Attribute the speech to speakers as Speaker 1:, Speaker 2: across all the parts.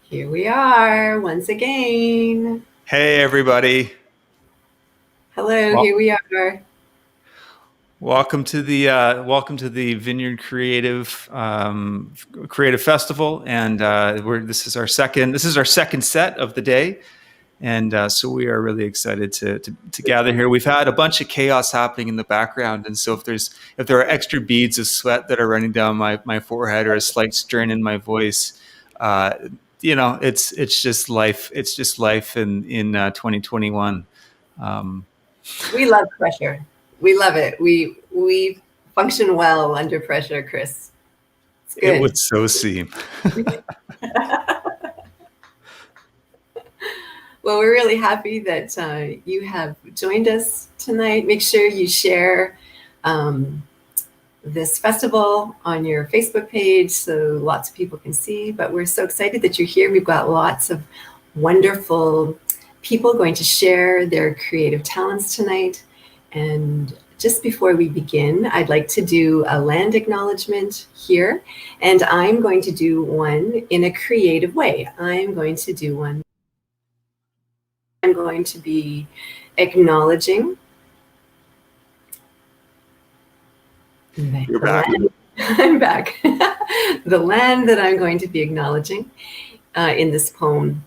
Speaker 1: Here we are once again.
Speaker 2: Hey, everybody.
Speaker 1: Hello,
Speaker 2: Well,
Speaker 1: here we are.
Speaker 2: welcome to the Vineyard Creative Festival, and this is our second set of the day, and so we are really excited to gather here. We've had a bunch of chaos happening in the background, and so if there are extra beads of sweat that are running down my forehead or a slight strain in my voice, uh, it's just life. It's just life in 2021. Um,
Speaker 1: We love pressure. We love it. We function well under pressure, Kris. It's
Speaker 2: it
Speaker 1: good.
Speaker 2: would so seem.
Speaker 1: Well, we're really happy that you have joined us tonight. Make sure you share this festival on your Facebook page so lots of people can see. But we're so excited that you're here. We've got lots of wonderful people going to share their creative talents tonight. And just before we begin, I'd like to do a land acknowledgement here. And I'm going to do one in a creative way. I'm going to be acknowledging
Speaker 2: You're back.
Speaker 1: I'm back. The land that I'm going to be acknowledging in this poem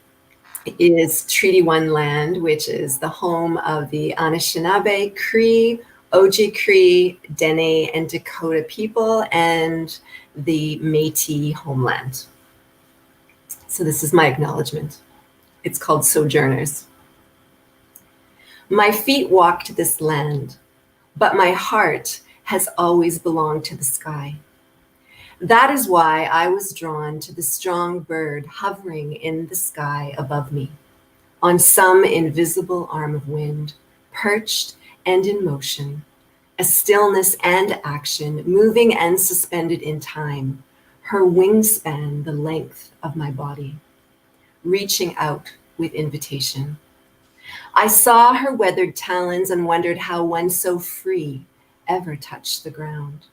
Speaker 1: is Treaty 1 land, which is the home of the Anishinaabe, Cree, Oji-Cree, Dene, and Dakota people, and the Métis homeland. So this is my acknowledgement. It's called Sojourners. My feet walked this land, but my heart has always belonged to the sky. That is why I was drawn to the strong bird hovering in the sky above me, on some invisible arm of wind, perched and in motion, a stillness and action, moving and suspended in time, her wingspan the length of my body, reaching out with invitation. I saw her weathered talons and wondered how one so free ever touched the ground.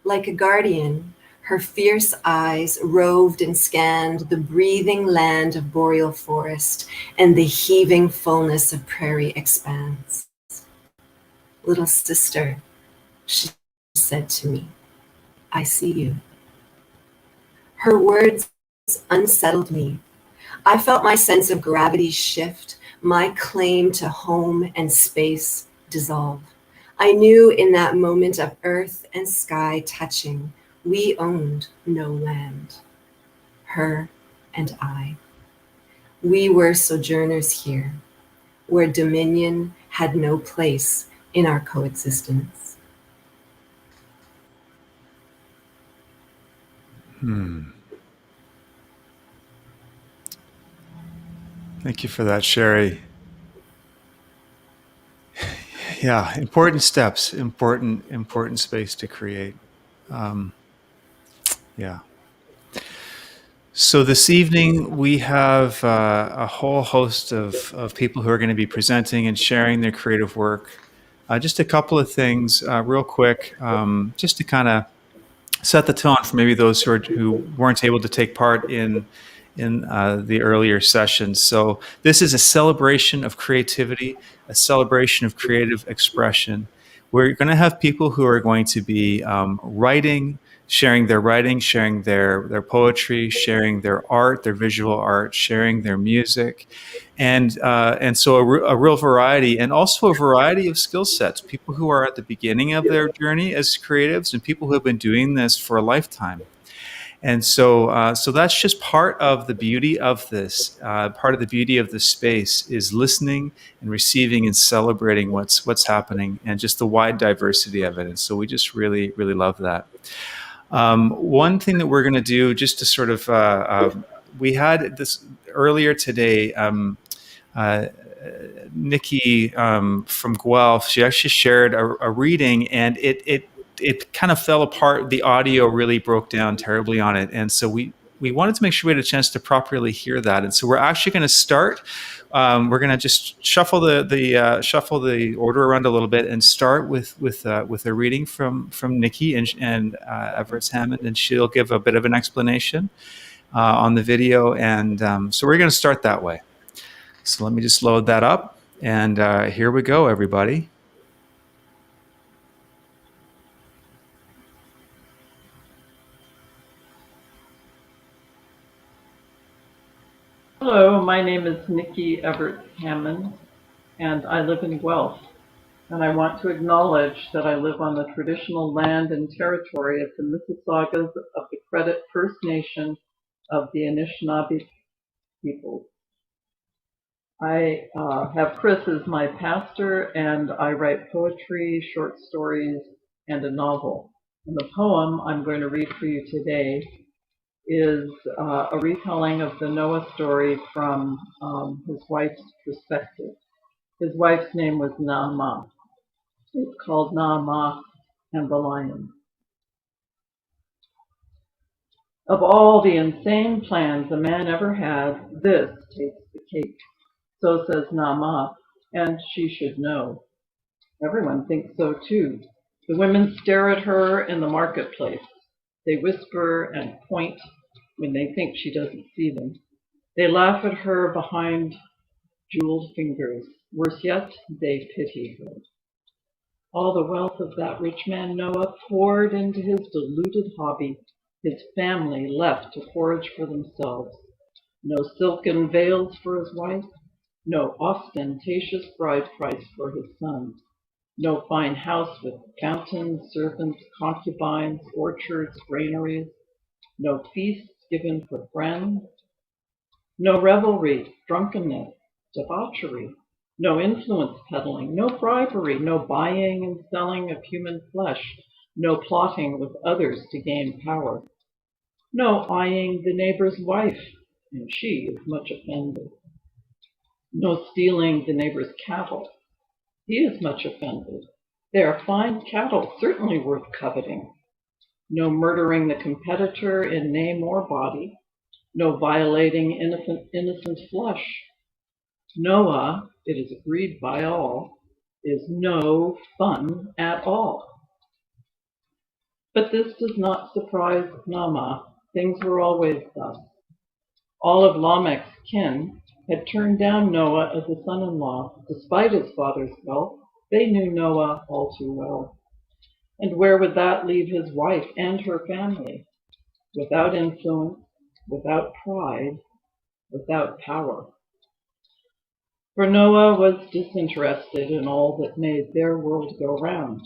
Speaker 1: Like a guardian, her fierce eyes roved and scanned the breathing land of boreal forest and the heaving fullness of prairie expanse. Little sister, she said to me, I see you. Her words unsettled me. I felt my sense of gravity shift, my claim to home and space dissolve. I knew in that moment of earth and sky touching, we owned no land, her and I. We were sojourners here, where dominion had no place in our coexistence.
Speaker 2: Thank you for that, Sherry. Yeah, important steps, important space to create. Yeah. So this evening we have a whole host of people who are going to be presenting and sharing their creative work. Just a couple of things, real quick, just to kind of set the tone for maybe those who weren't able to take part in the earlier sessions. So this is a celebration of creativity, a celebration of creative expression. We're going to have people who are going to be writing, sharing their poetry, sharing their art, their visual art, sharing their music, and so a real variety, and also a variety of skill sets. People who are at the beginning of their journey as creatives, and people who have been doing this for a lifetime. And so that's just part of the beauty of this. Part of the beauty of this space is listening and receiving and celebrating what's happening, and just the wide diversity of it. And so we just really, really love that. One thing that we're going to do, just to sort of, we had this earlier today. Nikki from Guelph, she actually shared a reading, and it kind of fell apart. The audio really broke down terribly on it. And so we wanted to make sure we had a chance to properly hear that. And so we're actually going to start. We're going to just shuffle the order around a little bit and start with a reading from Nikki and Everett Hammond, and she'll give a bit of an explanation. on the video, and so we're going to start that way. So let me just load that up, and here we go, everybody.
Speaker 3: Hello, my name is Nikki Everett Hammond, and I live in Guelph. And I want to acknowledge that I live on the traditional land and territory of the Mississaugas of the Credit First Nation of the Anishinaabe people. I have Kris as my pastor, and I write poetry, short stories, and a novel. And the poem I'm going to read for you today is a retelling of the Noah story from his wife's perspective. His wife's name was Naamah. It's called Naamah and the Lion. Of all the insane plans a man ever had, this takes the cake. So says Naamah, and she should know. Everyone thinks so too. The women stare at her in the marketplace. They whisper and point when they think she doesn't see them. They laugh at her behind jeweled fingers. Worse yet, they pity her. All the wealth of that rich man Noah poured into his deluded hobby. His family left to forage for themselves. No silken veils for his wife, no ostentatious bride price for his sons, no fine house with fountains, servants, concubines, orchards, granaries, no feasts given for friends, no revelry, drunkenness, debauchery, no influence peddling, no bribery, no buying and selling of human flesh, no plotting with others to gain power, no eyeing the neighbor's wife, and she is much offended, no stealing the neighbor's cattle, he is much offended. They are fine cattle, certainly worth coveting. No murdering the competitor in name or body, no violating innocent flesh. Noah, it is agreed by all, is no fun at all. But this does not surprise Naamah. Things were always thus. All of Lamech's kin had turned down Noah as a son-in-law. Despite his father's wealth, they knew Noah all too well. And where would that leave his wife and her family? Without influence, without pride, without power. For Noah was disinterested in all that made their world go round.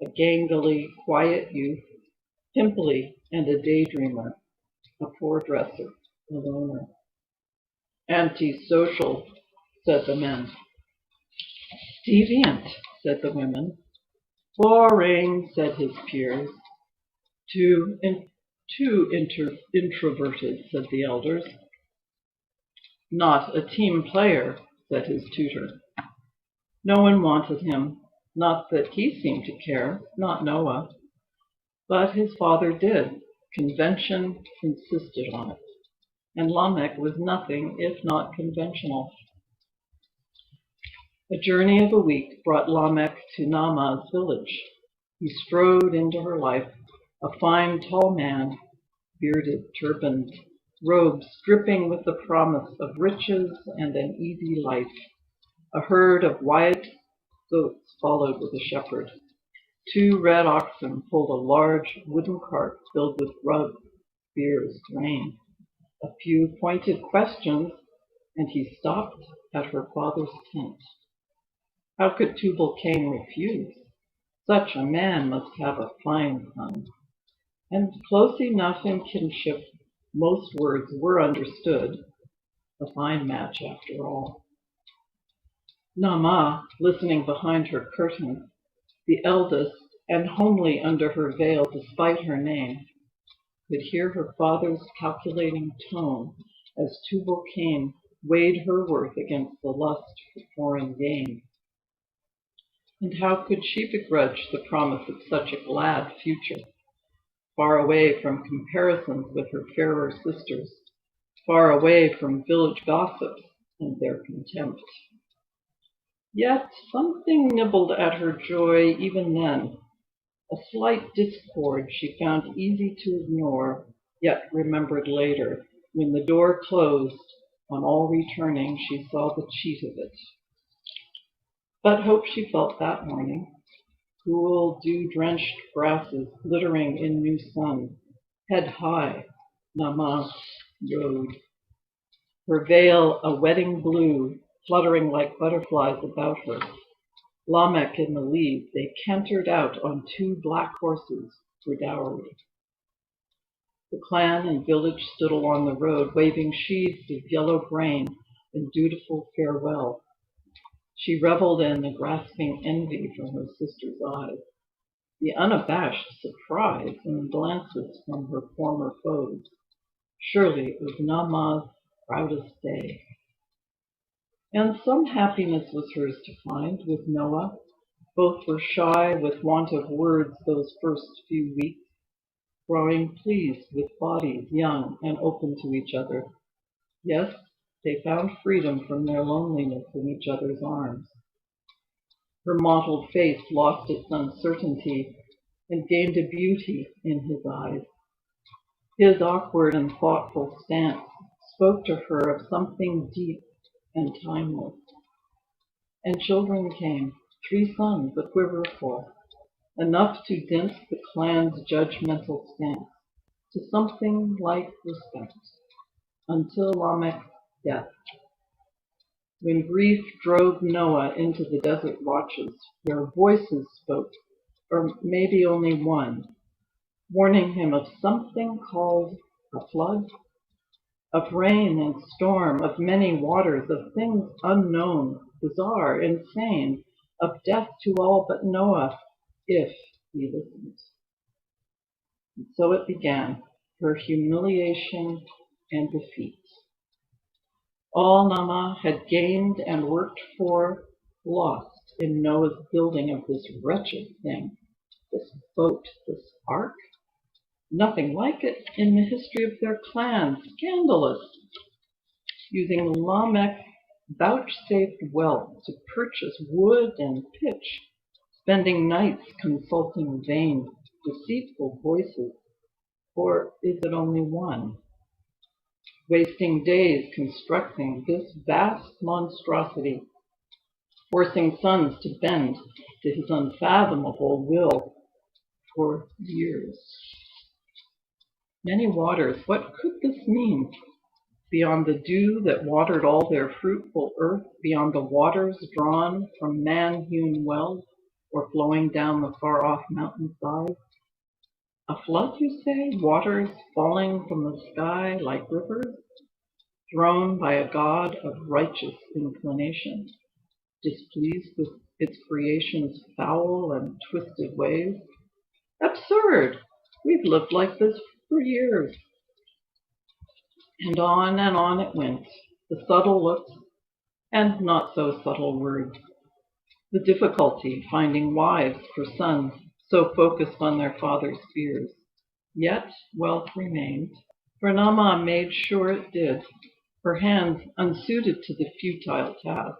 Speaker 3: A gangly, quiet youth, pimply and a daydreamer, a poor dresser, a loner. Antisocial, said the men. Deviant, said the women. Boring, said his peers. Too introverted, said the elders. Not a team player, said his tutor. No one wanted him, not that he seemed to care, not Noah. But his father did. Convention insisted on it. And Lamech was nothing if not conventional. A journey of a week brought Lamech to Naamah's village. He strode into her life, a fine tall man, bearded, turbaned, robes dripping with the promise of riches and an easy life. A herd of white goats followed with a shepherd. 2 red oxen pulled a large wooden cart filled with rugs, spears, grain. A few pointed questions, and he stopped at her father's tent. How could Tubal-Cain refuse? Such a man must have a fine son. And close enough in kinship, most words were understood. A fine match after all. Naamah, listening behind her curtain, the eldest and homely under her veil despite her name, could hear her father's calculating tone as Tubal-Cain weighed her worth against the lust for foreign gain. And how could she begrudge the promise of such a glad future, far away from comparisons with her fairer sisters, far away from village gossips and their contempt? Yet something nibbled at her joy even then, a slight discord she found easy to ignore, yet remembered later, when the door closed, on all returning, she saw the cheat of it. But hope she felt that morning. Cool, dew-drenched grasses glittering in new sun. Head high, Nama rode. Her veil a wedding blue, fluttering like butterflies about her. Lamech in the lead, they cantered out on 2 black horses for dowry. The clan and village stood along the road, waving sheaves of yellow grain in dutiful farewell. She reveled in the grasping envy from her sister's eyes, the unabashed surprise in glances from her former foes. Surely it was Nama's proudest day. And some happiness was hers to find with Noah. Both were shy with want of words those first few weeks, growing pleased with bodies young and open to each other. Yes, they found freedom from their loneliness in each other's arms. Her mottled face lost its uncertainty and gained a beauty in his eyes. His awkward and thoughtful stance spoke to her of something deep and timeless. And children came, 3 sons a quiver full, enough to dent the clan's judgmental stance to something like respect, until Lamech's death, when grief drove Noah into the desert watches, where voices spoke, or maybe only one, warning him of something called a flood, of rain and storm, of many waters, of things unknown, bizarre, insane, of death to all but Noah, if he listened. And so it began, her humiliation and defeat. All Nama had gained and worked for, lost in Noah's building of this wretched thing, this boat, this ark. Nothing like it in the history of their clan, scandalous. Using Lamech's vouchsafed wealth to purchase wood and pitch, spending nights consulting vain, deceitful voices, or is it only one? Wasting days constructing this vast monstrosity, forcing sons to bend to his unfathomable will for years. Many waters, what could this mean? Beyond the dew that watered all their fruitful earth, beyond the waters drawn from man-hewn wells or flowing down the far-off mountainside? A flood, you say? Waters falling from the sky like rivers? Thrown by a God of righteous inclination, displeased with its creation's foul and twisted ways? Absurd! We've lived like this for years. And on it went, the subtle looks and not so subtle words. The difficulty finding wives for sons so focused on their father's fears. Yet wealth remained, for Nama made sure it did, her hands unsuited to the futile task,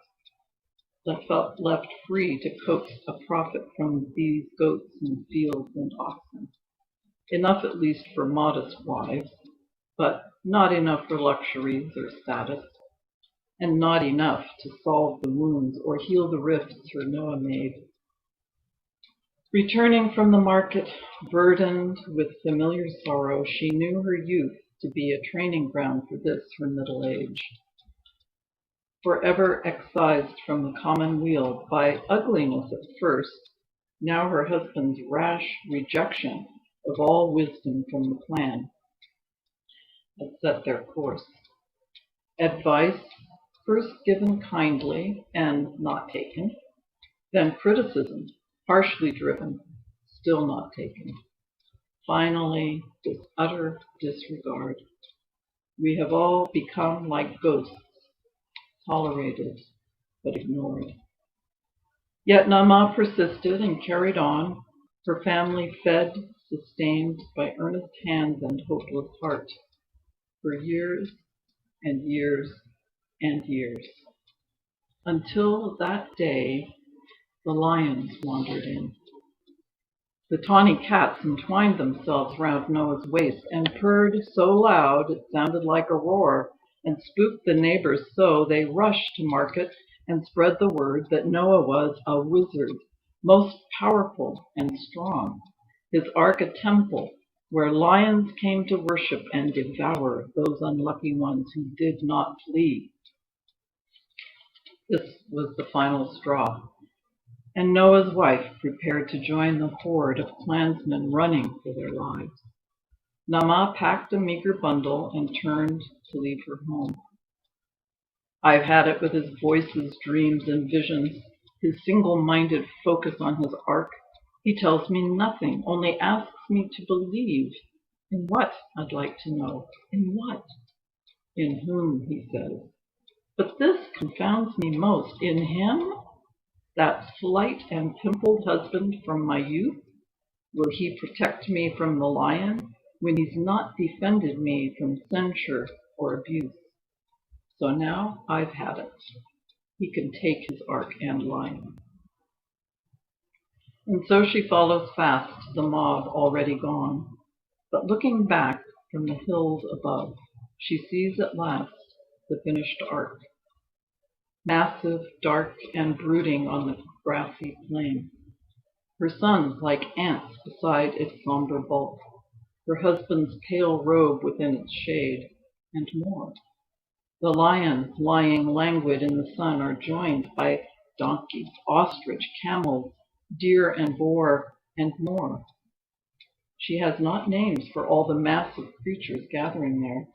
Speaker 3: left free to coax a profit from these goats and fields and oxen. Enough at least for modest wives, but not enough for luxuries or status, and not enough to solve the wounds or heal the rifts her Noah made. Returning from the market, burdened with familiar sorrow, she knew her youth to be a training ground for this, her middle age. Forever excised from the commonweal by ugliness at first, now her husband's rash rejection of all wisdom from the clan had set their course. Advice, first given kindly and not taken, then criticism, harshly driven, still not taken. Finally, this utter disregard. We have all become like ghosts, tolerated but ignored. Yet Nama persisted and carried on, her family fed, sustained by earnest hands and hopeless heart, for years and years and years, until that day the lions wandered in. The tawny cats entwined themselves round Noah's waist and purred so loud it sounded like a roar, and spooked the neighbors so they rushed to market and spread the word that Noah was a wizard, most powerful and strong, his ark a temple where lions came to worship and devour those unlucky ones who did not flee. This was the final straw, and Noah's wife prepared to join the horde of clansmen running for their lives. Naamah packed a meager bundle and turned to leave her home. I've had it with his voices, dreams, and visions, his single-minded focus on his ark. He tells me nothing, only asks me to believe. In what, I'd like to know? In what? In whom, he says. But this confounds me most. In him? That slight and pimpled husband from my youth? Will he protect me from the lion when he's not defended me from censure or abuse? So now I've had it. He can take his ark and lion. And so she follows fast, the mob already gone. But looking back from the hills above, she sees at last the finished ark, massive, dark, and brooding on the grassy plain. Her sons like ants beside its somber bulk, her husband's pale robe within its shade, and more. The lions lying languid in the sun are joined by donkeys, ostrich, camels, deer and boar, and more. She has not names for all the massive creatures gathering there.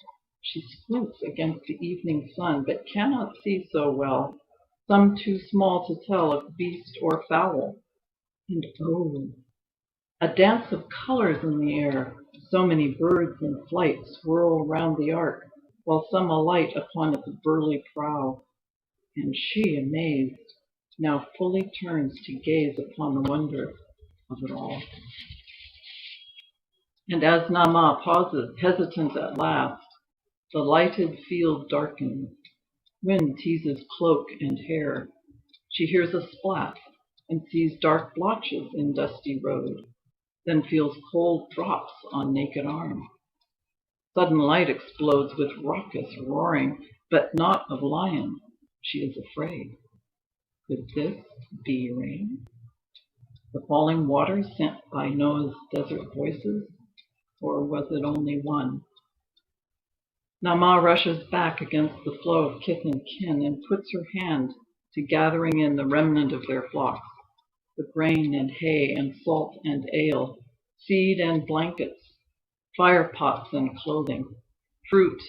Speaker 3: She squints against the evening sun, but cannot see so well, some too small to tell if beast or fowl. And oh, a dance of colors in the air. So many birds in flight swirl round the ark, while some alight upon its burly prow. And she, amazed, now fully turns to gaze upon the wonder of it all. And as Naamah pauses, hesitant at last, the lighted field darkens. Wind teases cloak and hair. She hears a splat and sees dark blotches in dusty road, then feels cold drops on naked arm. Sudden light explodes with raucous roaring, but not of lion. She is afraid. Could this be rain? The falling water sent by Noah's desert voices? Or was it only one? Naamah rushes back against the flow of kith and kin and puts her hand to gathering in the remnant of their flocks, the grain and hay and salt and ale, seed and blankets, fire pots and clothing, fruit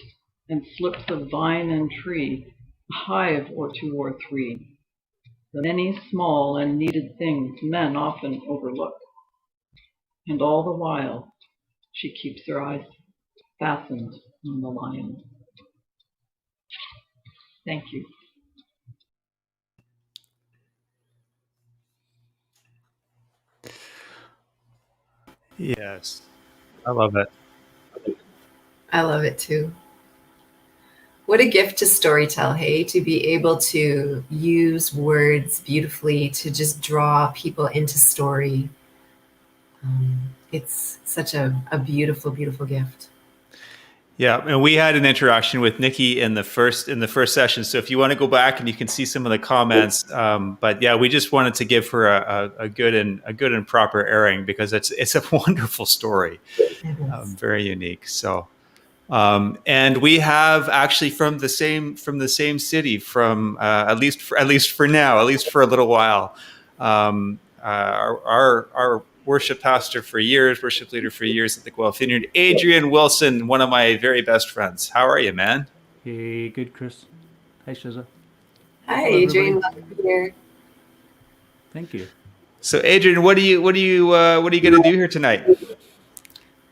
Speaker 3: and slips of vine and tree, a hive or two or three, the many small and needed things men often overlook. And all the while, she keeps her eyes fastened on the lion. Thank you.
Speaker 2: Yes, I love it.
Speaker 1: I love it too. What a gift to storytell, hey, to be able to use words beautifully to just draw people into story. It's such a beautiful, beautiful gift.
Speaker 2: Yeah, and we had an interaction with Nikki in the first session. So if you want to go back and you can see some of the comments, but yeah, we just wanted to give her a good and proper airing because it's a wonderful story, very unique. So, and we have actually from the same city, from at least for now, at least for a little while, our worship pastor for years, worship leader for years at the Guelph Vineyard, Adrian Wilson, one of my very best friends. How are you, man?
Speaker 4: Hey, good, Kris. Hi, Shezza.
Speaker 1: Hi,
Speaker 4: Hello,
Speaker 1: Adrian.
Speaker 4: everybody.
Speaker 1: Welcome here.
Speaker 4: Thank you.
Speaker 2: So, Adrian, what are you going to do here tonight?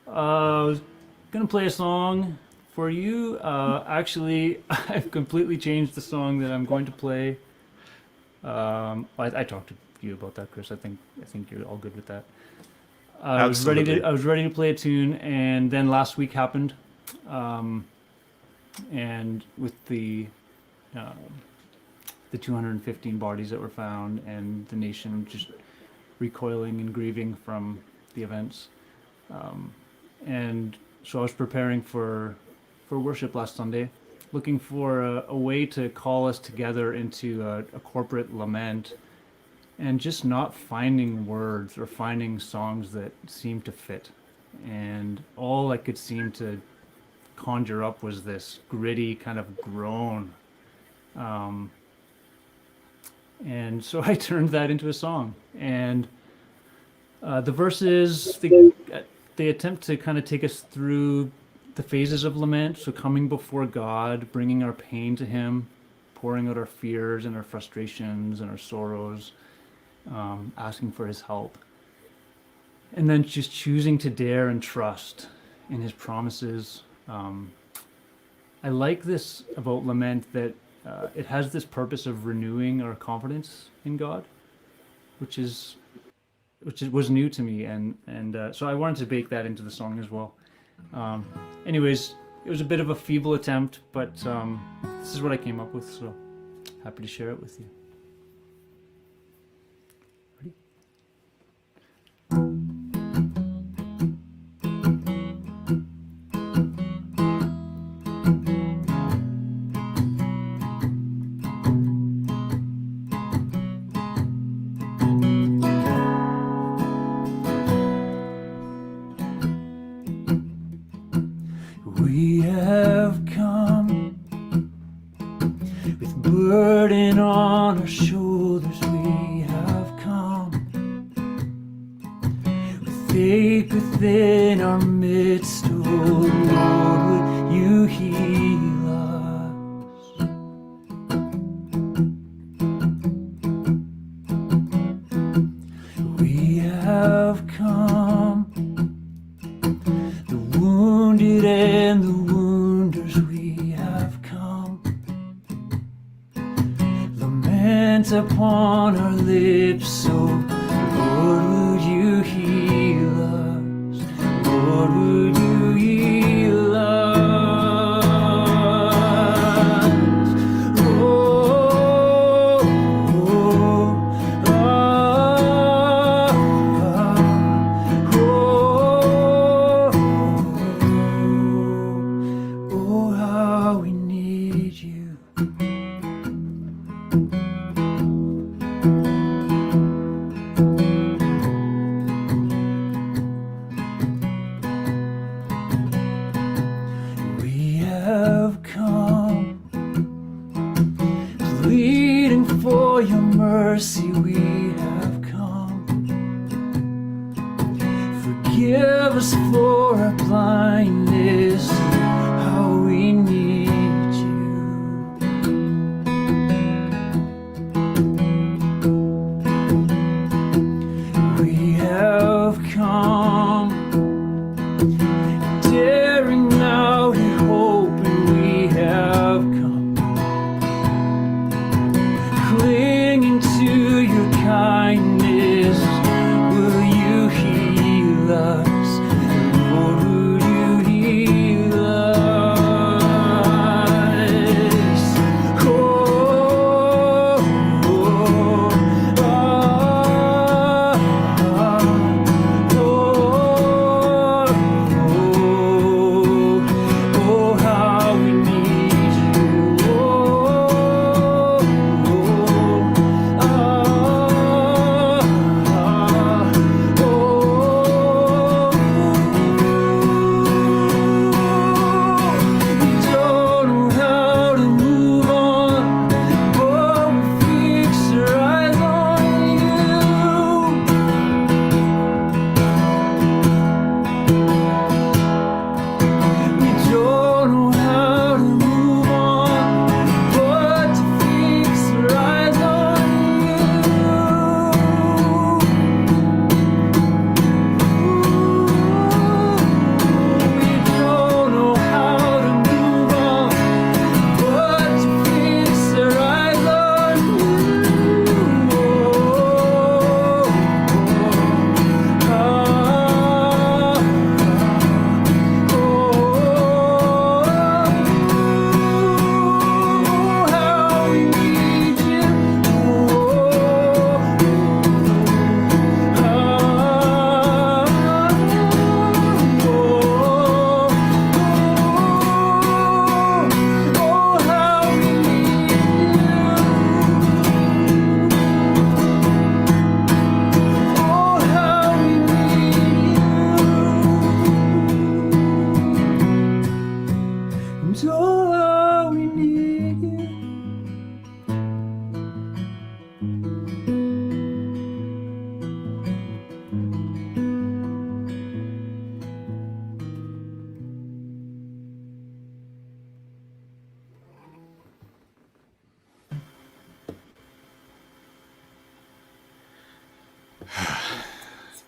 Speaker 4: I was gonna play a song for you. Actually, I've completely changed the song that I'm going to play. I talked to you about that, Kris. I think you're all good with that. I was ready to play a tune, and then last week happened, and with the 215 bodies that were found, and the nation just recoiling and grieving from the events. And so I was preparing for worship last Sunday, looking for a way to call us together into a corporate lament, and just not finding words or finding songs that seemed to fit. And all I could seem to conjure up was this gritty kind of groan. And so I turned that into a song. And the verses, they attempt to kind of take us through the phases of lament. So coming before God, bringing our pain to Him, pouring out our fears and our frustrations and our sorrows, asking for His help. And then just choosing to dare and trust in His promises. I like this about lament, that it has this purpose of renewing our confidence in God, which was new to me, and so I wanted to bake that into the song as well. Anyways, it was a bit of a feeble attempt, but this is what I came up with, so happy to share it with you. We have come with burden on our shoulders. We have come with ache within our midst. Oh Lord, would you heal us? We have come, the wounded and the wounders. We have come, lament upon our lips. So Lord, would you heal us? Lord, would you heal us? Oh, oh, oh, how we need you. We have come, pleading for your mercy. We have come, forgive us for our blindness, how we need you. We have come, daring now to hope, and we have come, clinging to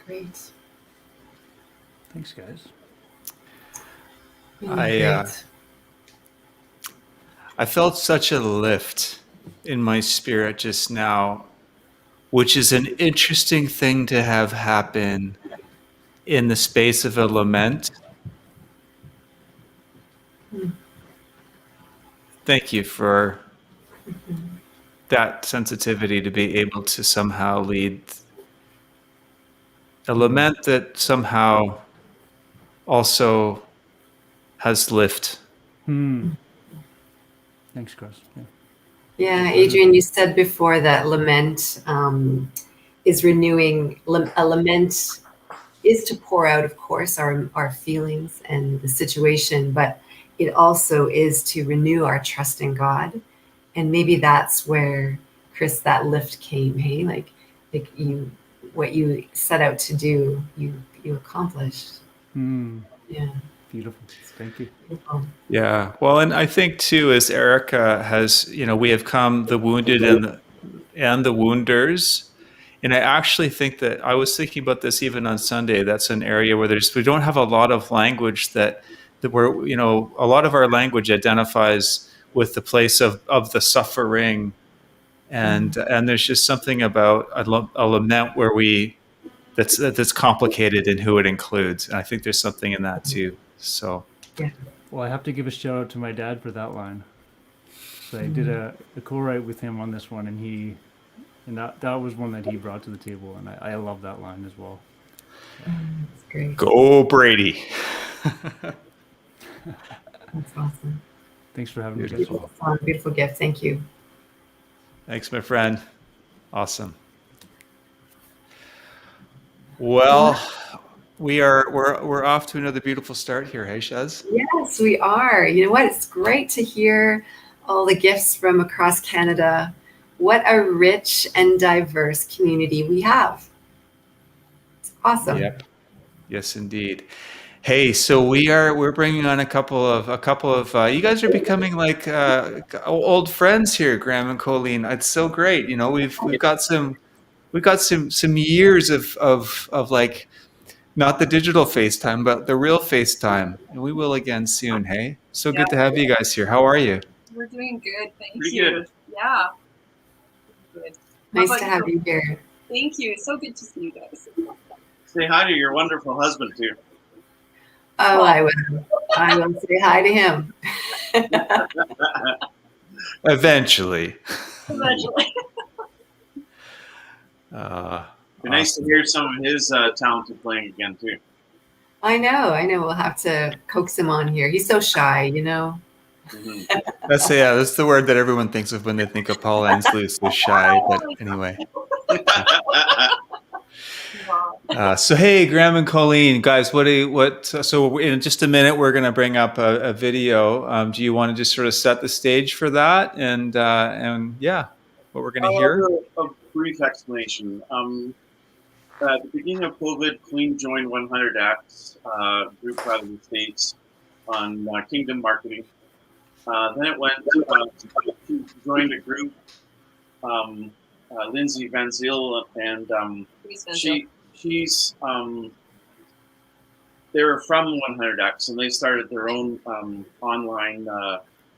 Speaker 1: Great.
Speaker 4: Thanks, guys.
Speaker 1: Really great.
Speaker 2: I felt such a lift in my spirit just now, which is an interesting thing to have happen in the space of a lament. Thank you for that sensitivity to be able to somehow lead a lament that somehow also has lift.
Speaker 4: Thanks, Chris. Yeah.
Speaker 1: Yeah, Adrian, you said before that lament is renewing. A lament is to pour out, of course, our feelings and the situation, but it also is to renew our trust in God. And maybe that's where, Kris, that lift came. Hey, like you, what you set out to do, you accomplished. Yeah.
Speaker 4: Beautiful. Thank you.
Speaker 1: Beautiful.
Speaker 2: Yeah. Well, and I think too, as Erica has, we have come the wounded and the wounders. And I actually think that I was thinking about this even on Sunday. That's an area where we don't have a lot of language that we're, a lot of our language identifies with the place of the suffering. And there's just something about a lament where that's complicated in who it includes. And I think there's something in that too. So.
Speaker 1: Yeah.
Speaker 4: Well, I have to give a shout out to my dad for that line. So I did a co-write with him on this one, and that was one that he brought to the table, and I love that line as well.
Speaker 1: That's great.
Speaker 2: Go Brady.
Speaker 1: That's awesome.
Speaker 4: Thanks for having me.
Speaker 1: Beautiful song, beautiful gift. Thank you.
Speaker 2: Thanks, my friend. Awesome. Well, we're off to another beautiful start here. Hey, Shezza?
Speaker 1: Yes, we are. You know what? It's great to hear all the gifts from across Canada. What a rich and diverse community we have. It's awesome.
Speaker 2: Yep. Yes, indeed. Hey, so we're bringing on a couple of you guys are becoming like old friends here, Graham and Colleen. It's so great. We've got some years of like, not the digital FaceTime, but the real FaceTime. And we will again soon, hey? So good to have you guys here. How are you?
Speaker 5: We're doing good, thank
Speaker 2: Pretty
Speaker 5: you.
Speaker 2: good.
Speaker 5: Yeah. Good.
Speaker 1: Nice to have you here.
Speaker 5: Thank you. It's so good to see you guys.
Speaker 6: Say hi to your wonderful husband too.
Speaker 1: Oh, I will. I will say hi to him.
Speaker 2: Eventually.
Speaker 5: Eventually.
Speaker 6: Be nice to hear some of his talented playing again too.
Speaker 1: I know. We'll have to coax him on here. He's so shy,
Speaker 6: Mm-hmm.
Speaker 2: That's the word that everyone thinks of when they think of Paul Ansloos, is shy. But anyway. So hey, Graham and Colleen, guys, so in just a minute we're going to bring up a video. Do you want to just sort of set the stage for that and yeah, what we're going to hear?
Speaker 6: A brief explanation. At the beginning of COVID, Queen joined 100X, group out of the States, on Kingdom Marketing. Then it went she joined a group, Lindsay Van Zyl, and she's they were from 100X, and they started their own online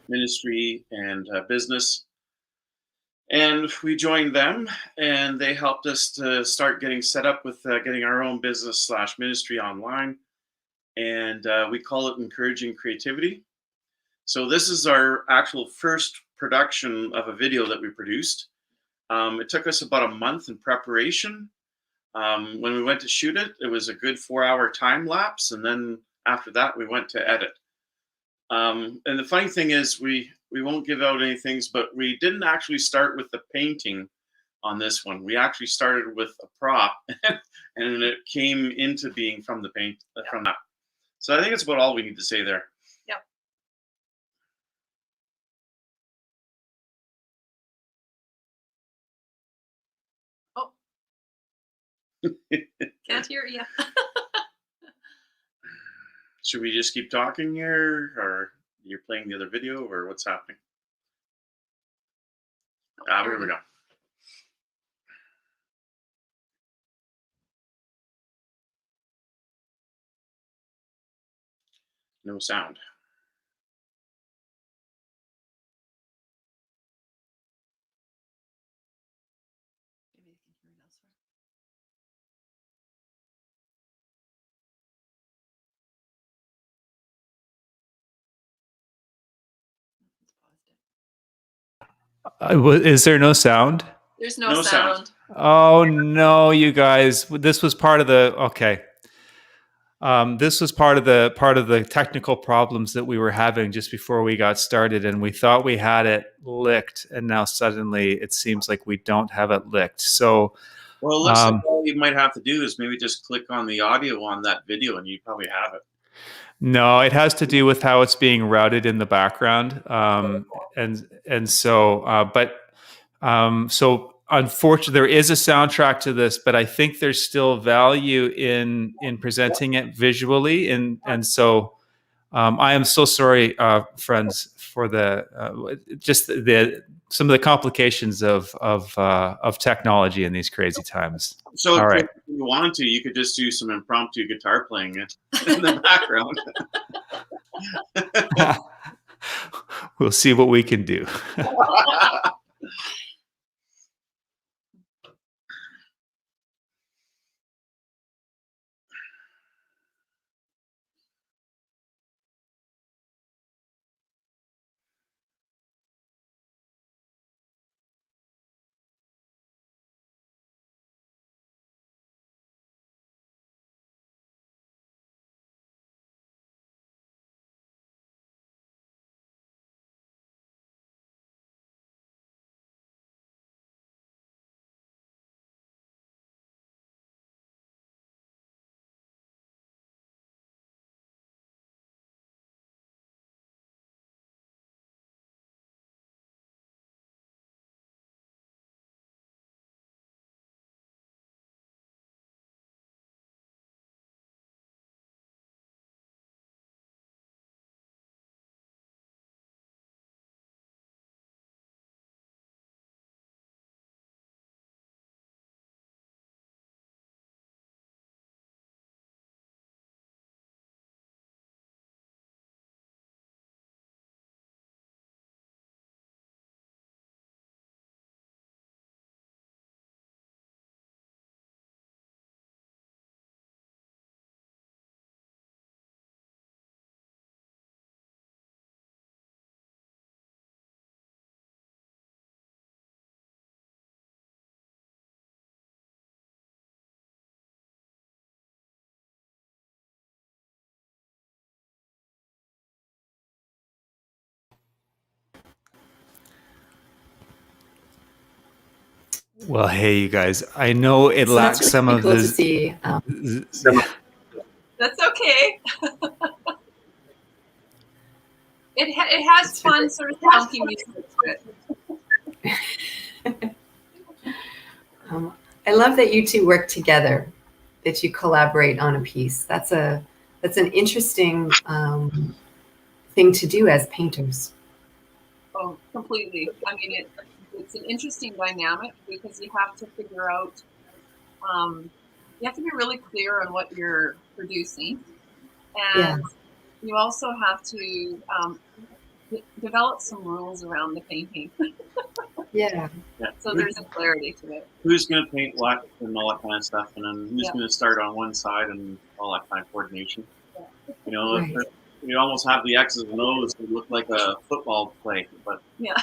Speaker 6: ministry and business. And we joined them, and they helped us to start getting set up with getting our own business / ministry online. And we call it Encouraging Creativity. So this is our actual first production of a video that we produced. It took us about a month in preparation. When we went to shoot it, it was a good 4-hour time lapse. And then after that, we went to edit. And the funny thing is, we won't give out any things, but we didn't actually start with the painting on this one. We actually started with a prop, and it came into being from the paint, from that. So I think it's about all we need to say there.
Speaker 5: Yep. Oh. Can't hear you.
Speaker 6: Should we just keep talking here, or you're playing the other video, or what's happening? Here we go. No sound.
Speaker 2: Is there no sound?
Speaker 5: There's no,
Speaker 6: No sound.
Speaker 5: sound.
Speaker 2: Oh no, you guys! This was part of the okay. This was part of the technical problems that we were having just before we got started, and we thought we had it licked, and now suddenly it seems like we don't have it licked. So,
Speaker 6: Well, it looks like all you might have to do is maybe just click on the audio on that video, and you probably have it.
Speaker 2: no, it has to do with how it's being routed in the background, so unfortunately, there is a soundtrack to this, but I think there's still value in presenting it visually, and so I am so sorry, friends, for some of the complications of technology in these crazy times.
Speaker 6: So
Speaker 2: All right.
Speaker 6: if you wanted to, you could just do some impromptu guitar playing in the background.
Speaker 2: We'll see what we can do. Well, hey, you guys. I know it
Speaker 1: So
Speaker 2: lacks
Speaker 1: that's
Speaker 2: some
Speaker 1: really
Speaker 2: of
Speaker 1: cool to
Speaker 2: this.
Speaker 1: see.
Speaker 5: That's okay. It has fun sort of funky music to it.
Speaker 1: I love that you two work together, that you collaborate on a piece. That's an interesting thing to do as painters.
Speaker 5: Oh, completely. I mean, it's an interesting dynamic because you have to figure out, you have to be really clear on what you're producing. And you also have to develop some rules around the painting.
Speaker 1: Yeah.
Speaker 5: So there's a clarity to it.
Speaker 6: Who's going to paint what and all that kind of stuff, and then who's going to start on one side and all that kind of coordination. You know,
Speaker 1: Right.
Speaker 6: you almost have the X's and O's that look like a football play, but
Speaker 5: Yeah.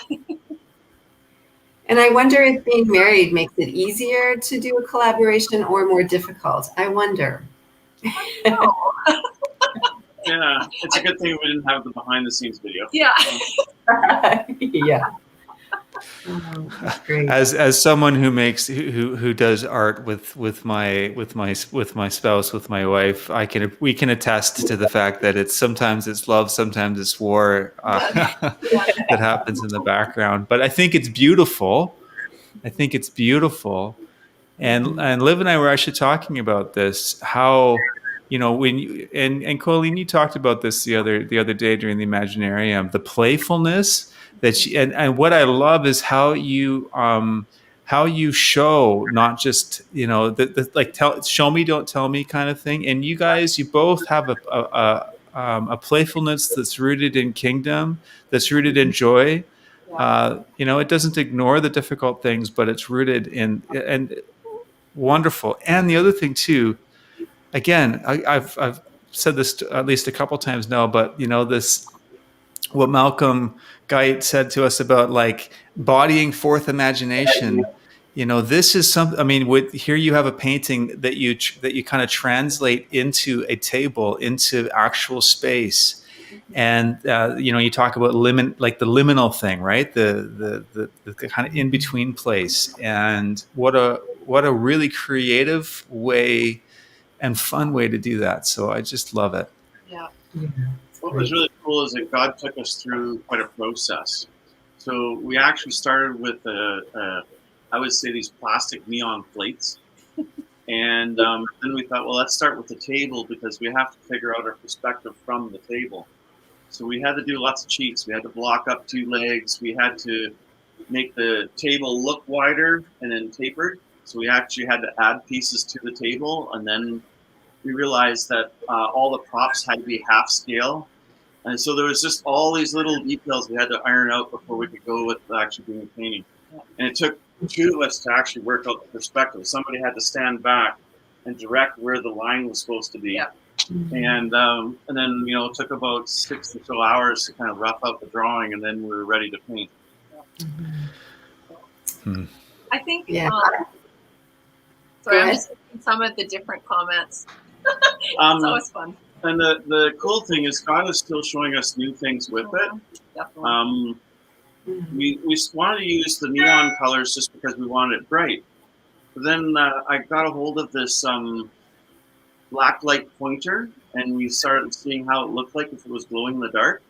Speaker 1: And I wonder if being married makes it easier to do a collaboration or more difficult. I wonder.
Speaker 5: No.
Speaker 6: yeah, it's a good thing we didn't have the behind the scenes video.
Speaker 5: Yeah.
Speaker 1: Yeah. Oh, that's great.
Speaker 2: As someone who does art with my spouse, with my wife, we can attest to the fact that sometimes it's love, sometimes it's war that happens in the background. But I think it's beautiful. And Liv and I were actually talking about this, how, you know, and Colleen, you talked about this the other day during the Imaginarium, the playfulness that and what I love is how you show, not just, you know, the like show me, don't tell me kind of thing. And you guys, you both have a playfulness that's rooted in kingdom, that's rooted in joy. It doesn't ignore the difficult things, but it's rooted in and wonderful. And the other thing too, again, I've said this at least a couple times now, but this, what Malcolm Guite said to us about like bodying forth imagination. This is something. I mean, here you have a painting that you kind of translate into a table, into actual space, and you talk about like the liminal thing, right? The kind of in between place, and what a really creative way and fun way to do that. So I just love it.
Speaker 5: Yeah.
Speaker 6: What was really cool is that God took us through quite a process. So we actually started with I would say these plastic neon plates. And then we thought, well, let's start with the table because we have to figure out our perspective from the table. So we had to do lots of cheats. We had to block up 2 legs. We had to make the table look wider and then tapered. So we actually had to add pieces to the table. And then we realized that all the props had to be half scale. And so there was just all these little details we had to iron out before we could go with actually doing the painting. And it took 2 of us to actually work out the perspective. Somebody had to stand back and direct where the line was supposed to be.
Speaker 5: Yeah.
Speaker 6: And then, it took about 6 or so hours to kind of rough out the drawing, and then we were ready to paint.
Speaker 5: I think,
Speaker 1: Yeah.
Speaker 5: sorry, I'm just looking at some of the different comments. It's always fun.
Speaker 6: And the cool thing is God is still showing us new things with it.
Speaker 5: Definitely.
Speaker 6: We wanted to use the neon colors just because we wanted it bright. But then I got a hold of this black light pointer, and we started seeing how it looked like if it was glowing in the dark.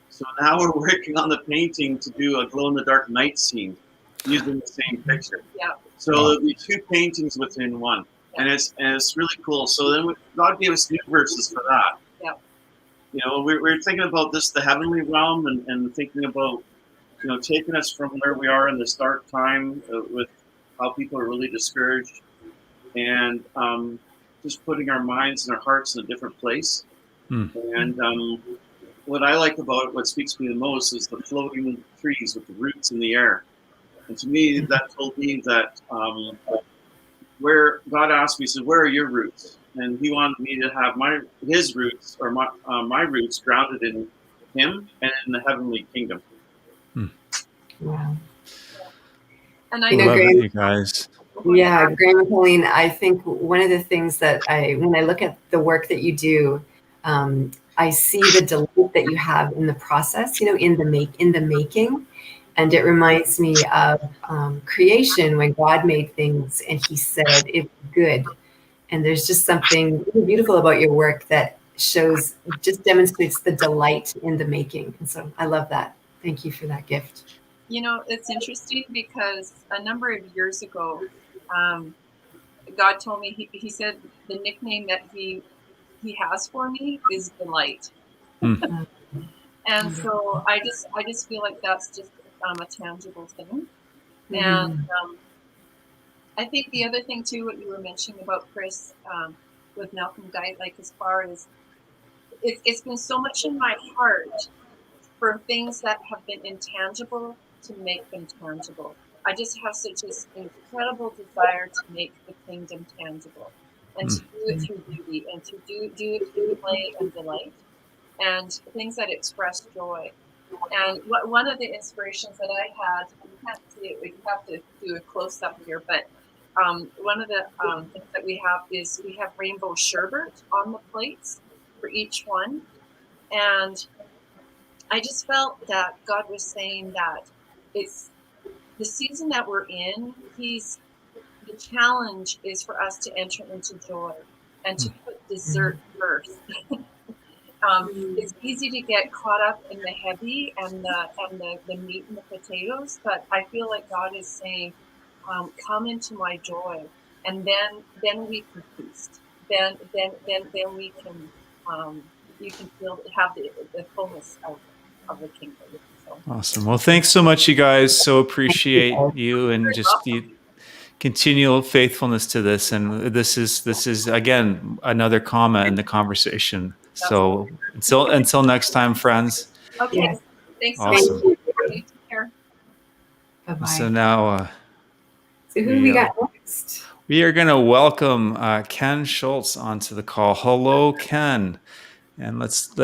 Speaker 6: So now we're working on the painting to do a glow in the dark night scene using the same picture.
Speaker 5: Yeah.
Speaker 6: So there'll be 2 paintings within one. And it's really cool. So then God gave us new verses for that.
Speaker 5: Yeah.
Speaker 6: We're thinking about this, the heavenly realm, and thinking about, taking us from where we are in this dark time with how people are really discouraged, and just putting our minds and our hearts in a different place. And what I like about it, what speaks to me the most, is the floating trees with the roots in the air. And to me, that told me that where God asked me, he said, where are your roots? And he wanted me to have his roots, or my roots, grounded in him and in the heavenly kingdom.
Speaker 1: Wow.
Speaker 5: And I
Speaker 2: Love
Speaker 5: know,
Speaker 2: it, you guys.
Speaker 1: Yeah, Graham and Pauline, I think one of the things that when I look at the work that you do, I see the delight that you have in the process, in the making. And it reminds me of creation, when God made things and he said it's good. And there's just something really beautiful about your work that demonstrates the delight in the making. And so I love that. Thank you for that gift.
Speaker 5: it's interesting because a number of years ago, God told me, he said the nickname that he has for me is Delight. And so I just feel like that's just a tangible thing. And I think the other thing too, what you were mentioning about Kris with Malcolm Guite, like as far as it's been so much in my heart for things that have been intangible to make them tangible. I just have such this incredible desire to make the kingdom tangible, and to do it through beauty, and to do it through play and delight, and things that express joy. And one of the inspirations that I had, you can't see it, we have to do a close up here, but one of the things that we have is we have rainbow sherbet on the plates for each one. And I just felt that God was saying that it's the season that we're in. The challenge is for us to enter into joy and to put dessert first. It's easy to get caught up in the heavy and the meat and the potatoes, but I feel like God is saying, come into my joy, and then we can feast. Then we can you can have the fullness of the kingdom. So.
Speaker 2: Awesome. Well, thanks so much, you guys. So appreciate you and just the continual faithfulness to this. And this is again another comma in the conversation So until next time, friends.
Speaker 5: Okay.
Speaker 1: Yes.
Speaker 5: Thanks so
Speaker 2: Awesome.
Speaker 5: much. Take care.
Speaker 1: Bye-bye.
Speaker 2: So now
Speaker 1: So who we got next?
Speaker 2: we are going to welcome Ken Schultz onto the call. Hello, Ken. And let's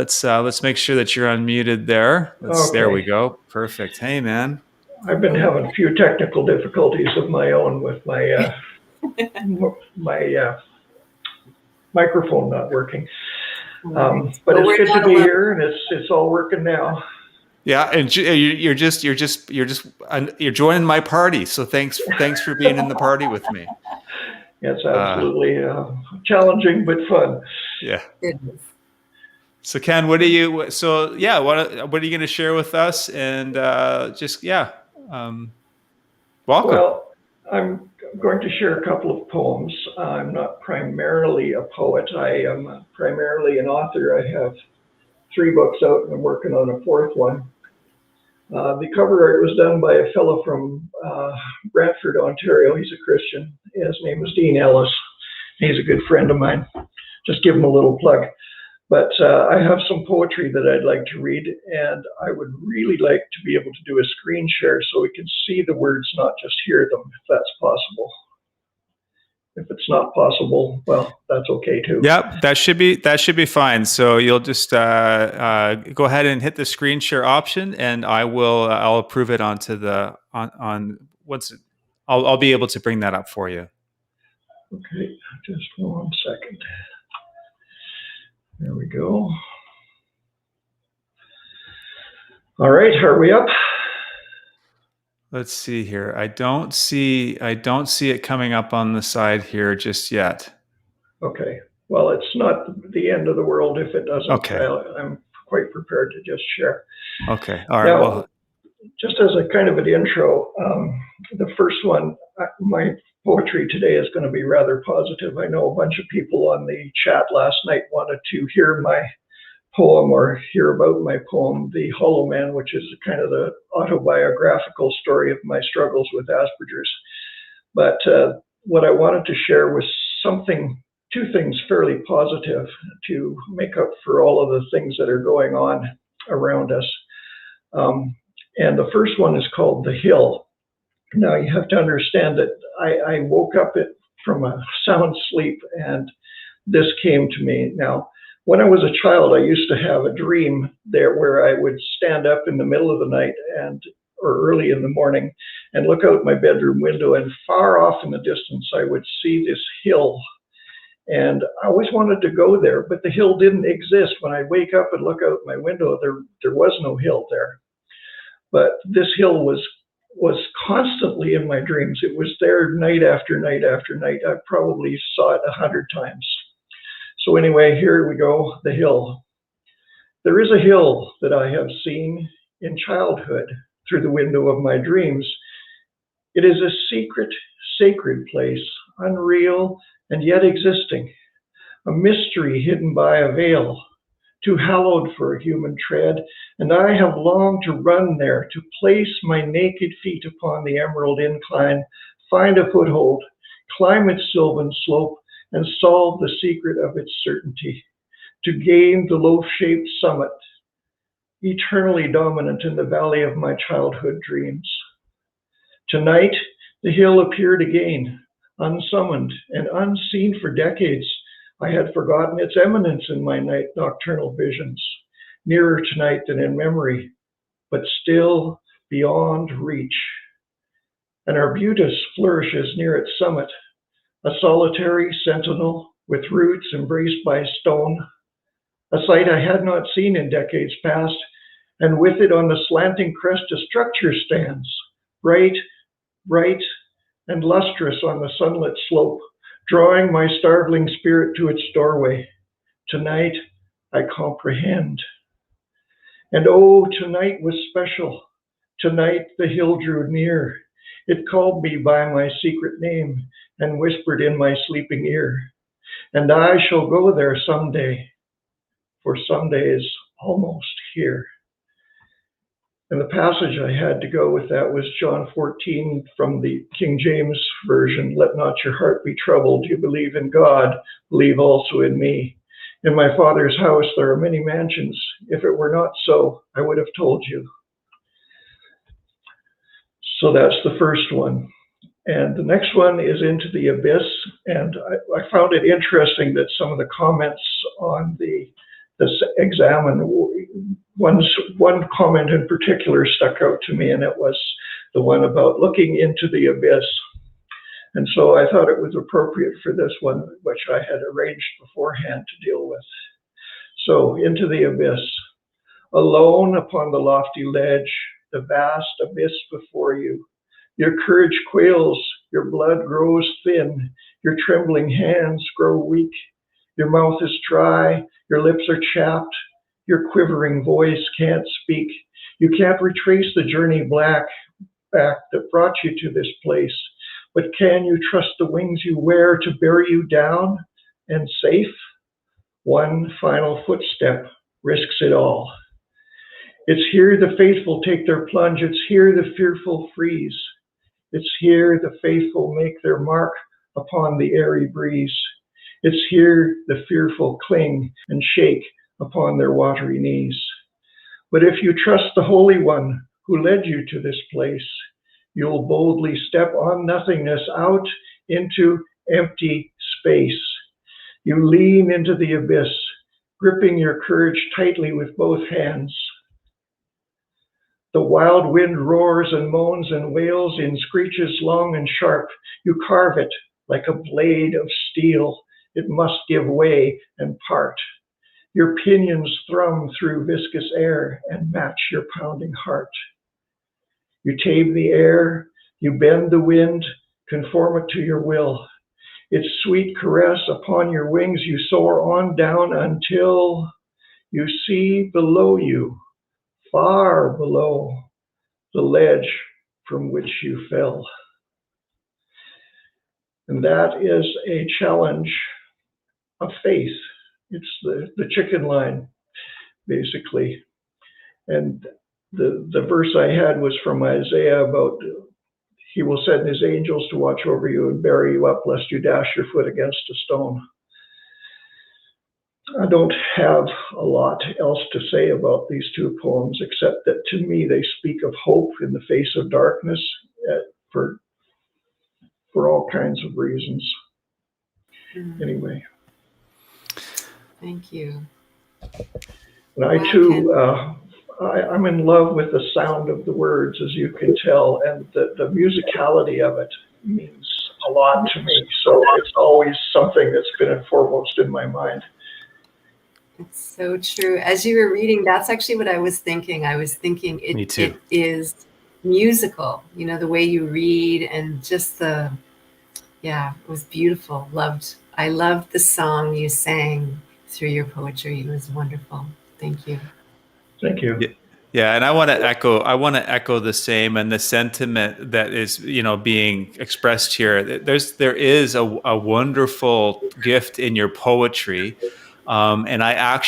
Speaker 2: make sure that you're unmuted there. There we go. Perfect. Hey, man.
Speaker 7: I've been having a few technical difficulties of my own with my my microphone not working. But it's good to be here, and it's all working now.
Speaker 2: Yeah, and you're joining my party. So thanks for being in the party with me.
Speaker 7: It's absolutely challenging but fun.
Speaker 2: Yeah. So Ken, what are you going to share with us? And welcome.
Speaker 7: Well, I'm going to share a couple of poems. I'm not primarily a poet. I am primarily an author. I have 3 books out, and I'm working on a 4th one. The cover art was done by a fellow from Brantford, Ontario. He's a Christian. His name is Dean Ellis. He's a good friend of mine. Just give him a little plug. But I have some poetry that I'd like to read, and I would really like to be able to do a screen share so we can see the words, not just hear them, if that's possible. If it's not possible, well, that's okay too.
Speaker 2: Yep, that should be fine. So you'll just go ahead and hit the screen share option, and I'll approve it onto the I'll be able to bring that up for you.
Speaker 7: Okay, just 1 second. There we go. All right, are we up?
Speaker 2: Let's see here. I don't see it coming up on the side here just yet.
Speaker 7: Okay. Well, it's not the end of the world if it doesn't.
Speaker 2: Okay.
Speaker 7: I'm quite prepared to just share.
Speaker 2: Okay. All right.
Speaker 7: Now,
Speaker 2: Well,
Speaker 7: just as a kind of an intro, the first one, my poetry today is going to be rather positive. I know a bunch of people on the chat last night wanted to hear my poem or hear about my poem, The Hollow Man, which is kind of the autobiographical story of my struggles with Asperger's. But what I wanted to share was 2 things fairly positive to make up for all of the things that are going on around us. And the first one is called The Hill. Now, you have to understand that I woke up from a sound sleep, and this came to me. Now, when I was a child, I used to have a dream there where I would stand up in the middle of the night or early in the morning and look out my bedroom window, and far off in the distance, I would see this hill. And I always wanted to go there, but the hill didn't exist. When I wake up and look out my window, there was no hill there. But this hill was constantly in my dreams. It was there night after night after night. I probably saw it 100 times. So anyway, here we go, the hill. There is a hill that I have seen in childhood through the window of my dreams. It is a secret, sacred place, unreal and yet existing, a mystery hidden by a veil, too hallowed for a human tread, and I have longed to run there, to place my naked feet upon the emerald incline, find a foothold, climb its sylvan slope, and solve the secret of its certainty, to gain the loaf-shaped summit, eternally dominant in the valley of my childhood dreams. Tonight, the hill appeared again, unsummoned and unseen for decades. I had forgotten its eminence in my nocturnal visions, nearer tonight than in memory, but still beyond reach. An arbutus flourishes near its summit, a solitary sentinel with roots embraced by stone, a sight I had not seen in decades past, and with it on the slanting crest a structure stands, bright, and lustrous on the sunlit slope, drawing my starveling spirit to its doorway. Tonight, I comprehend. And oh, tonight was special. Tonight, the hill drew near. It called me by my secret name and whispered in my sleeping ear. And I shall go there someday, for someday is almost here. And the passage I had to go with that was John 14 from the King James Version. Let not your heart be troubled. You believe in God, believe also in me. In my Father's house there are many mansions. If it were not so, I would have told you. So that's the first one. And the next one is Into the Abyss. And I found it interesting that some of the comments on this examine, one comment in particular stuck out to me, and it was the one about looking into the abyss. And so I thought it was appropriate for this one, which I had arranged beforehand to deal with. So, into the abyss. Alone upon the lofty ledge, the vast abyss before you. Your courage quails, your blood grows thin, your trembling hands grow weak, your mouth is dry, your lips are chapped, your quivering voice can't speak. You can't retrace the journey back that brought you to this place, but can you trust the wings you wear to bear you down and safe? One final footstep risks it all. It's here the faithful take their plunge, it's here the fearful freeze. It's here the faithful make their mark upon the airy breeze. It's here the fearful cling and shake upon their watery knees. But if you trust the Holy One who led you to this place, you'll boldly step on nothingness out into empty space. You lean into the abyss, gripping your courage tightly with both hands. The wild wind roars and moans and wails in screeches long and sharp. You carve it like a blade of steel. It must give way and part. Your pinions thrum through viscous air and match your pounding heart. You tame the air, you bend the wind, conform it to your will. Its sweet caress upon your wings, you soar on down until you see below you, far below, the ledge from which you fell. And that is a challenge of faith. It's the chicken line, basically. And the verse I had was from Isaiah about, he will send his angels to watch over you and bear you up, lest you dash your foot against a stone. I don't have a lot else to say about these two poems, except that to me they speak of hope in the face of darkness for all kinds of reasons. Anyway.
Speaker 1: Thank you.
Speaker 7: And I too, I'm in love with the sound of the words, as you can tell, and the musicality of it means a lot to me. So it's always something that's been foremost in my mind.
Speaker 1: It's so true. As you were reading, that's actually what I was thinking. I was thinking it is musical, you know, the way you read and just it was beautiful. I loved the song you sang through your poetry. It was wonderful. Thank you.
Speaker 7: Thank you.
Speaker 2: Yeah, and I want to echo the same, and the sentiment that is, being expressed here. There is a wonderful gift in your poetry. And I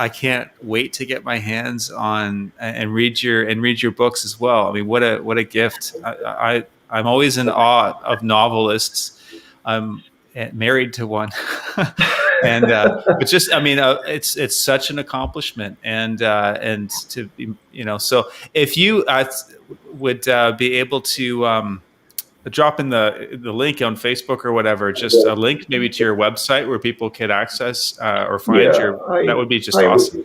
Speaker 2: can't wait to get my hands on and read your books as well. I mean, what a gift! I'm always in awe of novelists. I'm married to one, and it's just, it's such an accomplishment, and to be, so if you would be able to. Drop in the link on Facebook or whatever, just a link maybe to your website where people can access or find that would be just awesome.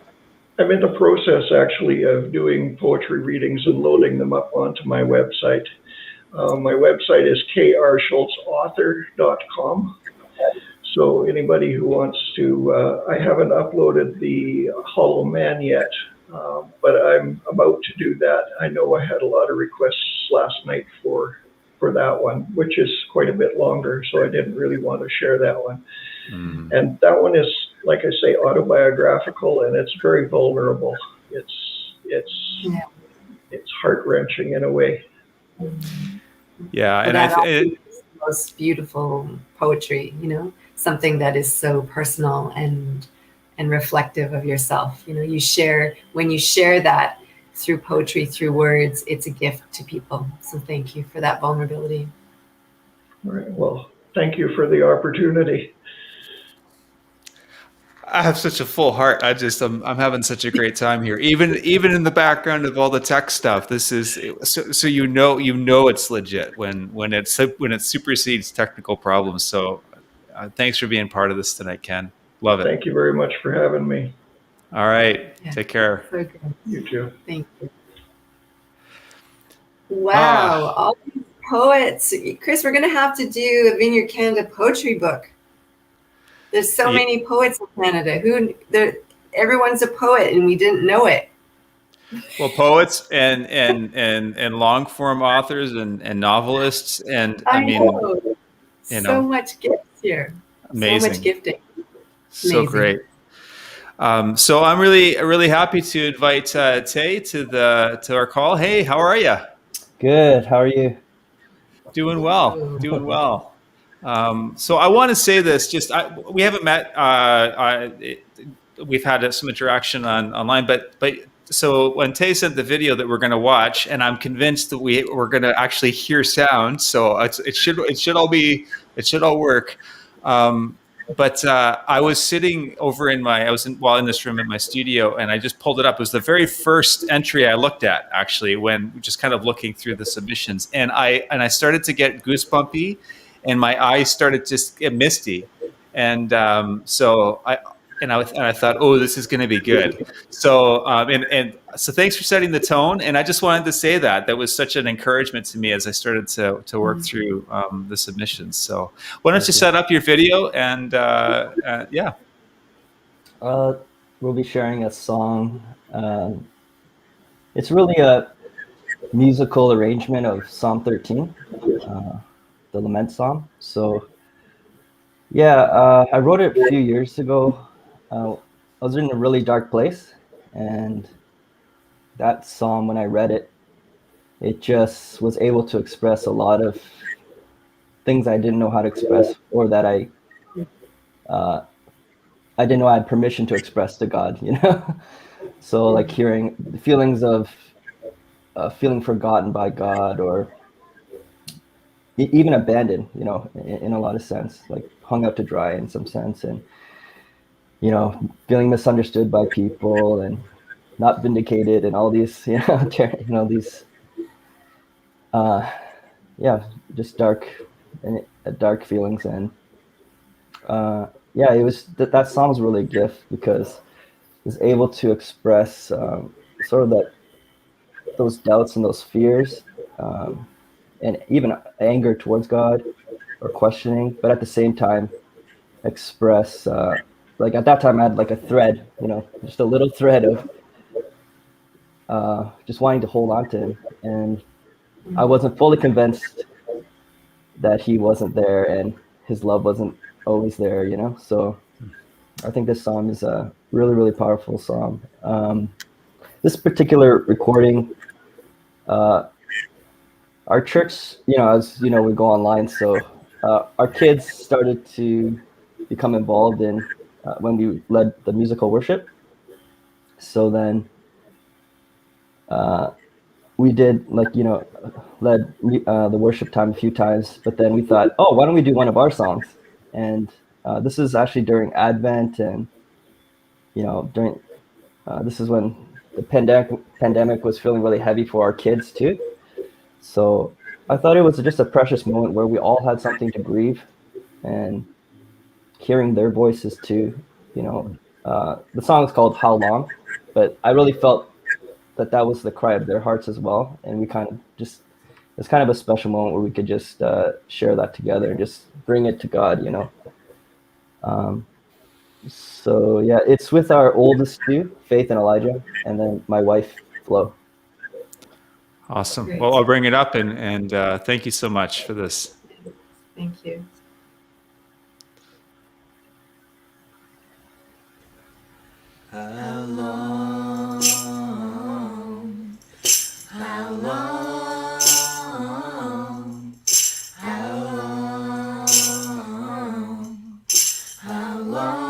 Speaker 7: I'm in the process actually of doing poetry readings and loading them up onto my website. My website is krschultzauthor.com. So anybody who wants to, I haven't uploaded the Hollow Man yet, but I'm about to do that. I know I had a lot of requests last night for that one, which is quite a bit longer, so I didn't really want to share that one. And that one is, like I say, autobiographical, and it's very vulnerable. It's heart-wrenching in a way.
Speaker 2: Yeah, and
Speaker 1: it's the most beautiful poetry, something that is so personal and reflective of yourself. When you share that through poetry, through words, it's a gift to people. So thank you for that vulnerability.
Speaker 7: All right. Well, thank you for the opportunity.
Speaker 2: I have such a full heart. I'm having such a great time here. Even in the background of all the tech stuff, this is so you know it's legit when it supersedes technical problems. So thanks for being part of this tonight, Ken. Love it.
Speaker 7: Thank you very much for having me.
Speaker 2: All right.
Speaker 1: Yeah.
Speaker 2: Take care.
Speaker 1: So good.
Speaker 7: You too.
Speaker 1: Thank you. Wow, all these poets. Kris, we're going to have to do a Vineyard Canada poetry book. There's so many poets in Canada. Everyone's a poet, and we didn't know it.
Speaker 2: Well, poets and long form authors and novelists, and I mean,
Speaker 1: so much gifts here.
Speaker 2: Amazing.
Speaker 1: So much gifting.
Speaker 2: So
Speaker 1: Amazing.
Speaker 2: great. So I'm really happy to invite Tay to our call. Hey, how are you?
Speaker 8: Good. How are you?
Speaker 2: Doing well. Doing well. So I want to say this. We haven't met. We've had some interaction online, but so when Tay sent the video that we're going to watch, and I'm convinced that we're going to actually hear sound. So it should all work. But I was sitting over in this room in my studio, and I just pulled it up. It was the very first entry I looked at, actually, when just kind of looking through the submissions, and I started to get goosebumpy, and my eyes started to get misty, and so I thought, oh, this is going to be good. So so thanks for setting the tone, and I just wanted to say that was such an encouragement to me as I started to work through the submissions. So why don't you set up your video and yeah.
Speaker 8: We'll be sharing a song. It's really a musical arrangement of Psalm 13, the Lament Psalm. So yeah, I wrote it a few years ago. I was in a really dark place, and that psalm, when I read it, it just was able to express a lot of things I didn't know how to express, or that I didn't know I had permission to express to God, you know? So like hearing the feelings of feeling forgotten by God, or even abandoned, you know, in a lot of sense, like hung out to dry in some sense, and you know, feeling misunderstood by people and not vindicated, and all these, these, just dark feelings. And it was that song was really a gift, because it was able to express sort of those doubts and those fears, and even anger towards God or questioning, but at the same time express. Like at that time, I had like a thread, you know, just a little thread of just wanting to hold on to him. And I wasn't fully convinced that he wasn't there and his love wasn't always there, you know? So I think this song is a really, really powerful song. This particular recording, our church, you know, as you know, we go online. So our kids started to become involved in when we led the musical worship. So then we did, like, you know, led the worship time a few times, but then we thought, oh, why don't we do one of our songs? And this is actually during Advent, and, you know, during this is when the pandemic was feeling really heavy for our kids too. So I thought it was just a precious moment where we all had something to grieve, and hearing their voices too, you know. The song is called How Long, but I really felt that was the cry of their hearts as well. And we kind of just, it's kind of a special moment where we could just share that together and just bring it to God, you know. So yeah, it's with our oldest two, Faith and Elijah, and then my wife, Flo.
Speaker 2: Awesome.
Speaker 1: Great.
Speaker 2: Well, I'll bring it up, and thank you so much for this.
Speaker 1: Thank you.
Speaker 9: How long, how long, how long, how long, how long,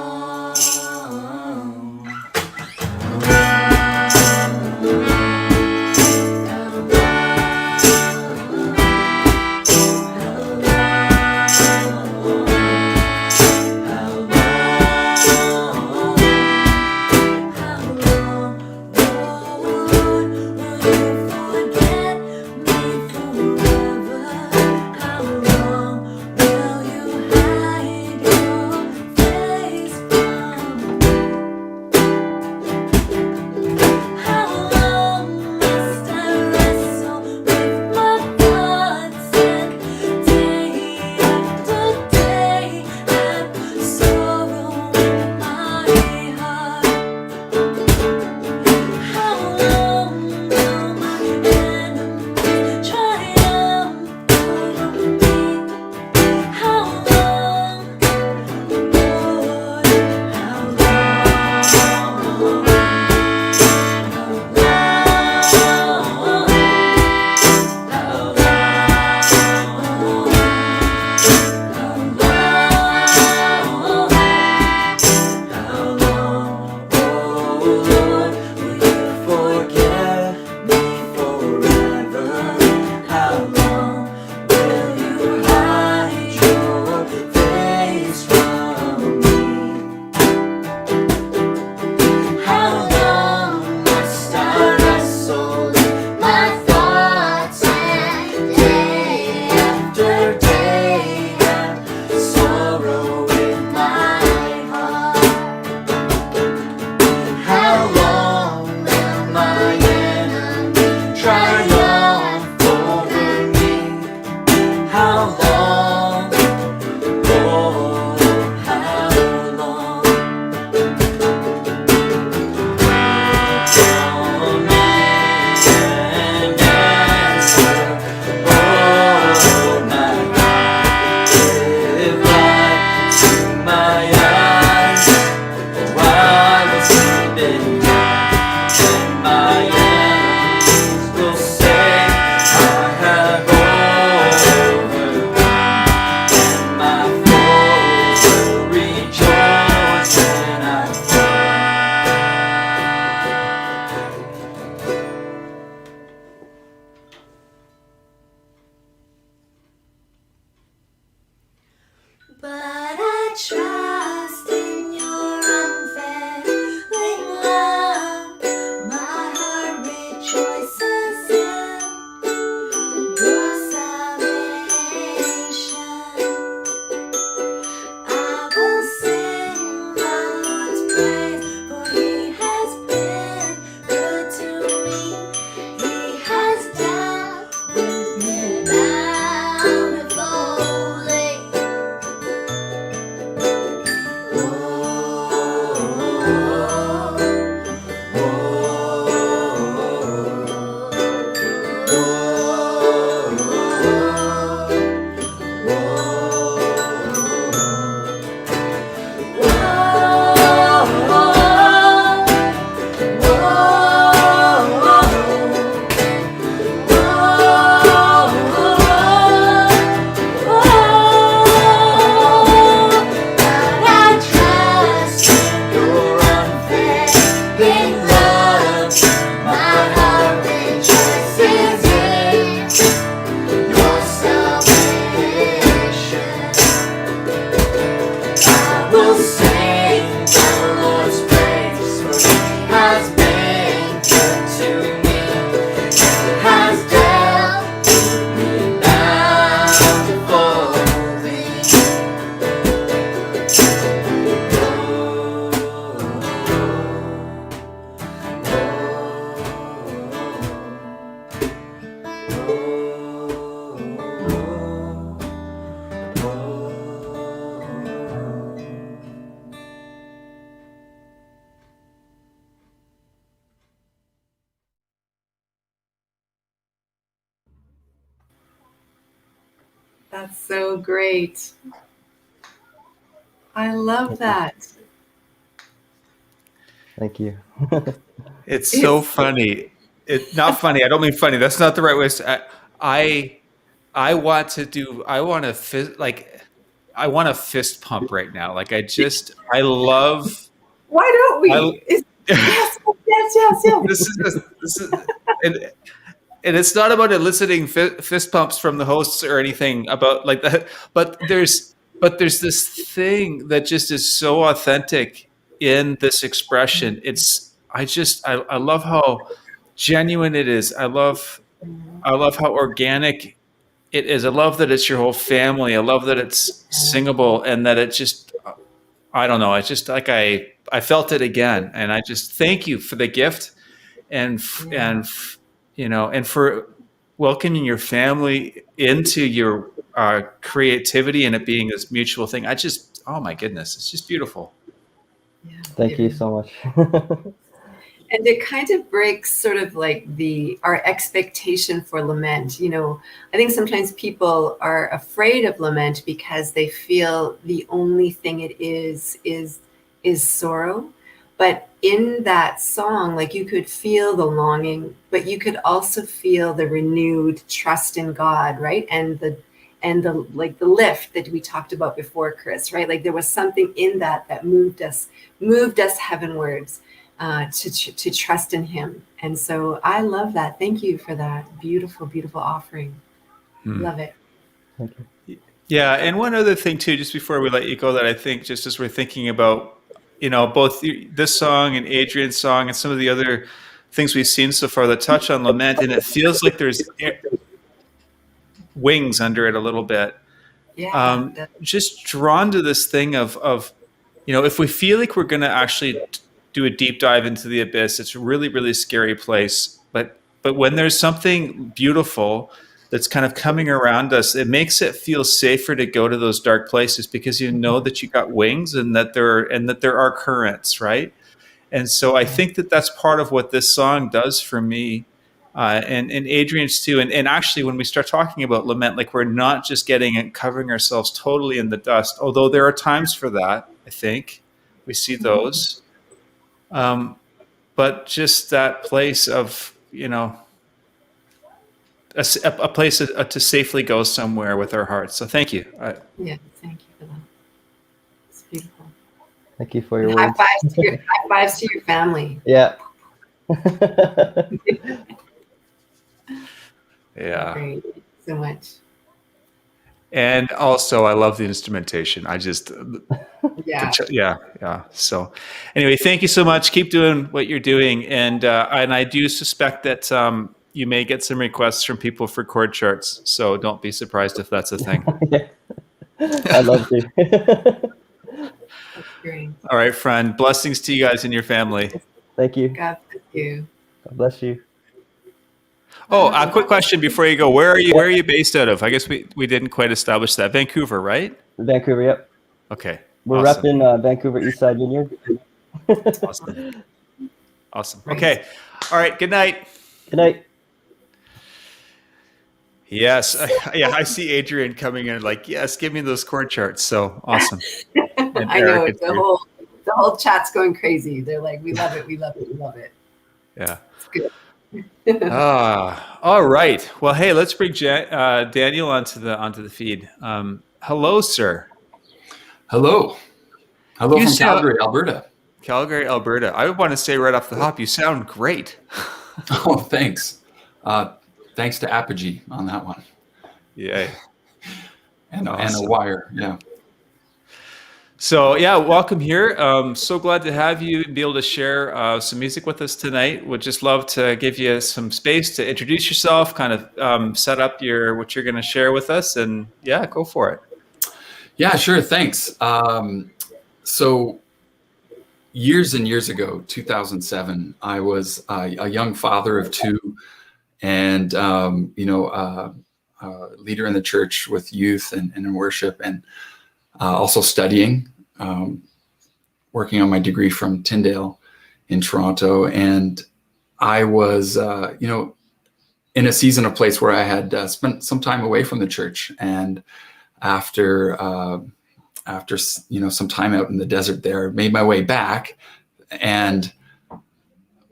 Speaker 1: That's so great. I love that.
Speaker 8: Thank you.
Speaker 2: It's so
Speaker 1: It's
Speaker 2: funny. Not funny. I don't mean funny. That's not the right way. I want to do. I want to I want a fist pump right now. Like I love.
Speaker 1: why don't we?
Speaker 2: I,
Speaker 1: Yes, yes, yes, yes.
Speaker 2: this is and it's not about eliciting fist pumps from the hosts or anything about like that. But there's this thing that just is so authentic in this expression. I love how genuine it is. I love how organic it is. I love that it's your whole family. I love that it's singable and that it just, I don't know. It's just like I felt it again. And I just thank you for the gift and for welcoming your family into your creativity and it being this mutual thing. Oh my goodness, it's just beautiful.
Speaker 1: Yeah,
Speaker 8: Thank you so much.
Speaker 1: And it kind of breaks sort of like our expectation for lament. I think sometimes people are afraid of lament because they feel the only thing it is sorrow. But in that song, like you could feel the longing, but you could also feel the renewed trust in God, right? And the like the lift that we talked about before, Kris, right? Like there was something in that moved us heavenwards. To trust in him. And so I love that. Thank you for that beautiful, beautiful offering. Love it.
Speaker 8: Thank you.
Speaker 2: Yeah. And one other thing too, just before we let you go, that I think just as we're thinking about, both this song and Adrian's song and some of the other things we've seen so far that touch on lament, and it feels like there's wings under it a little bit.
Speaker 1: Yeah.
Speaker 2: Just drawn to this thing of if we feel like we're going to actually do a deep dive into the abyss, it's a really, really scary place. But when there's something beautiful that's kind of coming around us, it makes it feel safer to go to those dark places because you know that you got wings and that there are currents, right? And so I think that that's part of what this song does for me, and Adrian's too. And actually, when we start talking about lament, like we're not just getting and covering ourselves totally in the dust, although there are times for that. I think we see those. But just that place of, a place to safely go somewhere with our hearts. So thank you.
Speaker 1: Yeah, thank you for that. It's beautiful.
Speaker 8: Thank you for your
Speaker 1: High
Speaker 8: words.
Speaker 1: fives to your family.
Speaker 8: Yeah.
Speaker 2: Yeah.
Speaker 1: Great. Thank you so much.
Speaker 2: And also, I love the instrumentation. I just,
Speaker 1: Yeah.
Speaker 2: yeah. So, anyway, thank you so much. Keep doing what you're doing, and I do suspect that you may get some requests from people for chord charts. So don't be surprised if that's a thing.
Speaker 8: Yeah. I'd love to.
Speaker 1: That's great.
Speaker 2: All right, friend. Blessings to you guys and your family.
Speaker 8: Thank you.
Speaker 1: God bless you.
Speaker 8: God bless you.
Speaker 2: Oh, a quick question before you go. Where are you based out of? I guess we didn't quite establish that. Vancouver, right?
Speaker 8: Vancouver, yep.
Speaker 2: Okay.
Speaker 8: We're
Speaker 2: awesome.
Speaker 8: repping Vancouver Eastside Vineyard.
Speaker 2: Awesome. Okay. All right. Good night.
Speaker 8: Good night.
Speaker 2: Yes. Yeah, I see Adrian coming in like, yes, give me those chord charts. So awesome. And
Speaker 1: I know
Speaker 2: Eric,
Speaker 1: the whole chat's going crazy. They're like, we love it, we love it, we love it.
Speaker 2: Yeah.
Speaker 1: It's good.
Speaker 2: All right. Well, hey, let's bring Daniel onto the feed. Hello, sir.
Speaker 10: Hello from Calgary, Alberta.
Speaker 2: Calgary, Alberta. I want to say right off the hop, you sound great.
Speaker 10: Oh, thanks. Thanks to Apogee on that one.
Speaker 2: Yeah.
Speaker 10: And
Speaker 2: Awesome.
Speaker 10: a wire. Yeah.
Speaker 2: So yeah, welcome here. So glad to have you and be able to share some music with us tonight. Would just love to give you some space to introduce yourself, kind of set up what you're going to share with us, and yeah, go for it.
Speaker 10: Yeah, sure. Thanks. So years and years ago, 2007, I was a young father of two, and leader in the church with youth and in worship, and also studying, working on my degree from Tyndale in Toronto. And I was, in a season of place where I had spent some time away from the church, and after some time out in the desert there, made my way back, and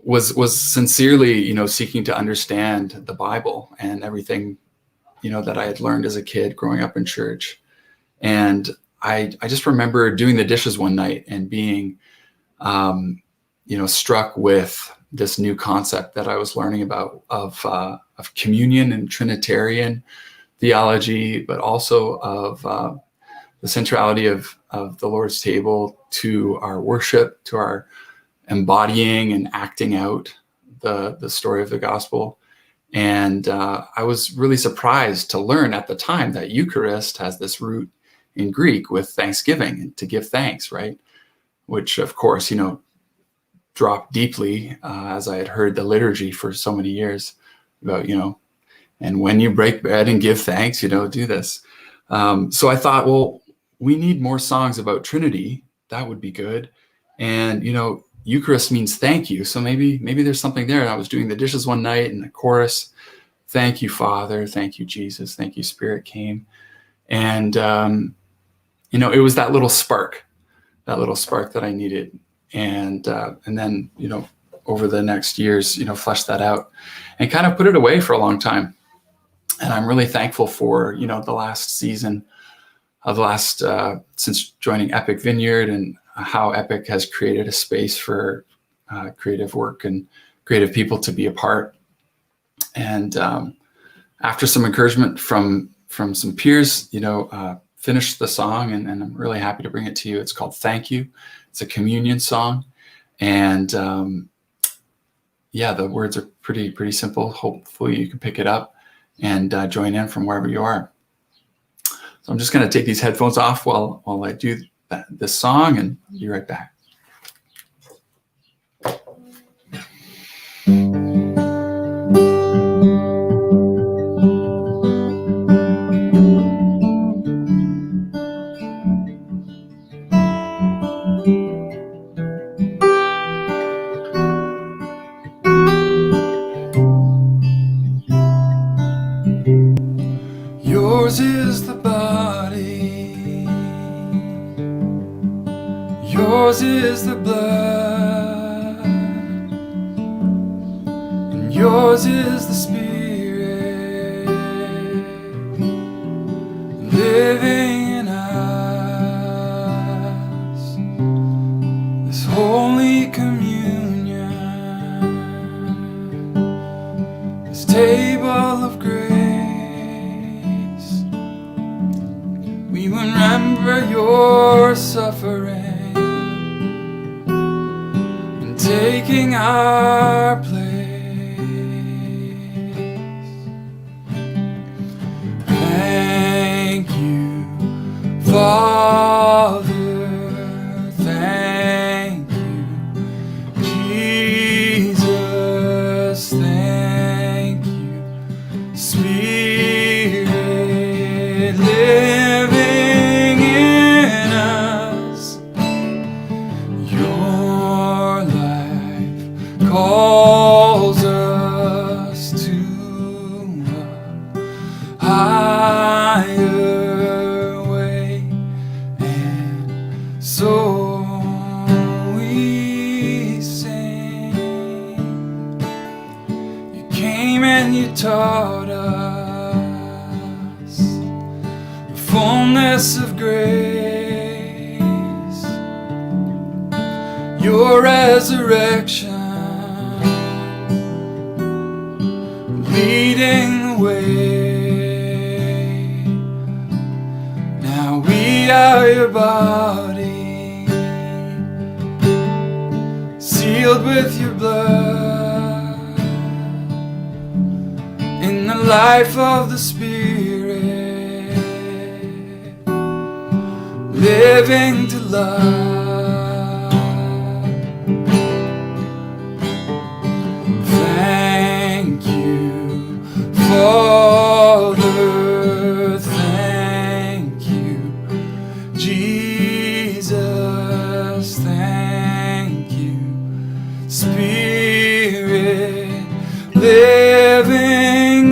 Speaker 10: was sincerely seeking to understand the Bible and everything that I had learned as a kid growing up in church. And I just remember doing the dishes one night and being struck with this new concept that I was learning about of communion and Trinitarian theology, but also of the centrality of the Lord's table to our worship, to our embodying and acting out the story of the gospel. And I was really surprised to learn at the time that Eucharist has this root in Greek with thanksgiving, and to give thanks, right? Which, of course, dropped deeply as I had heard the liturgy for so many years about, and when you break bread and give thanks, do this. So I thought, well, we need more songs about Trinity. That would be good. And, Eucharist means thank you. So maybe there's something there. And I was doing the dishes one night, and the chorus, thank you, Father, thank you, Jesus, thank you, Spirit, came. And, it was that little spark that I needed. And then, over the next years, fleshed that out and kind of put it away for a long time. And I'm really thankful for, the last season of since joining Epic Vineyard, and how Epic has created a space for creative work and creative people to be a part. And after some encouragement from some peers, finished the song, and I'm really happy to bring it to you. It's called Thank You. It's a communion song. And the words are pretty simple. Hopefully you can pick it up and join in from wherever you are. So I'm just going to take these headphones off while I do this song, and I'll be right back. Yours is the body, yours is the blood, and yours is the Spirit living in us. This holy communion, this table of grace, we remember your suffering and taking our place. Thank you, Father. Thank you, Jesus. Thank you, Spirit living in us. Your life calls us to a higher way, and so we sing. You came and you taught us the fullness of grace, your resurrection leading the way. Now we are your body, sealed with your blood, in the life of the Spirit, living to love. Thank you, Father. Thank you, Jesus. Thank you, Spirit living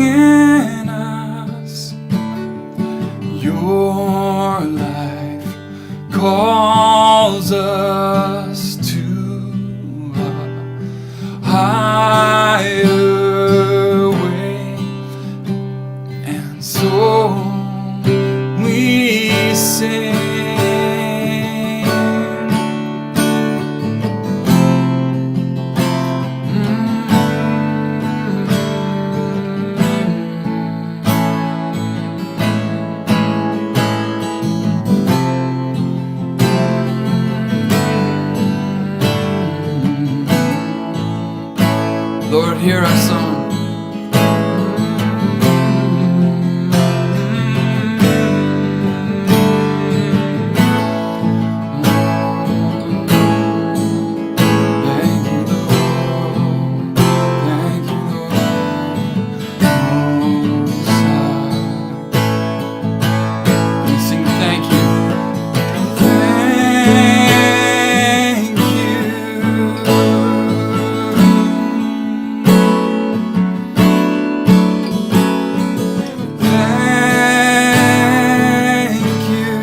Speaker 10: hear our song. Thank you, Lord. Thank you, Lord. We sing thank you. Thank you. Thank you. Thank you. Thank you.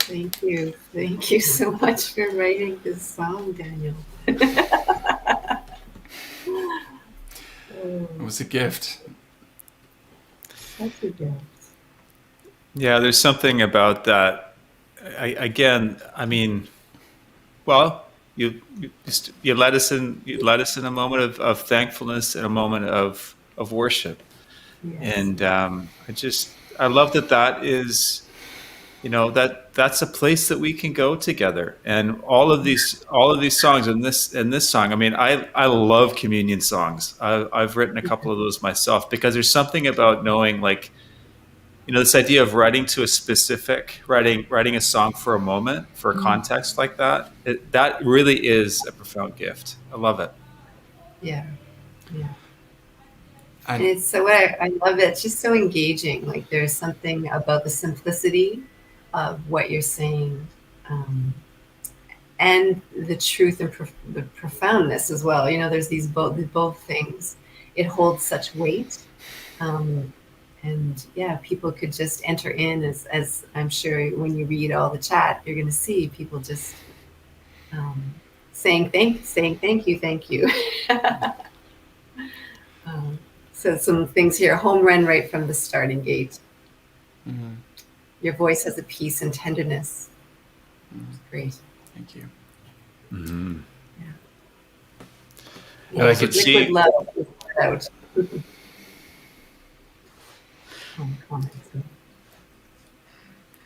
Speaker 1: Thank you. Thank you so much for writing this song, Daniel.
Speaker 10: It was a gift.
Speaker 1: Such a gift.
Speaker 2: Yeah, there's something about that. Again, I mean, well, you let us in. You let us in a moment of thankfulness and a moment of worship.
Speaker 1: Yes.
Speaker 2: And I love that is, that's a place that we can go together. And all of these songs and this song, I mean, I love communion songs. I've written a couple of those myself because there's something about knowing, like, this idea of writing to a specific, writing a song for a moment, for a context like that, that really is a profound gift. I love it.
Speaker 1: Yeah. Yeah. And it's so, I love it. It's just so engaging. Like, there's something about the simplicity of what you're saying, and the truth and the profoundness as well. There's these both things. It holds such weight, and yeah, people could just enter in as I'm sure when you read all the chat, you're going to see people just saying thank you. So some things here. Home run right from the starting gate.
Speaker 10: Mm-hmm.
Speaker 1: Your voice has a peace and tenderness.
Speaker 10: Mm-hmm.
Speaker 1: Great.
Speaker 10: Thank you.
Speaker 2: Mm-hmm.
Speaker 1: Yeah.
Speaker 2: And I could see.
Speaker 1: Liquid love is out.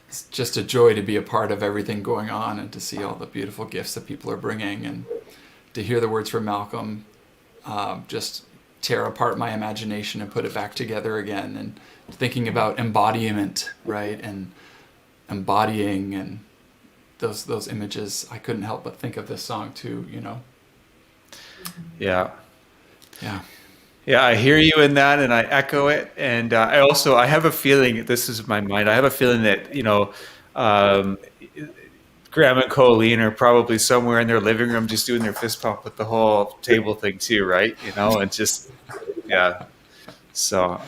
Speaker 10: It's just a joy to be a part of everything going on and to see all the beautiful gifts that people are bringing, and to hear the words from Malcolm just tear apart my imagination and put it back together again, and thinking about embodiment, right, and embodying, and those images. I couldn't help but think of this song too,
Speaker 2: Yeah.
Speaker 10: Yeah.
Speaker 2: Yeah, I hear you in that, and I echo it. And I have a feeling, this is my mind, I have a feeling that, Graham and Colleen are probably somewhere in their living room just doing their fist pump with the whole table thing too, right? And just, yeah. So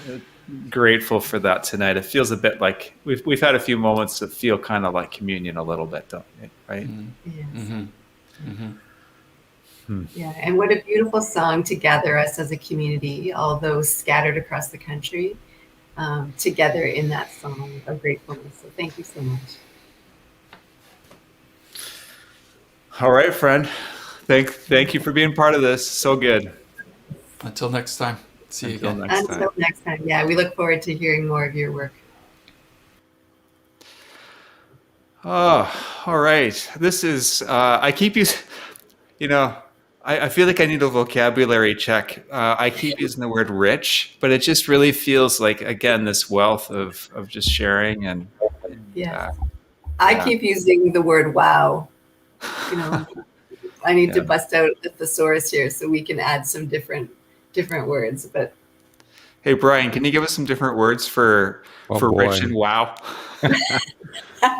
Speaker 2: grateful for that tonight. It feels a bit like we've had a few moments that feel kind of like communion a little bit, don't we? Right?
Speaker 1: Yes.
Speaker 10: Mm-hmm. Mm-hmm.
Speaker 1: Yeah, and what a beautiful song to gather us as a community, although scattered across the country, together in that song of gratefulness. So thank you so much.
Speaker 2: All right, friend. Thank you for being part of this. So good.
Speaker 10: Until next time. See you again.
Speaker 1: Until next time. Yeah, we look forward to hearing more of your work.
Speaker 2: Oh, all right. This is, I keep using, I feel like I need a vocabulary check. I keep using the word rich, but it just really feels like, again, this wealth of just sharing and
Speaker 1: yeah. I keep using the word wow. I need to bust out the thesaurus here so we can add some different words. But
Speaker 2: hey, Brian, can you give us some different words for rich and wow?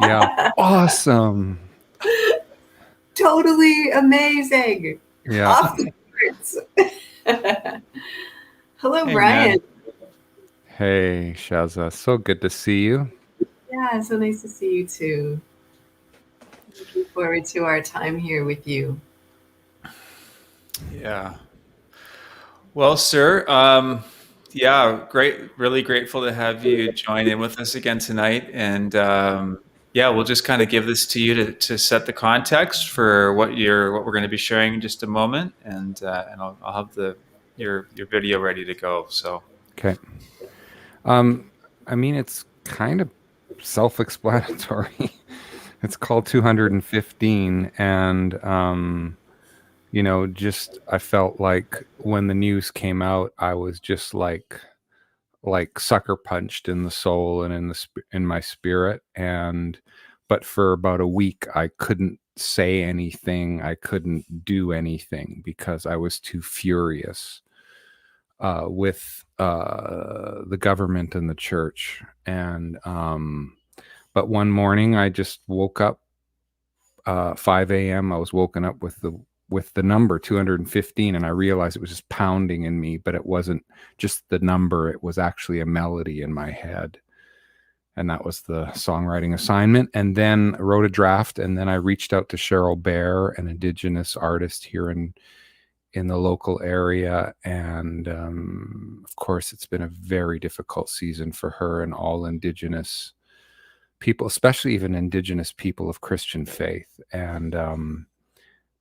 Speaker 11: Yeah, awesome.
Speaker 1: Totally amazing.
Speaker 11: Yeah.
Speaker 1: Off the charts. Hello,
Speaker 2: Hey,
Speaker 1: Brian.
Speaker 2: man.
Speaker 11: Hey, Shezza. So good to see you.
Speaker 1: Yeah, so nice to see you too. Looking forward to our time here with you.
Speaker 2: Yeah. Well, sir, yeah, great. Really grateful to have you join in with us again tonight. And yeah, we'll just kind of give this to you to set the context for what we're going to be sharing in just a moment, and I'll have your video ready to go. So
Speaker 11: Okay. I mean, it's kind of self-explanatory. It's called 215, and you know, just I felt like when the news came out, I was just like sucker punched in the soul and in my spirit. And but for about a week, I couldn't say anything. I couldn't do anything because I was too furious with the government and the church. And but one morning, I just woke up 5 a.m. I was woken up with the number 215, and I realized it was just pounding in me, but it wasn't just the number, it was actually a melody in my head. And that was the songwriting assignment. And then I wrote a draft, and then I reached out to Cheryl Bear, an Indigenous artist here in the local area. And of course, it's been a very difficult season for her and all Indigenous people, especially even Indigenous people of Christian faith. And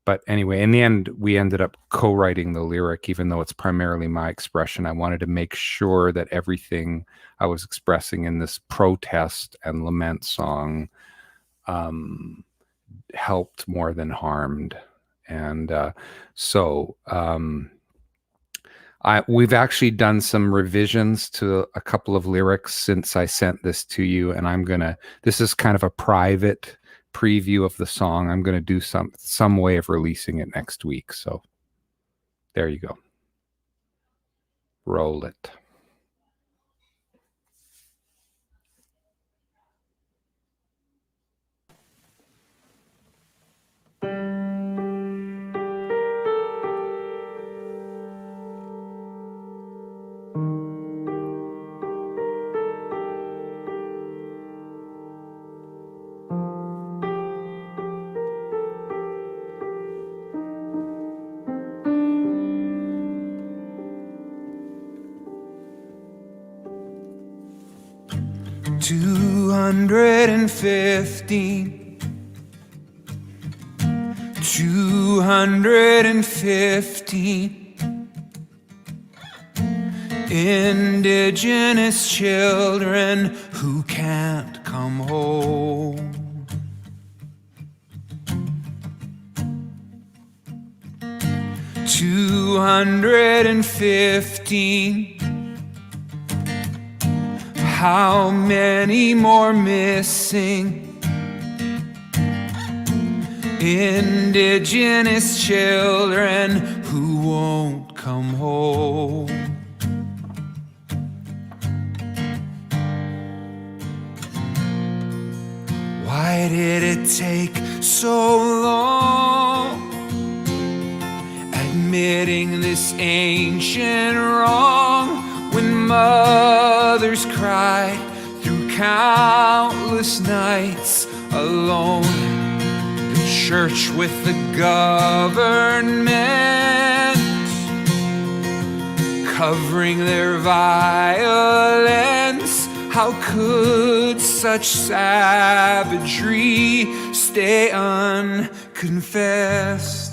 Speaker 11: but anyway, in the end, we ended up co-writing the lyric, even though it's primarily my expression. I wanted to make sure that everything I was expressing in this protest and lament song helped more than harmed. And so we've actually done some revisions to a couple of lyrics since I sent this to you, and this is kind of a private preview of the song. I'm going to do some way of releasing it next week. So there you go. Roll it.
Speaker 9: Indigenous children who can't come home. 215. How many more missing? Indigenous children who won't come home. Why did it take so long? Admitting this ancient wrong, when mothers cried through countless nights alone. The church with the government covering their violence. How could such savagery stay unconfessed?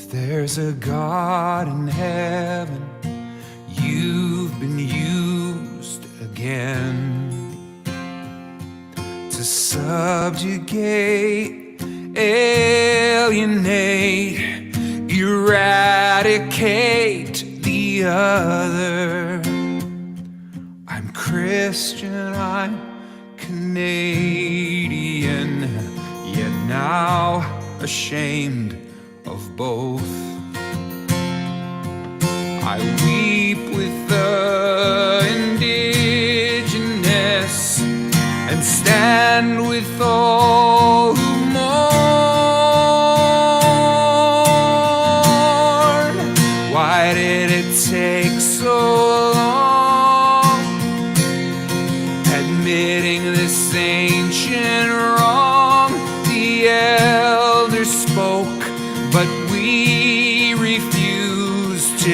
Speaker 9: There's a God in heaven, you've been used again to subjugate, alienate, eradicate the other. I'm Christian, I'm Canadian, yet now ashamed of both. I weep with the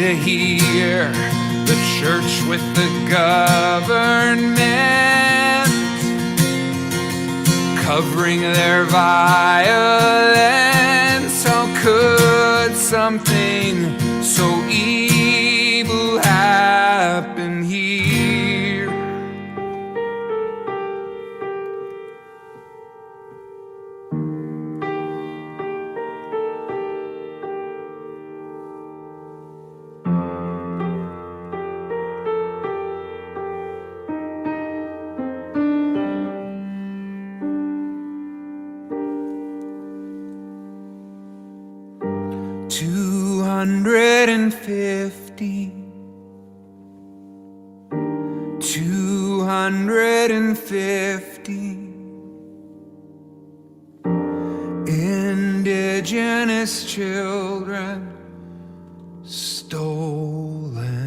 Speaker 9: to hear the church with the government covering their violence. How could something so evil happen here? $250 Indigenous children stolen.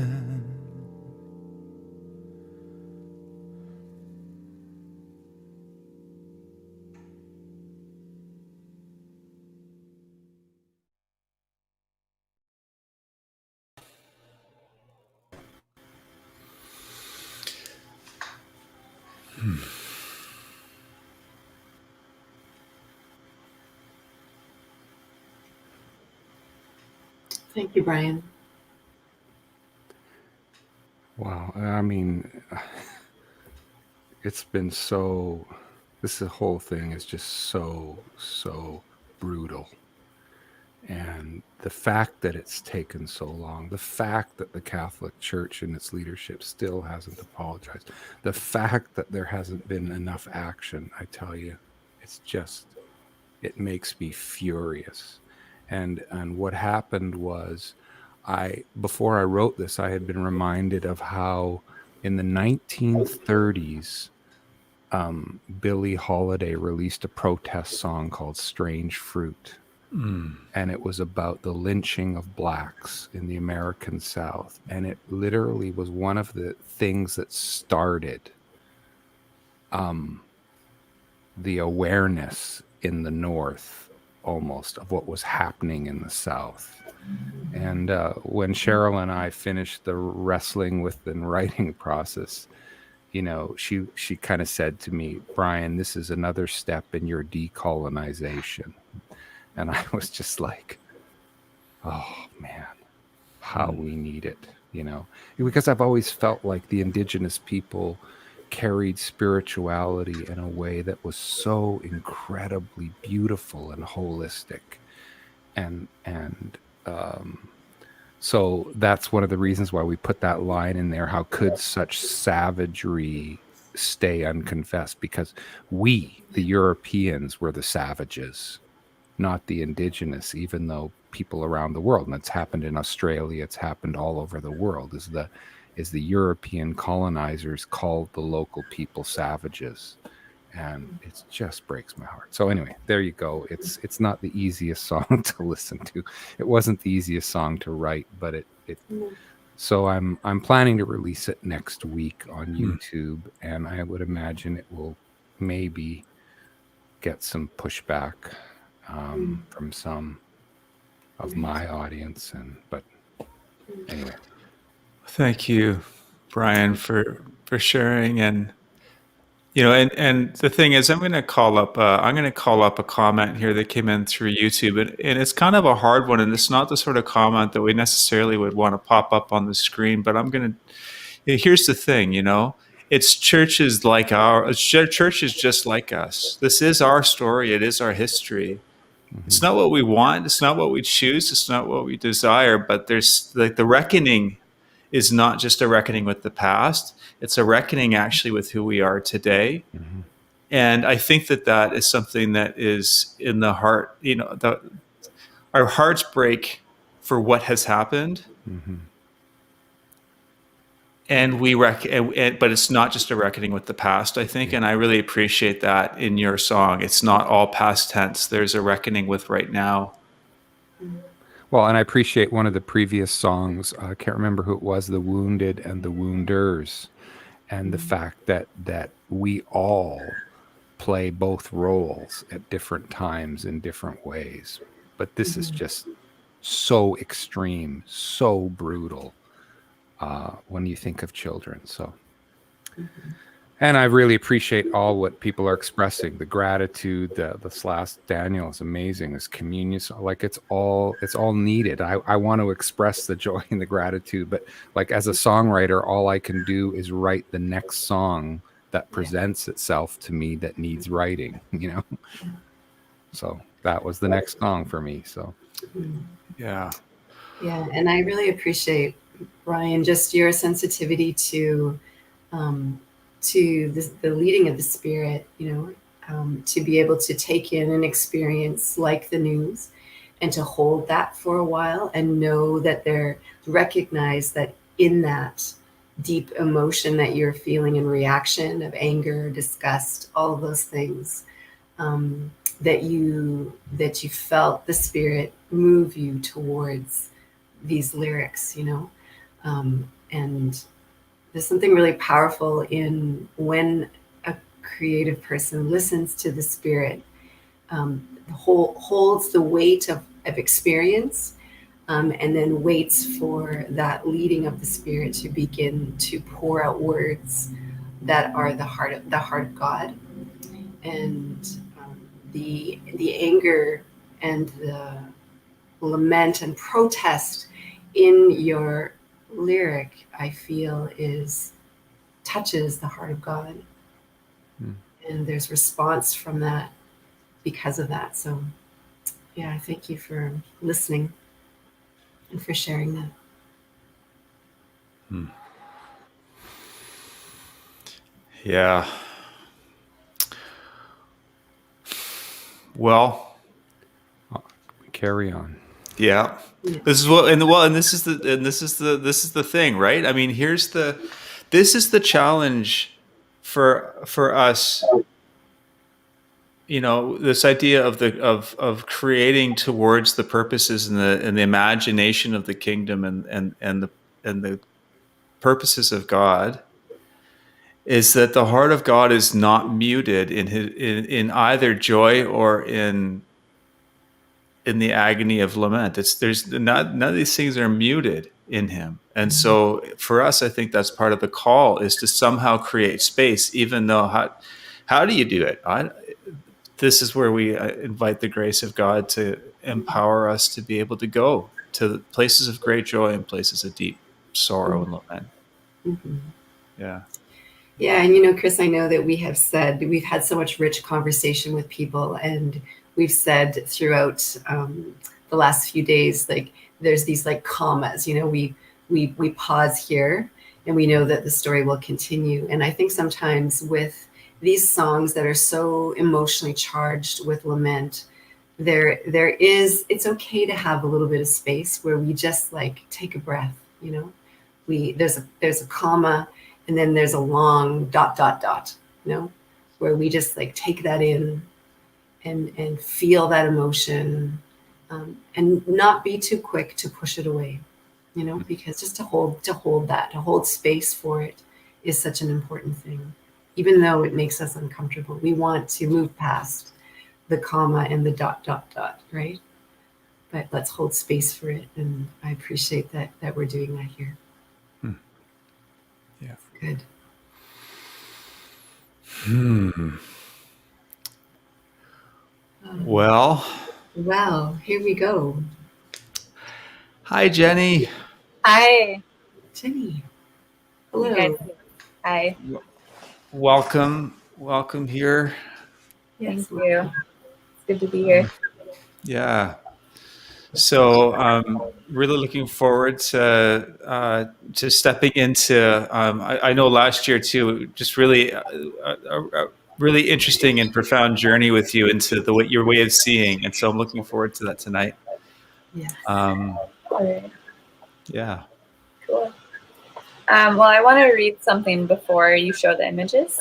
Speaker 1: Thank you, Brian.
Speaker 11: Wow. I mean, it's been so, this whole thing is just so brutal. And the fact that it's taken so long, the fact that the Catholic Church and its leadership still hasn't apologized, the fact that there hasn't been enough action, I tell you, it's just, it makes me furious. And what happened was, before I wrote this, I had been reminded of how in the 1930s, Billie Holiday released a protest song called Strange Fruit. And it was about the lynching of blacks in the American South. And it literally was one of the things that started the awareness in the North almost of what was happening in the South. And when Cheryl and I finished the wrestling with and writing process, you know, she kind of said to me, Brian, this is another step in your decolonization. And I was just like, oh man, how we need it, you know, because I've always felt like the indigenous people carried spirituality in a way that was so incredibly beautiful and holistic. And so that's one of the reasons why we put that line in there. How could such savagery stay unconfessed? Because we, the Europeans, were the savages, not the indigenous, even though people around the world, and it's happened in Australia, it's happened all over the world, is the European colonizers called the local people savages. And it just breaks my heart. So anyway, there you go. It's not the easiest song to listen to. It wasn't the easiest song to write, but it so I'm planning to release it next week on YouTube, and I would imagine it will maybe get some pushback from some of my audience, but anyway.
Speaker 2: Thank you, Brian, for sharing. And you know, and the thing is, I'm going to call up a comment here that came in through YouTube, and it's kind of a hard one, and it's not the sort of comment that we necessarily would want to pop up on the screen. But here's the thing, you know, it's churches just like us. This is our story. It is our history. It's not what we want. It's not what we choose. It's not what we desire. But there's like the reckoning is not just a reckoning with the past. It's a reckoning actually with who we are today. And I think that is something that is in the heart, you know, our hearts break for what has happened. And but it's not just a reckoning with the past, I think. And I really appreciate that in your song. It's not all past tense. There's a reckoning with right now.
Speaker 11: Well, and I appreciate one of the previous songs. I can't remember who it was, The Wounded and the Wounders. And the fact that we all play both roles at different times in different ways. But this is just so extreme, so brutal when you think of children. So, and I really appreciate all what people are expressing. The gratitude, this last Daniel is amazing. This communion, like it's all needed. I want to express the joy and the gratitude, but like as a songwriter, all I can do is write the next song that presents itself to me that needs writing, you know? So that was the next song for me. So,
Speaker 2: Yeah.
Speaker 1: Yeah, and I really appreciate, Brian, just your sensitivity to the leading of the Spirit, you know, to be able to take in an experience like the news and to hold that for a while and know that recognize that in that deep emotion that you're feeling in reaction of anger, disgust, all of those things, that you felt the Spirit move you towards these lyrics, you know, and there's something really powerful in when a creative person listens to the Spirit, holds the weight of experience, and then waits for that leading of the Spirit to begin to pour out words that are the heart of God. And the anger and the lament and protest in your lyric, I feel, touches the heart of God. And there's response from that because of that. So yeah, thank you for listening and for sharing that.
Speaker 2: Yeah. Well,
Speaker 11: carry on.
Speaker 2: Yeah. This is this is the thing, right? I mean, this is the challenge for us. You know, this idea of creating towards the purposes and the imagination of the kingdom and the purposes of God, is that the heart of God is not muted in either joy or in the agony of lament. None of these things are muted in him. And so for us, I think that's part of the call, is to somehow create space, even though how do you do it? This is where we invite the grace of God to empower us to be able to go to places of great joy and places of deep sorrow and lament.
Speaker 1: Mm-hmm.
Speaker 2: Yeah.
Speaker 1: Yeah, and you know, Kris, I know that we've had so much rich conversation with people, and we've said throughout the last few days, like there's these like commas, you know, we pause here and we know that the story will continue. And I think sometimes with these songs that are so emotionally charged with lament, it's okay to have a little bit of space where we just like take a breath, you know. There's a comma, and then there's a long ... you know, where we just like take that in and feel that emotion, and not be too quick to push it away, you know, because just to hold space for it is such an important thing. Even though it makes us uncomfortable, we want to move past the comma and the ... right? But let's hold space for it, and I appreciate that we're doing that here.
Speaker 2: Yeah.
Speaker 1: Good.
Speaker 2: Well,
Speaker 1: here we go.
Speaker 2: Hi, Jenny.
Speaker 12: Hi.
Speaker 1: Jenny. Hello.
Speaker 12: You guys, hi.
Speaker 2: Welcome here.
Speaker 1: Yes,
Speaker 12: thank you. It's good to be here.
Speaker 2: Yeah. So really looking forward to stepping into. I know last year too, just really a really interesting and profound journey with you into your way of seeing, and so I'm looking forward to that tonight.
Speaker 1: Yes.
Speaker 12: All right.
Speaker 2: Yeah.
Speaker 12: Cool. Well, I want to read something before you show the images.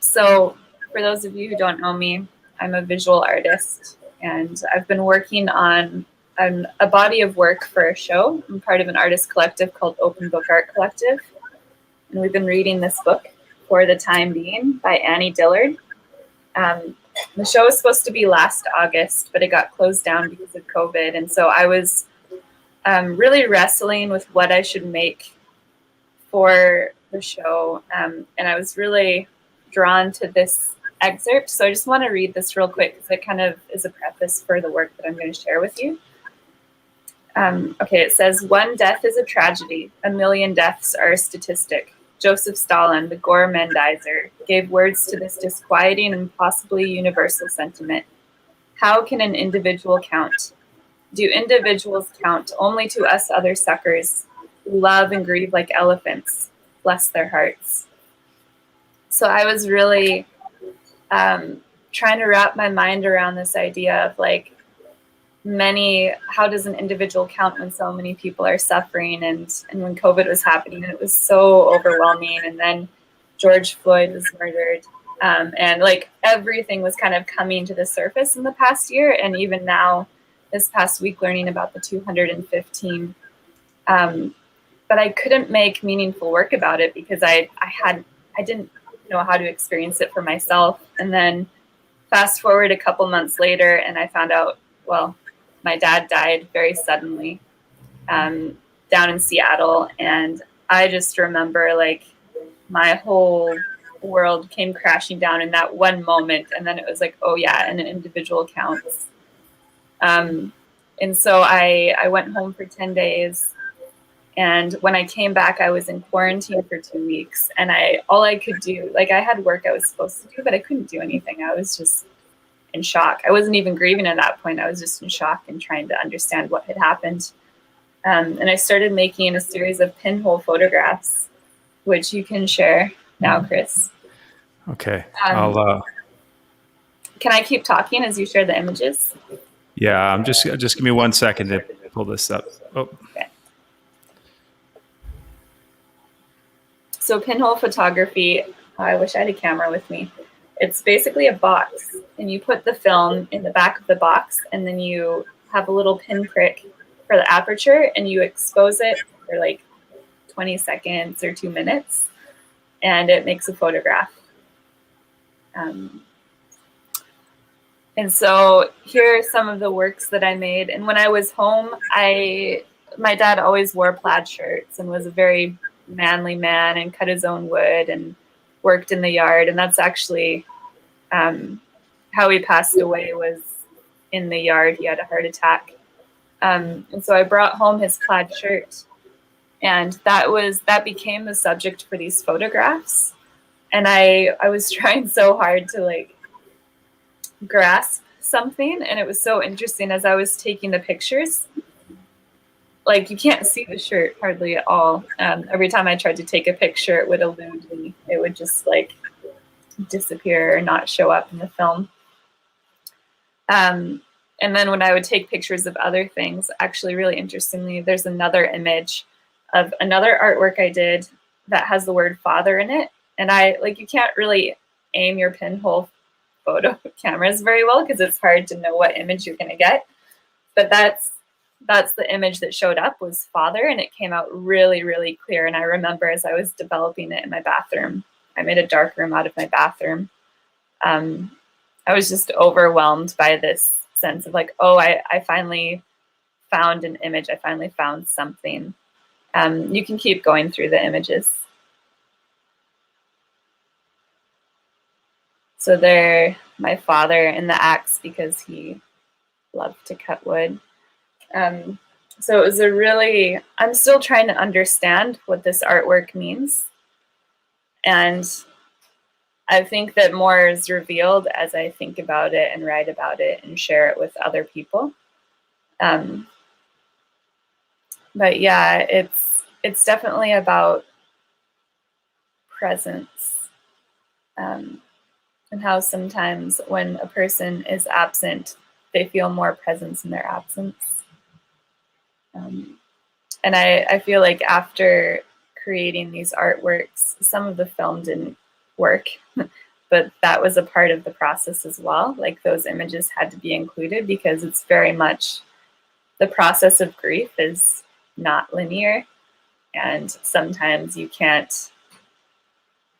Speaker 12: So for those of you who don't know me, I'm a visual artist, and I've been working on a body of work for a show. I'm part of an artist collective called Open Book Art Collective, and we've been reading this book for the time being by Annie Dillard. The show was supposed to be last August, but it got closed down because of COVID. And so I was really wrestling with what I should make for the show. And I was really drawn to this excerpt. So I just want to read this real quick because it kind of is a preface for the work that I'm going to share with you. Okay, it says, "One death is a tragedy. 1,000,000 deaths are a statistic. Joseph Stalin, the gourmandizer, gave words to this disquieting and possibly universal sentiment. How can an individual count? Do individuals count only to us other suckers who love and grieve like elephants? Bless their hearts." So I was really trying to wrap my mind around this idea of like, how does an individual count when so many people are suffering, and when COVID was happening, and it was so overwhelming, and then George Floyd was murdered, and like everything was kind of coming to the surface in the past year, and even now this past week learning about the 215, but I couldn't make meaningful work about it because I didn't know how to experience it for myself. And then fast forward a couple months later, and I found out, well, my dad died very suddenly down in Seattle. And I just remember like my whole world came crashing down in that one moment. And then it was like, oh yeah, and an individual counts. And so I went home for 10 days. And when I came back, I was in quarantine for 2 weeks. And all I could do, like I had work I was supposed to do, but I couldn't do anything. I was just in shock. I wasn't even grieving at that point. I was just in shock and trying to understand what had happened. And I started making a series of pinhole photographs, which you can share now, Kris.
Speaker 2: Okay.
Speaker 12: Can I keep talking as you share the images?
Speaker 2: Yeah, just give me 1 second to pull this up. Oh.
Speaker 12: Okay. So pinhole photography, I wish I had a camera with me. It's basically a box, and you put the film in the back of the box, and then you have a little pinprick for the aperture, and you expose it for like 20 seconds or 2 minutes, and it makes a photograph. And so here are some of the works that I made. And when I was home, my dad always wore plaid shirts and was a very manly man and cut his own wood and worked in the yard. And that's actually how he passed away, was in the yard. He had a heart attack. And so I brought home his plaid shirt, and that became the subject for these photographs. And I was trying so hard to like grasp something, and it was so interesting as I was taking the pictures. Like you can't see the shirt hardly at all. Every time I tried to take a picture, it would elude me. It would just like disappear or not show up in the film. And then when I would take pictures of other things, actually really interestingly, there's another image of another artwork I did that has the word father in it. And you can't really aim your pinhole photo cameras very well because it's hard to know what image you're going to get. But that's the image that showed up, was father, and it came out really, really clear. And I remember as I was developing it in my bathroom, I made a dark room out of my bathroom. I was just overwhelmed by this sense of like, oh, I finally found an image. I finally found something. You can keep going through the images. So there, my father in the axe because he loved to cut wood. So it was I'm still trying to understand what this artwork means. And I think that more is revealed as I think about it and write about it and share it with other people. But yeah, it's definitely about presence, and how sometimes when a person is absent, they feel more presence in their absence. And I feel like after creating these artworks, some of the film didn't work, but that was a part of the process as well. Like those images had to be included because it's very much the process of grief is not linear. And sometimes you can't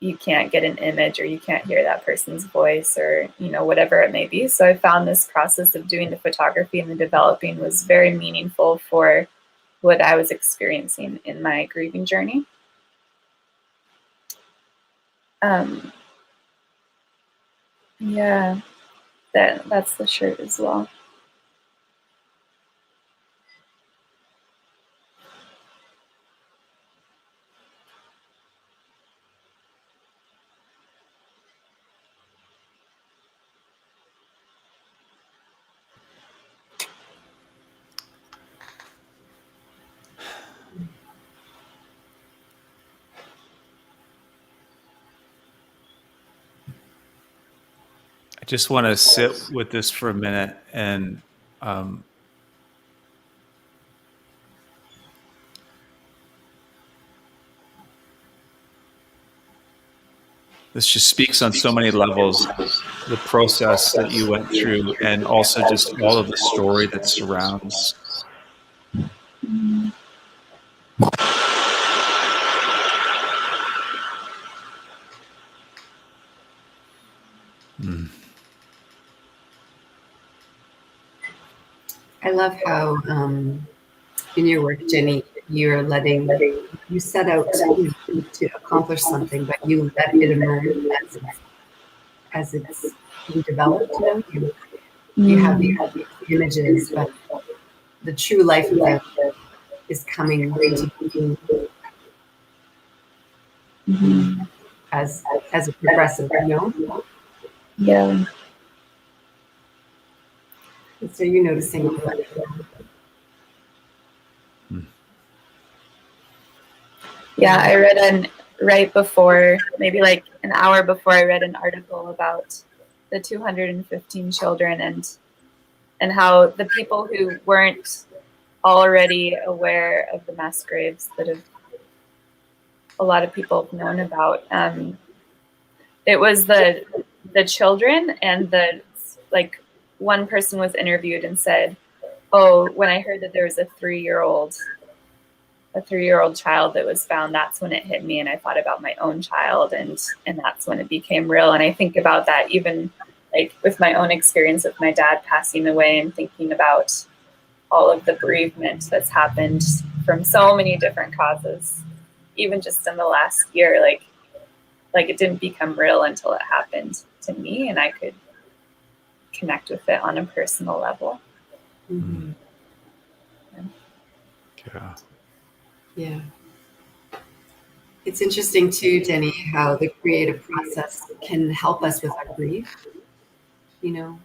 Speaker 12: you can't get an image, or you can't hear that person's voice, or, you know, whatever it may be. So I found this process of doing the photography and the developing was very meaningful for what I was experiencing in my grieving journey. Yeah, that's the shirt as well.
Speaker 2: I just want to sit with this for a minute and this just speaks on so many levels, the process that you went through, and also just all of the story that surrounds.
Speaker 1: I love how in your work, Jenny, you set out to accomplish something, but you let it emerge as it's being developed. You know, you have these images, but the true life of it is coming to you as a progressive, you know?
Speaker 12: Yeah.
Speaker 1: So you're noticing that.
Speaker 12: Yeah, I read right before, maybe like an hour before, I read an article about the 215 children and how the people who weren't already aware of the mass graves that a lot of people have known about. It was the children, and one person was interviewed and said, "Oh, when I heard that there was a 3-year-old child that was found, that's when it hit me, and I thought about my own child, and that's when it became real." And I think about that even like with my own experience of my dad passing away, and thinking about all of the bereavement that's happened from so many different causes, even just in the last year. Like it didn't become real until it happened to me, and I could connect with it on a personal level.
Speaker 1: Mm-hmm.
Speaker 2: Yeah.
Speaker 1: Yeah. It's interesting too, Jenny, how the creative process can help us with our grief. You know,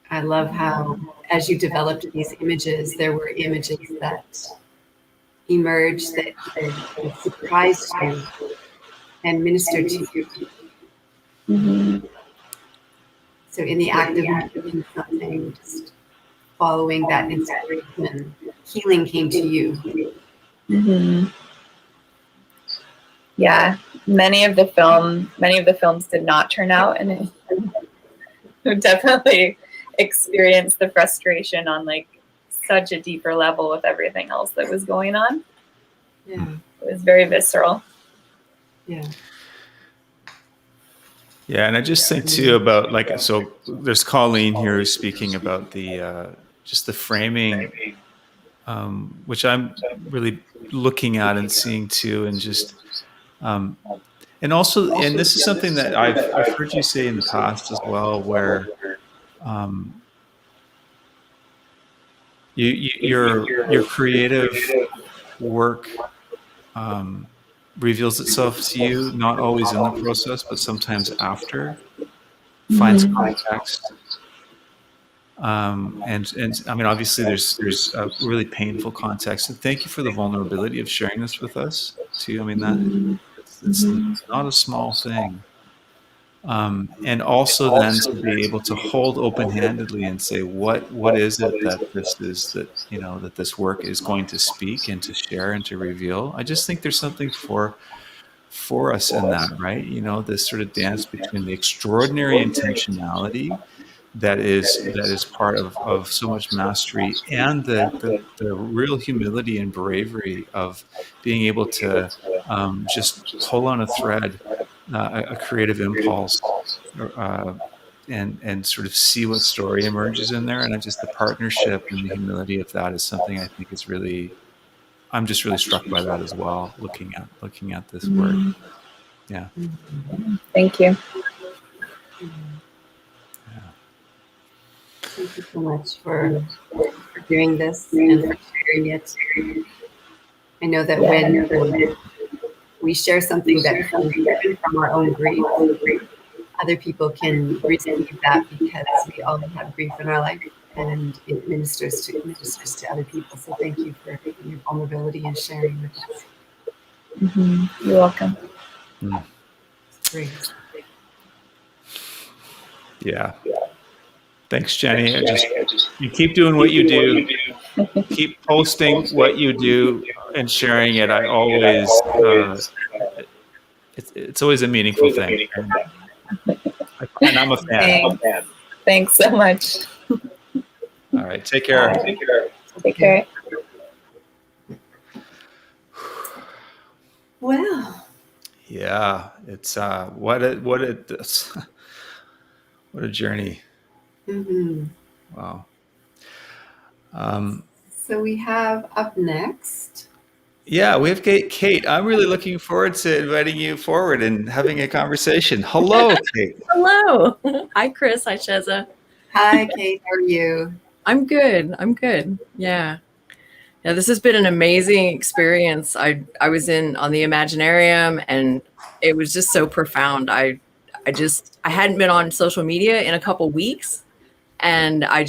Speaker 1: I love how as you developed these images, there were images that emerged that surprised you and ministered to you.
Speaker 12: Mm-hmm.
Speaker 1: So in the act of making something, just following that inspiration, healing came to you.
Speaker 12: Mm-hmm. Yeah, many of the films did not turn out, and it definitely experienced the frustration on like such a deeper level with everything else that was going on.
Speaker 1: Yeah,
Speaker 12: it was very visceral.
Speaker 1: Yeah.
Speaker 2: Yeah, and I just think too about so there's Colleen here who's speaking about the just the framing, which I'm really looking at and seeing too, and just and also, and this is something that I've heard you say in the past as well, where your creative work reveals itself to you, not always in the process, but sometimes after, finds context. And I mean, obviously there's a really painful context, and thank you for the vulnerability of sharing this with us too. I mean, that it's not a small thing. And also then to be able to hold open-handedly and say, what is it that that this work is going to speak and to share and to reveal? I just think there's something for us in that, right? You know, this sort of dance between the extraordinary intentionality that is part of so much mastery, and the real humility and bravery of being able to just pull on a thread a creative impulse, and sort of see what story emerges in there. And just the partnership and the humility of that is something I think is really, I'm just really struck by that as well, looking at this work. Yeah.
Speaker 12: Thank you.
Speaker 1: Thank you so much for doing this and for sharing it. I know that when we share something that comes from our own grief, other people can receive that because we all have grief in our life, and it ministers to other people. So thank you for your vulnerability and sharing with us.
Speaker 12: You're welcome.
Speaker 1: Great.
Speaker 2: Yeah. Thanks, Jenny. You keep doing what you do. Keep posting what you do and sharing it. I always, it's always a meaningful thing. And I'm a fan.
Speaker 12: Thanks so much.
Speaker 2: All right. Take care.
Speaker 12: Take care.
Speaker 1: Well.
Speaker 2: Yeah. It's what a journey. Wow.
Speaker 1: So we have up next.
Speaker 2: Yeah, we have Kate. I'm really looking forward to inviting you forward and having a conversation. Hello, Kate.
Speaker 13: Hello. Hi, Kris. Hi, Shezza.
Speaker 1: Hi, Kate. How are you?
Speaker 13: I'm good. Yeah. Yeah, this has been an amazing experience. I was on the Imaginarium, and it was just so profound. I hadn't been on social media in a couple weeks, and I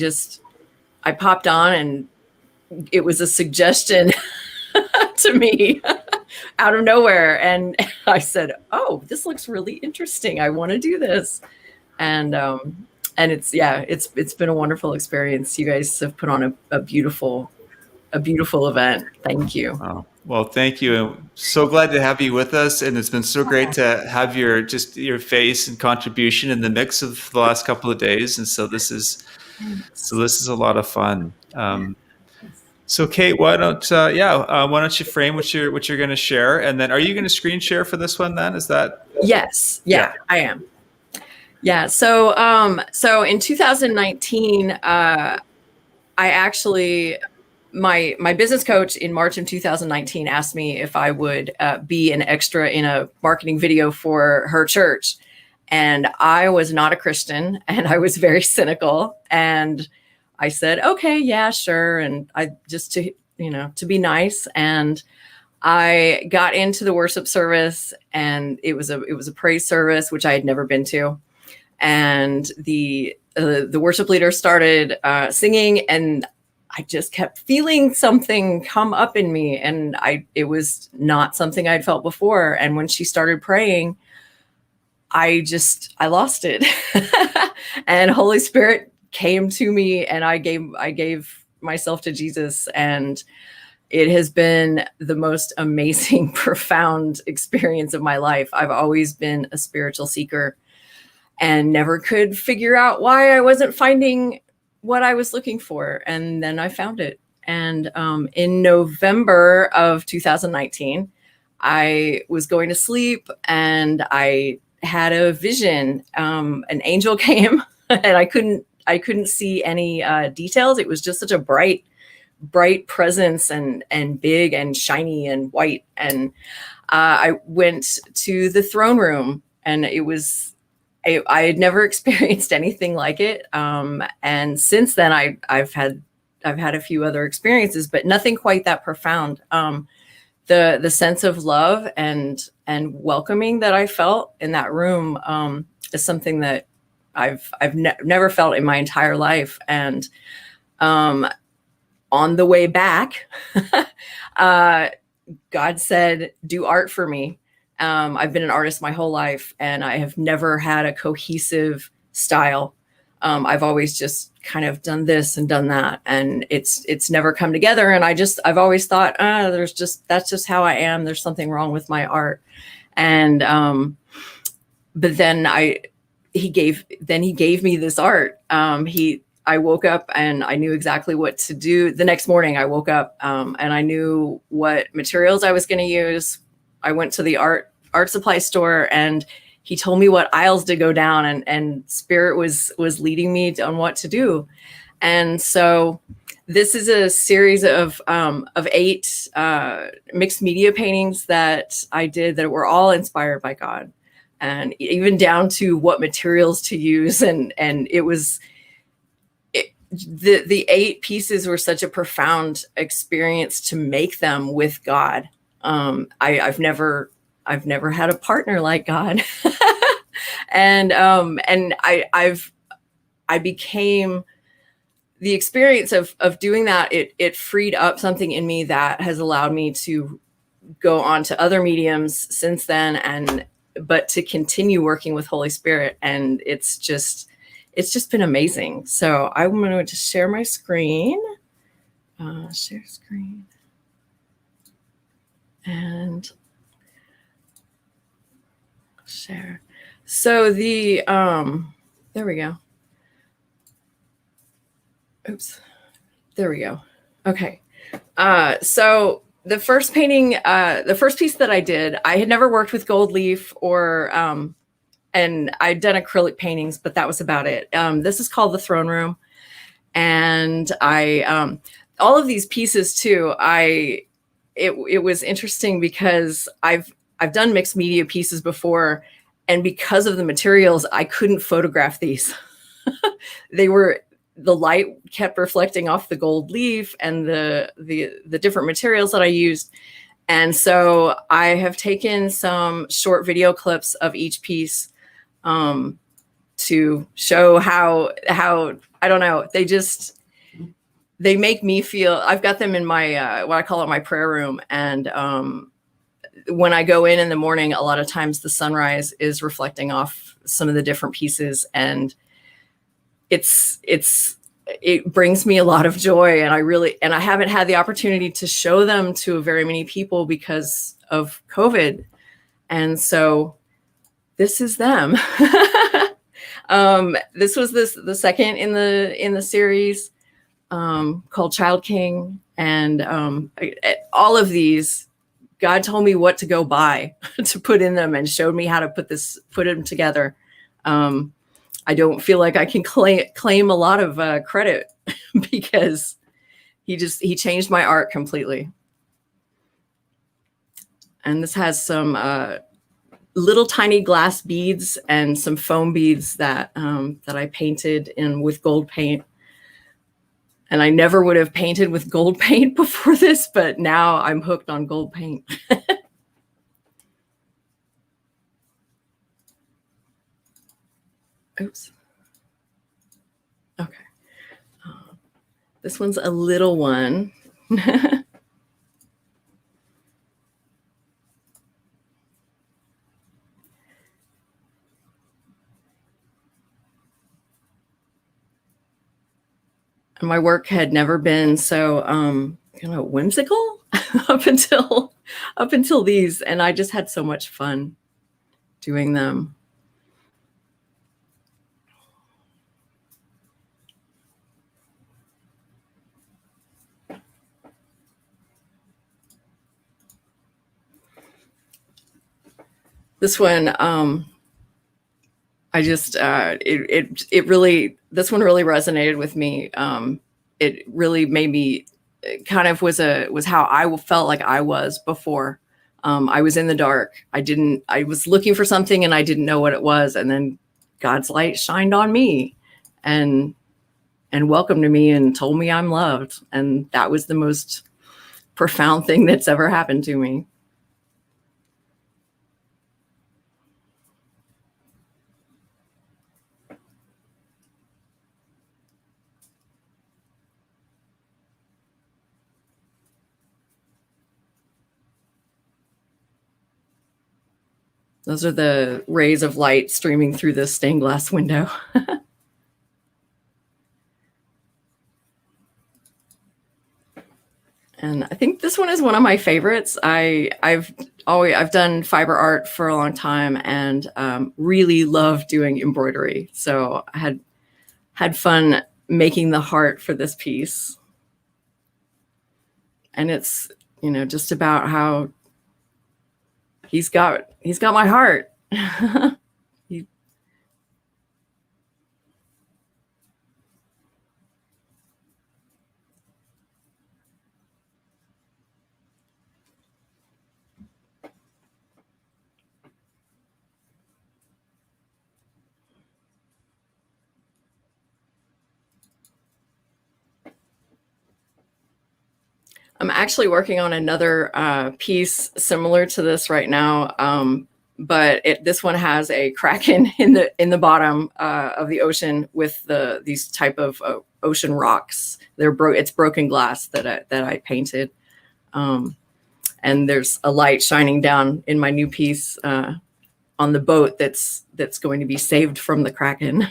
Speaker 13: popped on, and it was a suggestion to me out of nowhere, and I said, "Oh, this looks really interesting. I want to do this." And it's been a wonderful experience. You guys have put on a beautiful event. Thank you.
Speaker 2: Oh, well, thank you. I'm so glad to have you with us, and it's been so great to have your face and contribution in the mix of the last couple of days. And so this is a lot of fun. So Kate, why don't you frame what you're going to share, and then are you going to screen share for this one? Then is that?
Speaker 13: Yes. Yeah. I am. Yeah. So in 2019, I actually. My business coach in March of 2019 asked me if I would be an extra in a marketing video for her church. And I was not a Christian, and I was very cynical. And I said, okay, yeah, sure. And I just to be nice. And I got into the worship service, and it was a praise service, which I had never been to. And the worship leader started singing, and I just kept feeling something come up in me, and it was not something I'd felt before. And when she started praying, I lost it. And Holy Spirit came to me, and I gave myself to Jesus, and it has been the most amazing, profound experience of my life. I've always been a spiritual seeker and never could figure out why I wasn't finding what I was looking for. And then I found it. And in November of 2019, I was going to sleep, and I had a vision. An angel came, and I couldn't see any details. It was just such a bright presence, and big and shiny and white. And I went to the throne room, and I had never experienced anything like it. And since then I've had a few other experiences, but nothing quite that profound. The sense of love and welcoming that I felt in that room is something that I've never felt in my entire life. And on the way back, God said, "Do art for me." I've been an artist my whole life, and I have never had a cohesive style. I've always just kind of done this and done that, and it's never come together. And I've always thought, that's just how I am. There's something wrong with my art. And but then he gave me this art. I woke up, and I knew exactly what to do. The next morning I woke up, and I knew what materials I was going to use. I went to the art supply store, and he told me what aisles to go down, and Spirit was leading me on what to do. And so this is a series of 8 mixed media paintings that I did that were all inspired by God, and even down to what materials to use. And it was, the 8 pieces were such a profound experience to make them with God. I've never had a partner like God. and I became, the experience of doing that, it freed up something in me that has allowed me to go on to other mediums since then, but to continue working with Holy Spirit. And it's just been amazing. So I'm going to just share my screen, share screen, and share. So there we go. Oops, there we go. Okay. So the first painting, the first piece that I did, I had never worked with gold leaf or, and I'd done acrylic paintings, but that was about it. This is called The Throne Room. And all of these pieces too, it was interesting because I've done mixed media pieces before, and because of the materials, I couldn't photograph these. The light kept reflecting off the gold leaf and the different materials that I used. And so I have taken some short video clips of each piece to show how I don't know, they make me feel, I've got them in my what I call it my prayer room. And when I go in the morning, a lot of times the sunrise is reflecting off some of the different pieces, and it brings me a lot of joy. And I haven't had the opportunity to show them to very many people because of COVID. And so this is them. This was the second in the series, called Child King. And all of these, God told me what to go buy to put in them and showed me how to put them together. I don't feel like I can claim a lot of credit because he changed my art completely. And this has some little tiny glass beads and some foam beads that I painted with gold paint. And I never would have painted with gold paint before this, but now I'm hooked on gold paint. Oops. Okay. This one's a little one. My work had never been so whimsical up until these, and I just had so much fun doing them. This one, I just it really, this one really resonated with me. It really made me, it kind of was how I felt like I was before. I was in the dark. I was looking for something and I didn't know what it was, and then God's light shined on me and welcomed me and told me I'm loved, and that was the most profound thing that's ever happened to me. Those are the rays of light streaming through the stained glass window. And I think this one is one of my favorites. I've done fiber art for a long time and really love doing embroidery. So I had fun making the heart for this piece. And it's, just about how He's got my heart. I'm actually working on another piece similar to this right now, but this one has a kraken in the bottom of the ocean with these type of ocean rocks. It's broken glass that I painted, and there's a light shining down in my new piece on the boat that's going to be saved from the kraken.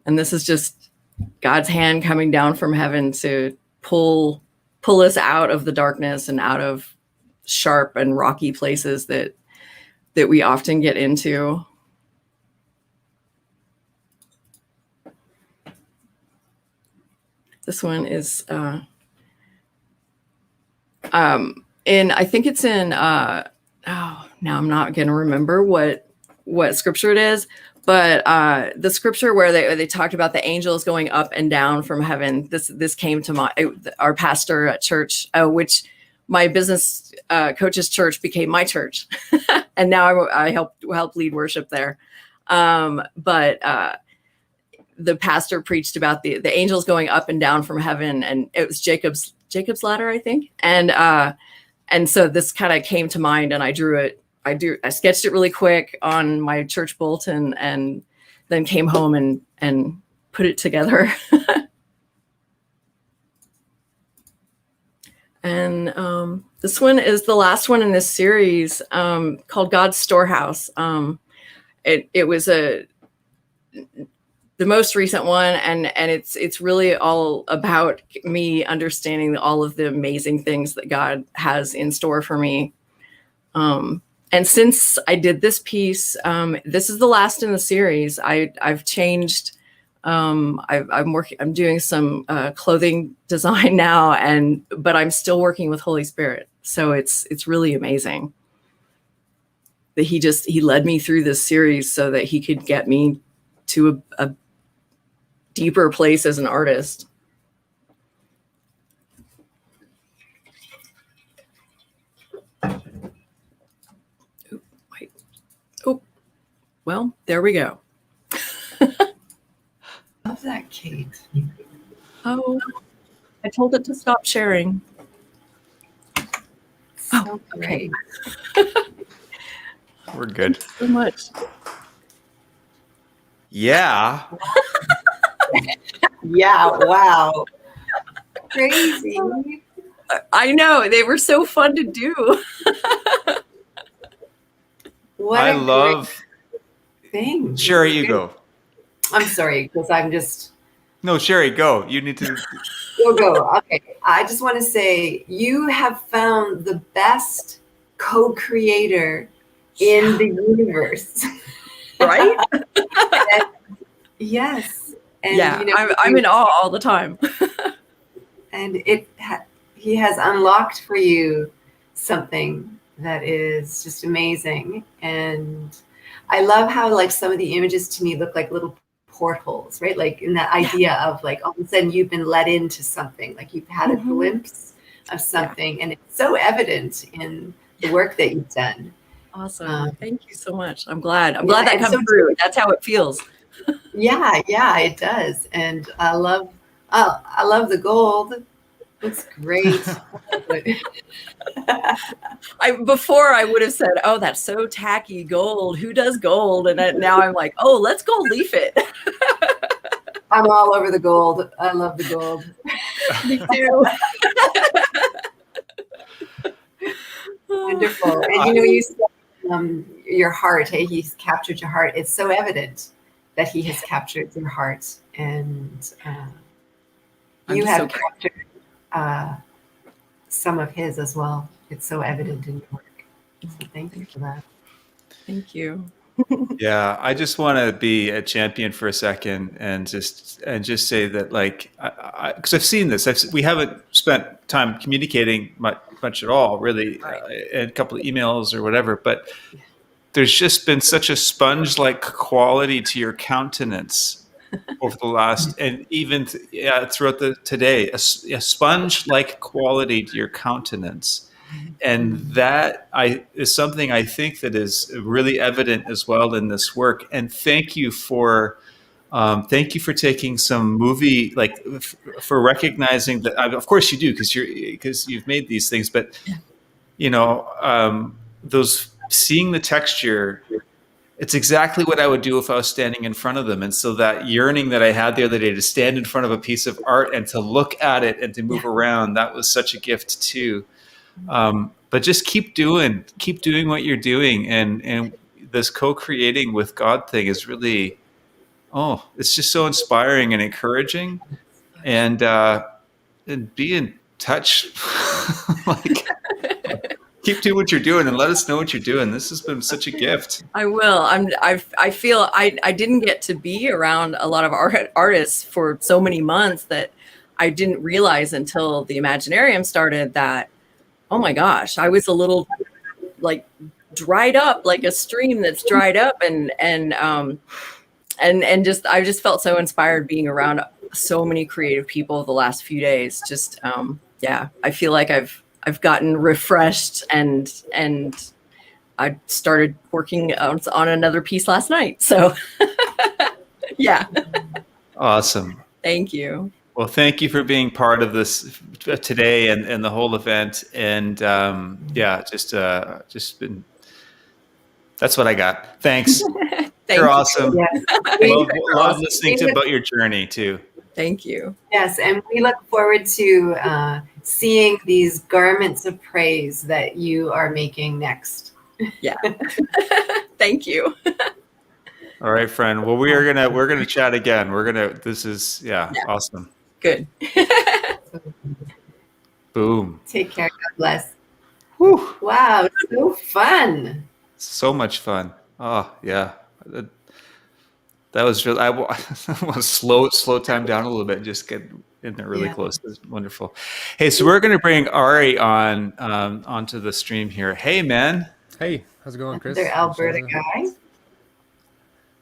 Speaker 13: And this is just God's hand coming down from heaven to pull us out of the darkness and out of sharp and rocky places that we often get into. This one is I think it's in now I'm not going to remember what scripture it is, but the scripture where they talked about the angels going up and down from heaven. This came to our pastor at church, which my business coach's church became my church, and now I help lead worship there. But the pastor preached about the angels going up and down from heaven, and it was Jacob's ladder, I think, and so this kind of came to mind, and I drew it. I sketched it really quick on my church bulletin, and then came home and put it together. And this one is the last one in this series, called God's Storehouse. It was the most recent one, and it's really all about me understanding all of the amazing things that God has in store for me. And since I did this piece, this is the last in the series. I've changed. I'm doing some clothing design now, but I'm still working with Holy Spirit. So it's really amazing that he led me through this series so that he could get me to a deeper place as an artist. Well, there we go.
Speaker 1: Love that, Kate.
Speaker 13: Oh, I told it to stop sharing.
Speaker 1: So okay.
Speaker 2: We're good.
Speaker 13: Thank you so much.
Speaker 2: Yeah.
Speaker 1: Yeah, wow. Crazy.
Speaker 13: I know, they were so fun to do.
Speaker 1: What
Speaker 2: I
Speaker 1: a
Speaker 2: love
Speaker 1: great thing.
Speaker 2: Sherry, you go.
Speaker 1: I'm sorry, because I'm just
Speaker 2: No, Sherry, go. You need to.
Speaker 1: You'll go. Okay. I just want to say you have found the best co-creator in the universe.
Speaker 13: Right?
Speaker 1: Yes. And,
Speaker 13: yeah, I'm in awe all the time.
Speaker 1: And he has unlocked for you something that is just amazing. And I love how like some of the images to me look like little portals, right? Like in that idea of like all of a sudden you've been let into something, like you've had a glimpse of something, and it's so evident in the work that you've done.
Speaker 13: Awesome. Thank you so much. I'm glad that comes through. That's how it feels.
Speaker 1: Yeah, it does. And I love the gold. Looks great.
Speaker 13: Before I would have said, "Oh, that's so tacky, gold. Who does gold?" And now I'm like, "Oh, let's gold leaf it."
Speaker 1: I'm all over the gold. I love the gold.
Speaker 13: Me too.
Speaker 1: Wonderful. And you said your heart. Hey, he's captured your heart. It's so evident that he has captured your heart, and you have captured some of his as well. It's so evident in your work. So thank you for that.
Speaker 13: Thank you.
Speaker 2: Yeah, I just want to be a champion for a second and just say that, like, because I've seen this. We haven't spent time communicating much at all, really, in a couple of emails or whatever. But there's just been such a sponge-like quality to your countenance over the last, and even throughout today, a sponge-like quality to your countenance. And that is something I think that is really evident as well in this work. And thank you for Thank you for taking some movie, like for recognizing that. Of course you do, because you've made these things. But you know, those seeing the texture. It's exactly what I would do if I was standing in front of them. And so that yearning that I had the other day to stand in front of a piece of art and to look at it and to move around, that was such a gift too. But just keep doing what you're doing. And this co-creating with God thing is really, it's just so inspiring and encouraging. And be in touch. Like, keep doing what you're doing and let us know what you're doing. This has been such a gift.
Speaker 13: I will. I feel I didn't get to be around a lot of artists for so many months that I didn't realize until the Imaginarium started that, oh my gosh, I was a little like dried up, like a stream that's dried up, and just I just felt so inspired being around so many creative people the last few days. Just I feel like I've gotten refreshed, and I started working on another piece last night. So yeah.
Speaker 2: Awesome.
Speaker 13: Thank you.
Speaker 2: Well, thank you for being part of this today and the whole event. And just been, that's what I got. Thanks. You're awesome.
Speaker 1: Yes.
Speaker 2: Love listening about your journey too.
Speaker 13: Thank you.
Speaker 1: Yes, and we look forward to seeing these garments of praise that you are making next.
Speaker 13: Yeah. Thank you.
Speaker 2: All right, friend. Well, we're gonna chat again. This is awesome.
Speaker 13: Good.
Speaker 2: Boom.
Speaker 1: Take care. God bless.
Speaker 2: Whew.
Speaker 1: Wow, so fun.
Speaker 2: So much fun. Oh yeah. That was really, I want to slow time down a little bit and just get in there really close. It's wonderful. Hey, so we're going to bring Ari onto the stream here. Hey, man.
Speaker 14: Hey, how's it going, Kris?
Speaker 1: They're Alberta guys.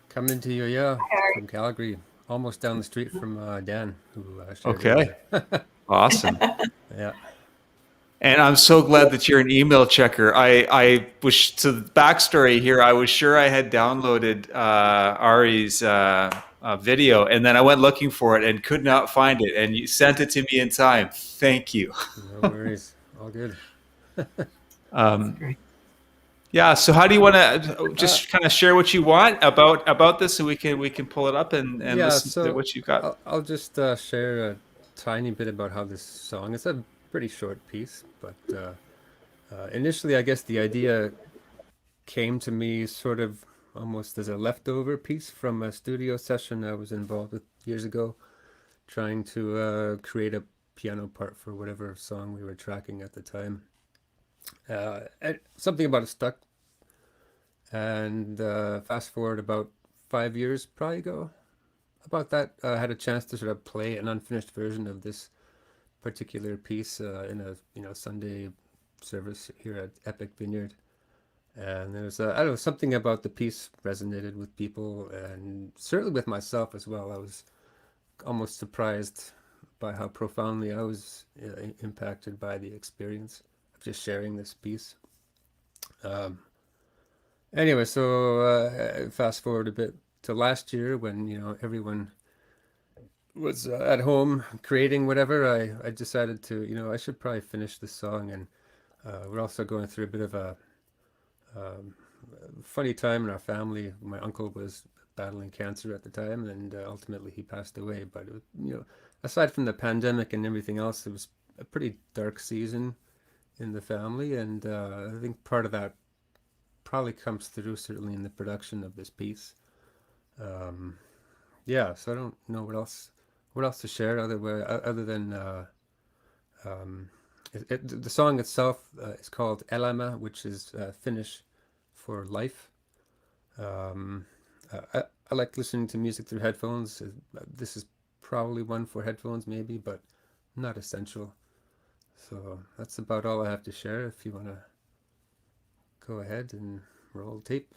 Speaker 14: Coming to you, from Calgary, almost down the street from Dan, who shared
Speaker 2: Okay. Awesome.
Speaker 14: Yeah.
Speaker 2: And I'm so glad that you're an email checker. I was, to the backstory here, I was sure I had downloaded Ari's video, and then I went looking for it and could not find it. And you sent it to me in time. Thank you.
Speaker 14: No worries. All good.
Speaker 2: Yeah. So how do you want to just kind of share what you want about this, so we can pull it up and listen to what you've got?
Speaker 14: I'll just share a tiny bit about how this song. It's a pretty short piece, but initially I guess the idea came to me sort of almost as a leftover piece from a studio session I was involved with years ago, trying to create a piano part for whatever song we were tracking at the time. Something about it stuck, and fast forward about 5 years probably ago, about that, I had a chance to sort of play an unfinished version of this particular piece in a Sunday service here at Epic Vineyard, and there's I don't know, something about the piece resonated with people, and certainly with myself as well. I was almost surprised by how profoundly I was impacted by the experience of just sharing this piece. Anyway, so fast forward a bit to last year, when everyone was at home creating whatever, I decided to, I should probably finish this song. And we're also going through a bit of a funny time in our family. My uncle was battling cancer at the time, and ultimately he passed away. But aside from the pandemic and everything else, it was a pretty dark season in the family, and I think part of that probably comes through certainly in the production of this piece. So I don't know what else to share other than the song itself is called Elämä, which is Finnish for life. I like listening to music through headphones. This is probably one for headphones maybe, but not essential. So that's about all I have to share. If you want to go ahead and roll tape.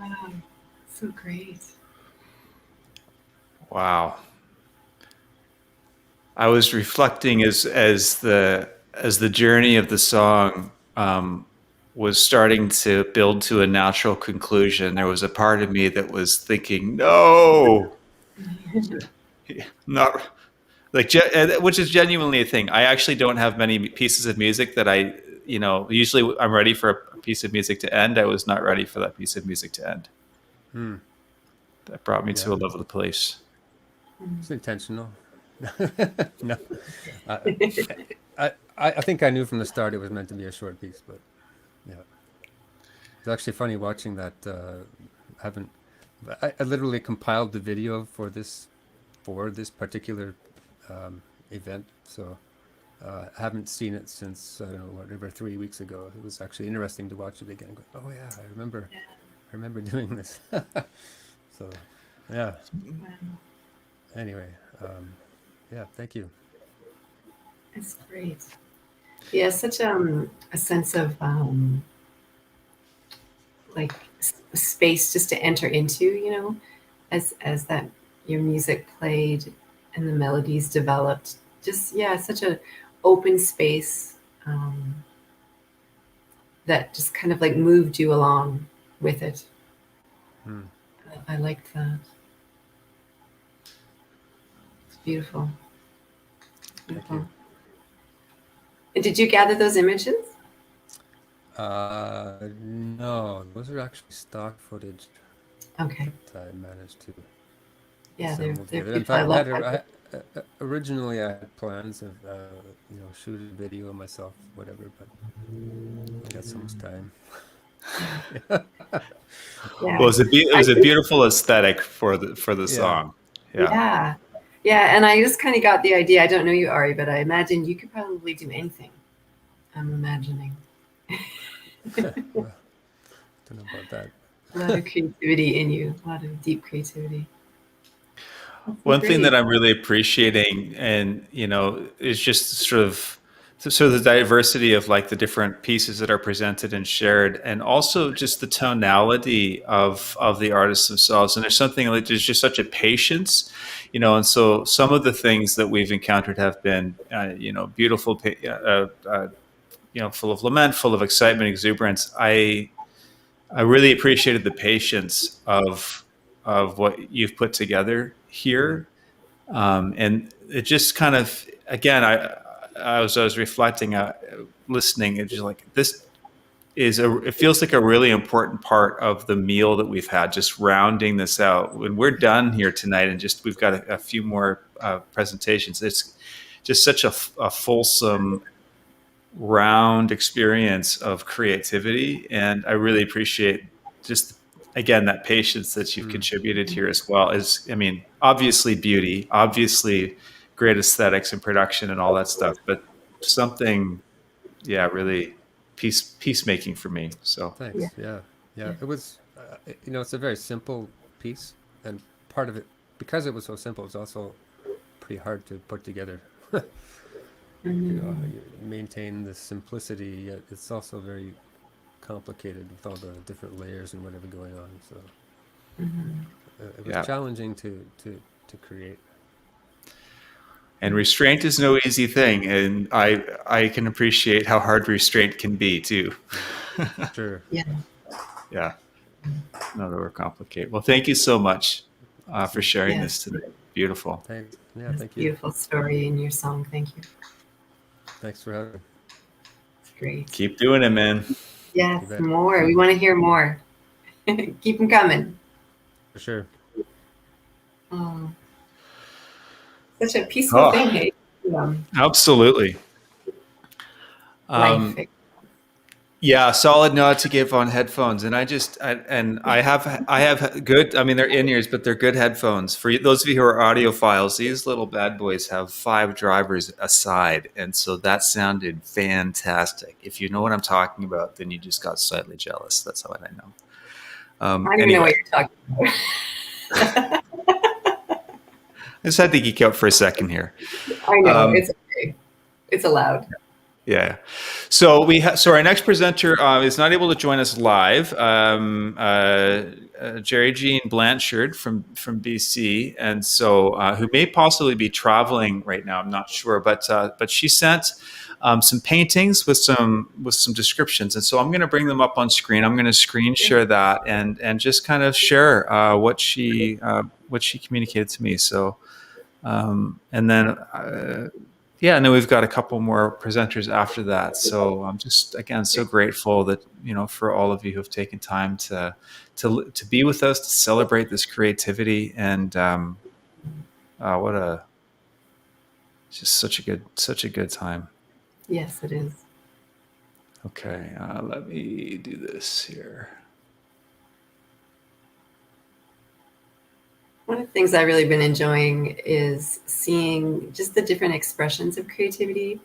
Speaker 1: Wow, so great.
Speaker 2: Wow. I was reflecting as the journey of the song was starting to build to a natural conclusion. There was a part of me that was thinking, no, not like, which is genuinely a thing. I actually don't have many pieces of music that usually I'm ready for a piece of music to end. I was not ready for that piece of music to end. That brought me to a lovely place.
Speaker 14: It's intentional. No, I think I knew from the start it was meant to be a short piece, but yeah, it's actually funny watching that. I literally compiled the video for this particular event, so I haven't seen it since I don't know, whatever, 3 weeks ago. It was actually interesting to watch it again. Oh yeah, I remember doing this. So yeah. Anyway, yeah, thank you.
Speaker 1: It's great. Yeah, such a sense of like space just to enter into, as that your music played and the melodies developed. Just such a open space that just kind of like moved you along with it. I liked that. It's beautiful. Beautiful. And did you gather those images?
Speaker 14: No, those are actually stock footage.
Speaker 1: Okay.
Speaker 14: That I managed to.
Speaker 1: Yeah, they're
Speaker 14: In fact, originally I had plans of shoot a video of myself, whatever, but I got so much time.
Speaker 1: Yeah.
Speaker 2: Well, it was a beautiful aesthetic for the song.
Speaker 1: Yeah. Yeah, and I just kind of got the idea. I don't know you, Ari, but I imagine you could probably do anything. I'm imagining.
Speaker 14: Don't know about that.
Speaker 1: A lot of creativity in you. A lot of deep creativity.
Speaker 2: One thing that I'm really appreciating, and is just sort of the diversity of like the different pieces that are presented and shared, and also just the tonality of the artists themselves. And there's something like there's just such a patience, and so some of the things that we've encountered have been beautiful, full of lament, full of excitement, exuberance. I really appreciated the patience of what you've put together here, and it just kind of, again, I was reflecting, listening, and just like this it feels like a really important part of the meal that we've had, just rounding this out. When we're done here tonight, and we've got a few more presentations, it's just such a fulsome, round experience of creativity, and I really appreciate just, again, that patience that you've contributed here as well. Obviously beauty, obviously great aesthetics and production and all that stuff, but something, really peacemaking for me. So
Speaker 14: thanks. Yeah. It was, it's a very simple piece, and part of it, because it was so simple, it's also pretty hard to put together. You maintain the simplicity, yet it's also very complicated with all the different layers and whatever going on. So it was challenging to create.
Speaker 2: And restraint is no easy thing, and I can appreciate how hard restraint can be too.
Speaker 14: Sure.
Speaker 2: Yeah. Not overcomplicate. Well, thank you so much for sharing this today. Beautiful.
Speaker 14: Thanks. Yeah, thank you.
Speaker 1: Beautiful story in your song. Thank you.
Speaker 14: Thanks for having me.
Speaker 1: It's great.
Speaker 2: Keep doing it, man.
Speaker 1: Yes, more. We want to hear more. Keep them coming.
Speaker 14: For sure.
Speaker 1: Oh, such a peaceful thing, hey?
Speaker 2: Absolutely. Solid nod to give on headphones, and I have good. They're in-ears, but they're good headphones. For those of you who are audiophiles, these little bad boys have 5 drivers aside, and so that sounded fantastic. If you know what I'm talking about, then you just got slightly jealous. That's what I know.
Speaker 1: I don't even know what you're talking about.
Speaker 2: I just had to geek out for a second here.
Speaker 1: I know, it's okay. It's allowed.
Speaker 2: Yeah. So so our next presenter is not able to join us live. Jerry Jean Blanchard from BC, and so who may possibly be traveling right now. I'm not sure, but she sent some paintings with some descriptions, and so I'm going to bring them up on screen. I'm going to screen share that and just kind of share what she communicated to me. So and then. Yeah, and then we've got a couple more presenters after that. So I'm just, again, so grateful that, for all of you who have taken time to be with us, to celebrate this creativity, and just such a good time.
Speaker 1: Yes, it is.
Speaker 2: Okay, let me do this here.
Speaker 1: One of the things I've really been enjoying is seeing just the different expressions of creativity.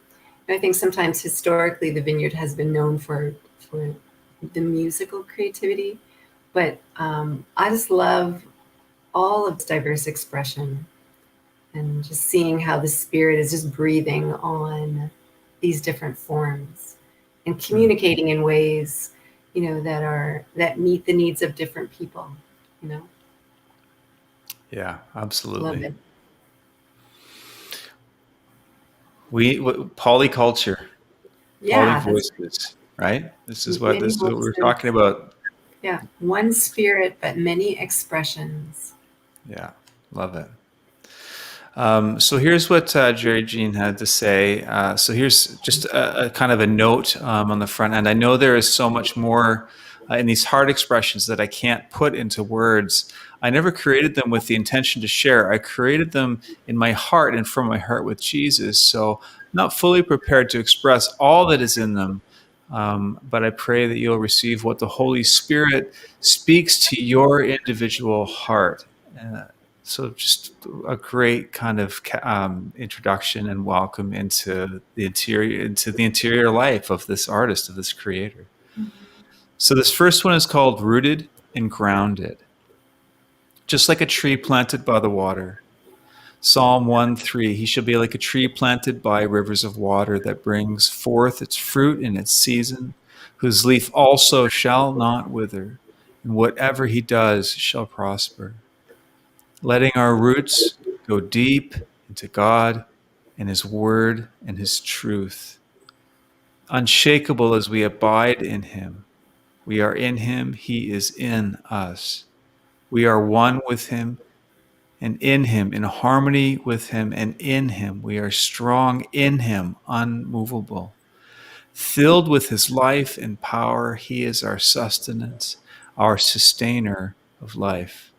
Speaker 1: And I think sometimes historically the Vineyard has been known for the musical creativity, but I just love all of its diverse expression and just seeing how the Spirit is just breathing on these different forms and communicating in ways, that meet the needs of different people,
Speaker 2: Yeah, absolutely.
Speaker 1: Love it.
Speaker 2: Polyculture,
Speaker 1: Yeah,
Speaker 2: polyvoices, right? This is what
Speaker 1: many
Speaker 2: we're
Speaker 1: voices.
Speaker 2: talking about.
Speaker 1: Yeah, one spirit, but many expressions.
Speaker 2: Yeah, love it. So here's what Jerry Jean had to say. So here's just a kind of a note on the front end. I know there is so much more in these hard expressions that I can't put into words. I never created them with the intention to share. I created them in my heart and from my heart with Jesus. So I'm not fully prepared to express all that is in them. But I pray that you'll receive what the Holy Spirit speaks to your individual heart. So just a great kind of introduction and welcome into the interior life of this artist, of this creator. Mm-hmm. So this first one is called Rooted and Grounded. Just like a tree planted by the water. Psalm 1:3, he shall be like a tree planted by rivers of water that brings forth its fruit in its season, whose leaf also shall not wither, and whatever he does shall prosper. Letting our roots go deep into God and his word and his truth. Unshakable as we abide in him. We are in him, he is in us. We are one with him and in him, in harmony with him and in him. We are strong in him, unmovable. Filled with his life and power, he is our sustenance, our sustainer of life.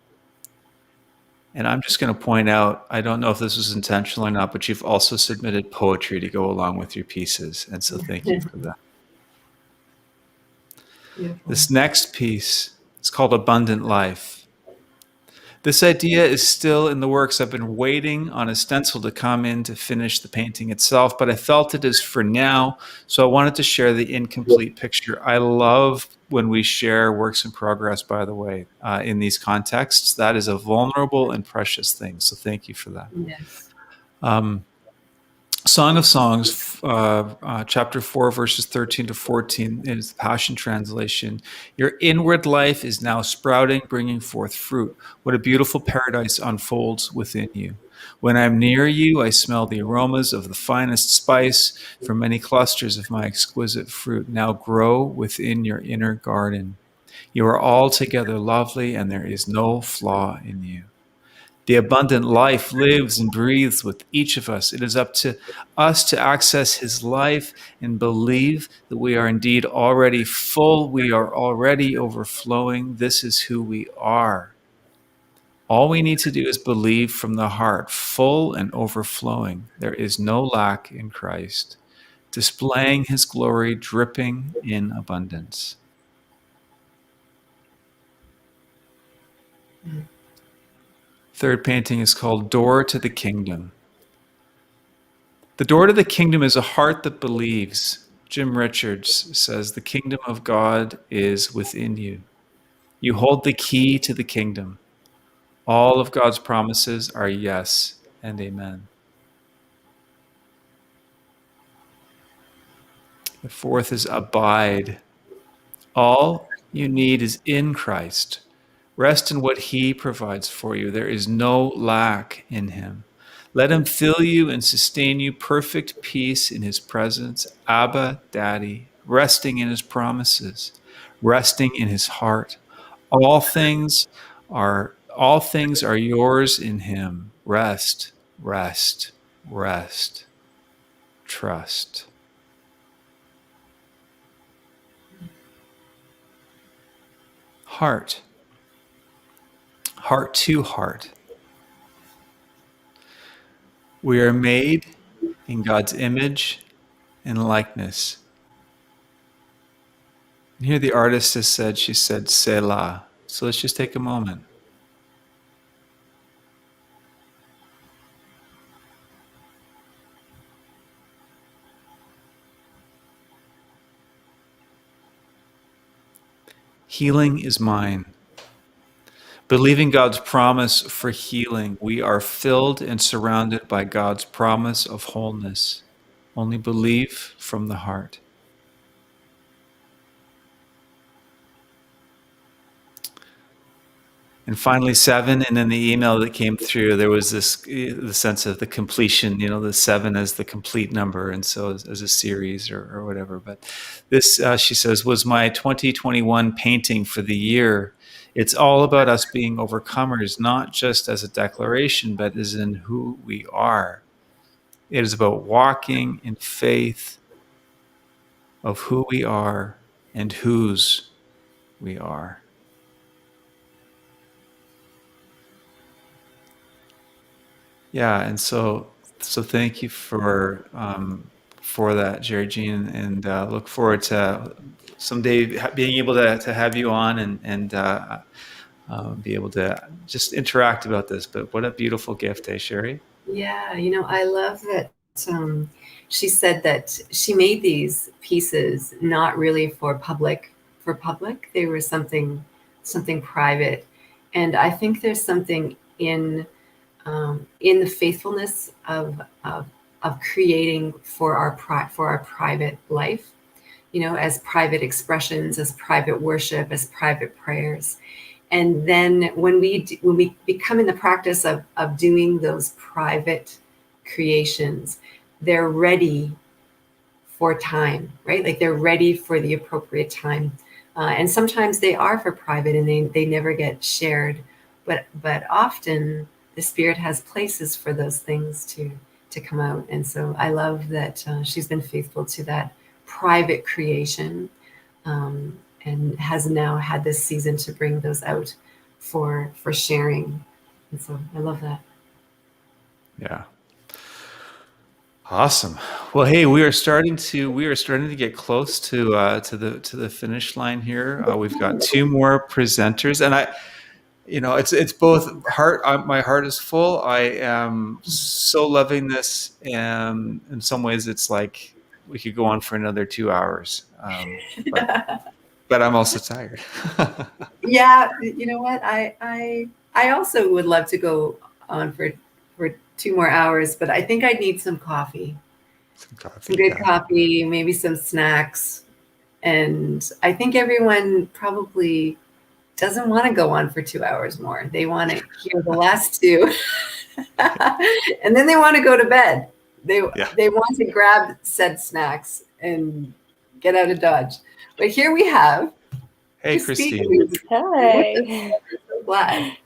Speaker 2: And I'm just going to point out, I don't know if this was intentional or not, but you've also submitted poetry to go along with your pieces. And so thank you for that. Beautiful. This next piece is called Abundant Life. This idea is still in the works. I've been waiting on a stencil to come in to finish the painting itself, but I felt it is for now, so I wanted to share the incomplete picture. I love when we share works in progress, by the way, in these contexts. That is a vulnerable and precious thing, so thank you for that.
Speaker 1: Yes.
Speaker 2: Song of Songs, chapter 4, verses 13 to 14 is the Passion Translation. Your inward life is now sprouting, bringing forth fruit. What a beautiful paradise unfolds within you. When I'm near you, I smell the aromas of the finest spice from many clusters of my exquisite fruit. Now grow within your inner garden. You are altogether lovely, and there is no flaw in you. The abundant life lives and breathes with each of us. It is up to us to access his life and believe that we are indeed already full. We are already overflowing. This is who we are. All we need to do is believe from the heart, full and overflowing. There is no lack in Christ, displaying his glory, dripping in abundance. Third painting is called Door to the Kingdom. The door to the kingdom is a heart that believes. Jim Richards says, the kingdom of God is within you. You hold the key to the kingdom. All of God's promises are yes and amen. The fourth is abide. All you need is in Christ. Rest in what he provides for you. There is no lack in him. Let him fill you and sustain you, perfect peace in his presence. Abba, Daddy, resting in his promises, resting in his heart. All things are yours in him. Rest, rest, rest. Trust. Heart. Heart to heart. We are made in God's image and likeness. And here the artist has said, she said, Selah. So let's just take a moment. Healing is mine. Believing God's promise for healing, we are filled and surrounded by God's promise of wholeness. Only believe from the heart. And finally, 7, and in the email that came through, there was the sense of the completion, the 7 as the complete number, and so as a series or whatever. But this, she says, was my 2021 painting for the year. It's all about us being overcomers, not just as a declaration, but as in who we are. It is about walking in faith of who we are and whose we are. Yeah, and so thank you for that, Jerry Jean, and look forward to someday being able to have you on and be able to just interact about this. But what a beautiful gift, Sherry?
Speaker 1: Yeah, I love that she said that she made these pieces not really for public. They were something private, and I think there's something in the faithfulness of creating for our private life, as private expressions, as private worship, as private prayers. And then when we become in the practice of doing those private creations, they're ready for time, right? Like they're ready for the appropriate time. And sometimes they are for private and they never get shared, but often the Spirit has places for those things to come out. And so I love that she's been faithful to that private creation, and has now had this season to bring those out for sharing. And so I love that.
Speaker 2: Yeah. Awesome. Well, hey, we are starting to get close to the finish line here. We've got 2 more presenters, and it's both heart. My heart is full. I am so loving this, and in some ways, it's like we could go on for another 2 hours. But I'm also tired.
Speaker 1: Yeah, you know what? I also would love to go on for 2 more hours, but I think I need some coffee. Some good coffee, maybe some snacks. And I think everyone probably doesn't want to go on for 2 hours more. They want to hear the last 2. And then they want to go to bed. They want to grab said snacks and get out of Dodge. But here we have.
Speaker 2: Hey, Christine.
Speaker 15: Hi.
Speaker 1: So glad.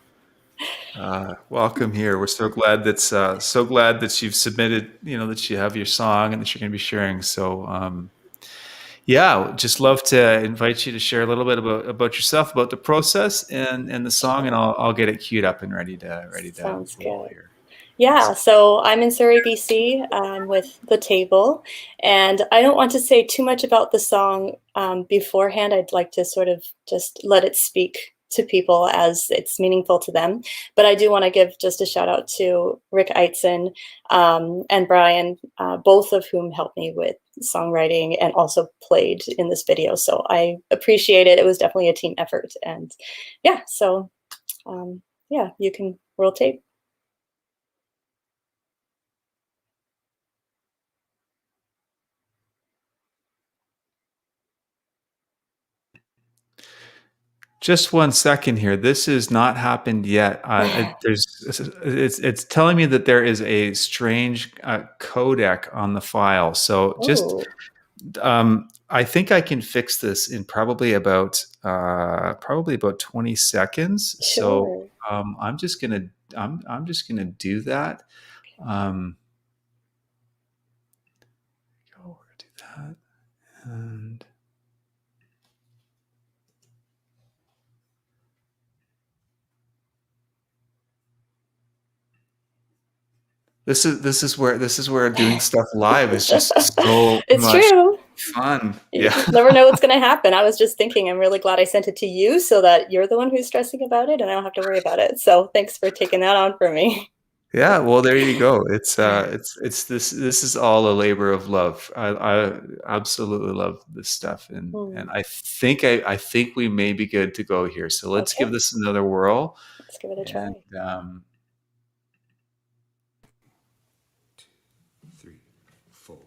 Speaker 2: Welcome here. We're so glad that you've submitted, that you have your song and that you're going to be sharing. So, just love to invite you to share a little bit about yourself, about the process and the song, and I'll get it queued up and ready to.
Speaker 15: Sounds good. Here. Yeah, so I'm in Surrey, BC. I'm with The Table, and I don't want to say too much about the song beforehand. I'd like to sort of just let it speak to people as it's meaningful to them. But I do want to give just a shout out to Rick Eitzen and Brian, both of whom helped me with songwriting and also played in this video. So I appreciate it. It was definitely a team effort. And so you can roll tape.
Speaker 2: Just 1 second here. This has not happened yet. It's telling me that there is a strange codec on the file. So just, I think I can fix this in probably about 20 seconds.
Speaker 15: Sure.
Speaker 2: So I'm just gonna do that. We're gonna do that, and this is where doing stuff live is just so
Speaker 15: It's
Speaker 2: much
Speaker 15: true.
Speaker 2: fun.
Speaker 15: You
Speaker 2: Yeah.
Speaker 15: just never know what's going to happen. I was just thinking, I'm really glad I sent it to you so that you're the one who's stressing about it and I don't have to worry about it. So thanks for taking that on for me.
Speaker 2: Yeah, well, there you go. It's this is all a labor of love. I absolutely love this stuff, and I think we may be good to go here. So let's give this another whirl.
Speaker 15: Let's give it a try.
Speaker 2: And,
Speaker 14: 3, 4.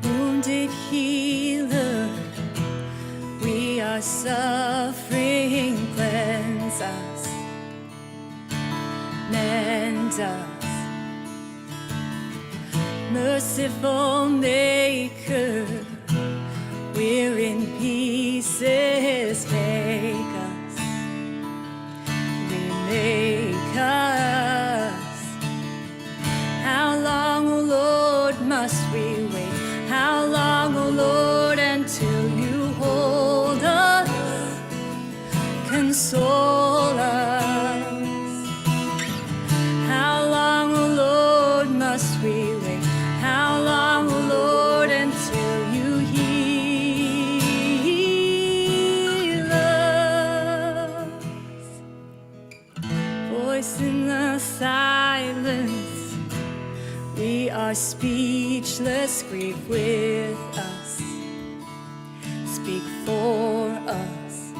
Speaker 16: Wounded healer, we are suffering, cleanse us, mend us. Merciful maker, we're in pieces, make us, remake us. How long, O Lord, must we wait? How long, O Lord, until you hold us, console us? How long, O Lord, must we wait? How long, O Lord, until you heal us? Voice in the silence, we are speechless, grief with us, speak for us.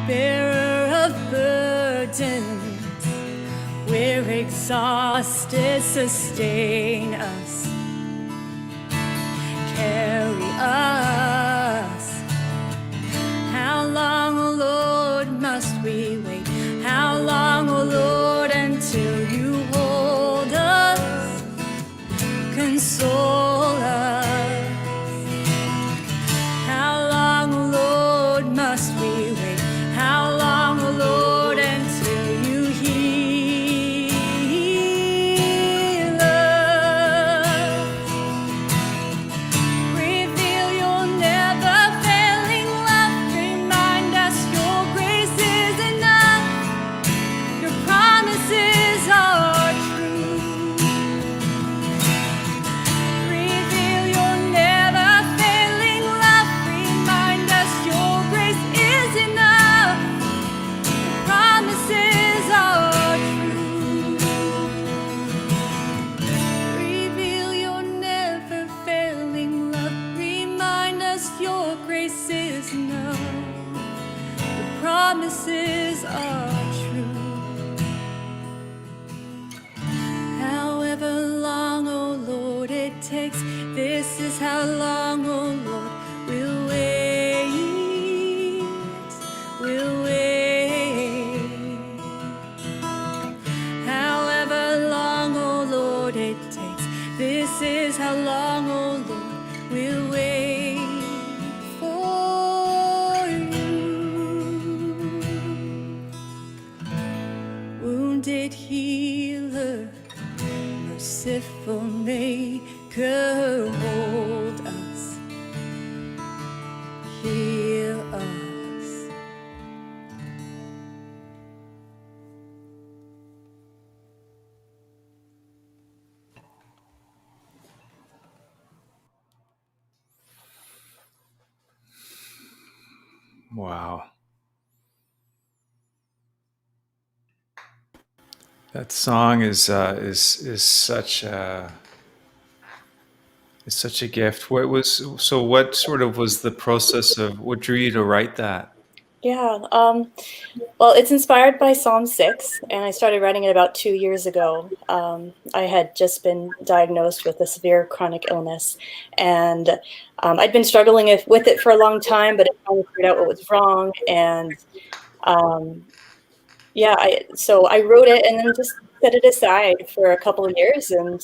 Speaker 16: Bearer of burdens, we're exhausted, sustain us, carry us. How long, O Lord, must we wait? How long, O Lord, until you hold us, console us? How long, O Lord, must we wait? How long, O Lord, until you heal us? Reveal your never failing love, remind us your grace is enough, your promises are true. Reveal your never failing love, remind us your grace is enough, your promises are true. Reveal your never failing love, remind us your grace is enough, your promises are true. However long, O Lord, it takes, this is how long, O Lord, we'll wait, we'll wait. However long, O Lord, it takes, this is how long, O Lord, we'll wait for you. Wounded healer, merciful maker, hold us, heal us.
Speaker 2: wow. That song is such a gift. What sort of was the process of what drew you to write that?
Speaker 15: Yeah. Well, it's inspired by Psalm 6, and I started writing it about 2 years ago. I had just been diagnosed with a severe chronic illness, and I'd been struggling with it for a long time, but I finally figured out what was wrong. And yeah, so I wrote it and then just set it aside for a couple of years and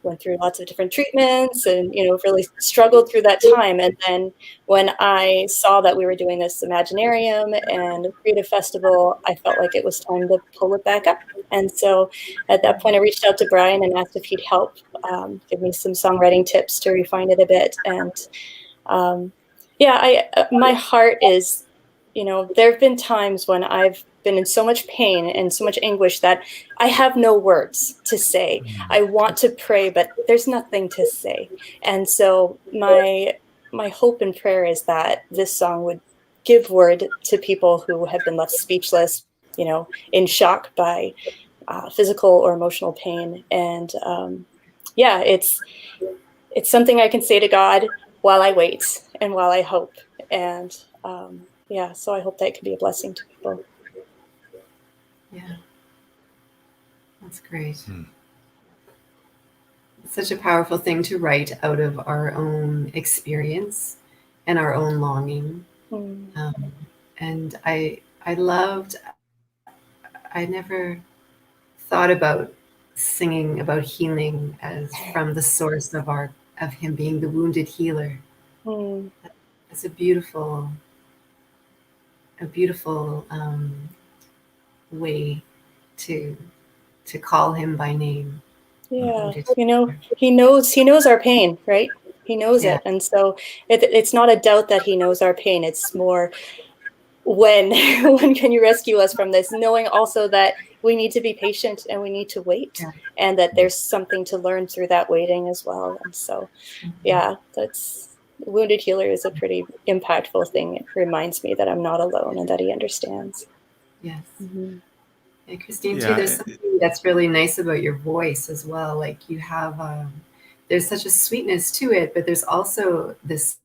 Speaker 15: went through lots of different treatments and, really struggled through that time. And then when I saw that we were doing this Imaginarium and Creative Festival, I felt like it was time to pull it back up. And so at that point, I reached out to Brian and asked if he'd help, give me some songwriting tips to refine it a bit. And my heart is, there have been times when I've been in so much pain and so much anguish that I have no words to say. I want to pray, but there's nothing to say. And so my hope and prayer is that this song would give word to people who have been left speechless, in shock by physical or emotional pain. And it's something I can say to God while I wait and while I hope. And so I hope that could be a blessing to people.
Speaker 1: Yeah, that's great. It's such a powerful thing to write out of our own experience and our own longing. And I never thought about singing about healing as from the source of him being the wounded healer. It's a beautiful way to call him by name.
Speaker 15: Yeah, he knows our pain, right? He knows it. And so it's not a doubt that he knows our pain. It's more when can you rescue us from this? Knowing also that we need to be patient and we need to wait, and that there's something to learn through that waiting as well. And so, that's Wounded Healer is a pretty impactful thing. It reminds me that I'm not alone and that he understands.
Speaker 1: Yes. And Christine, too, there's something that's really nice about your voice as well. Like you have, there's such a sweetness to it, but there's also this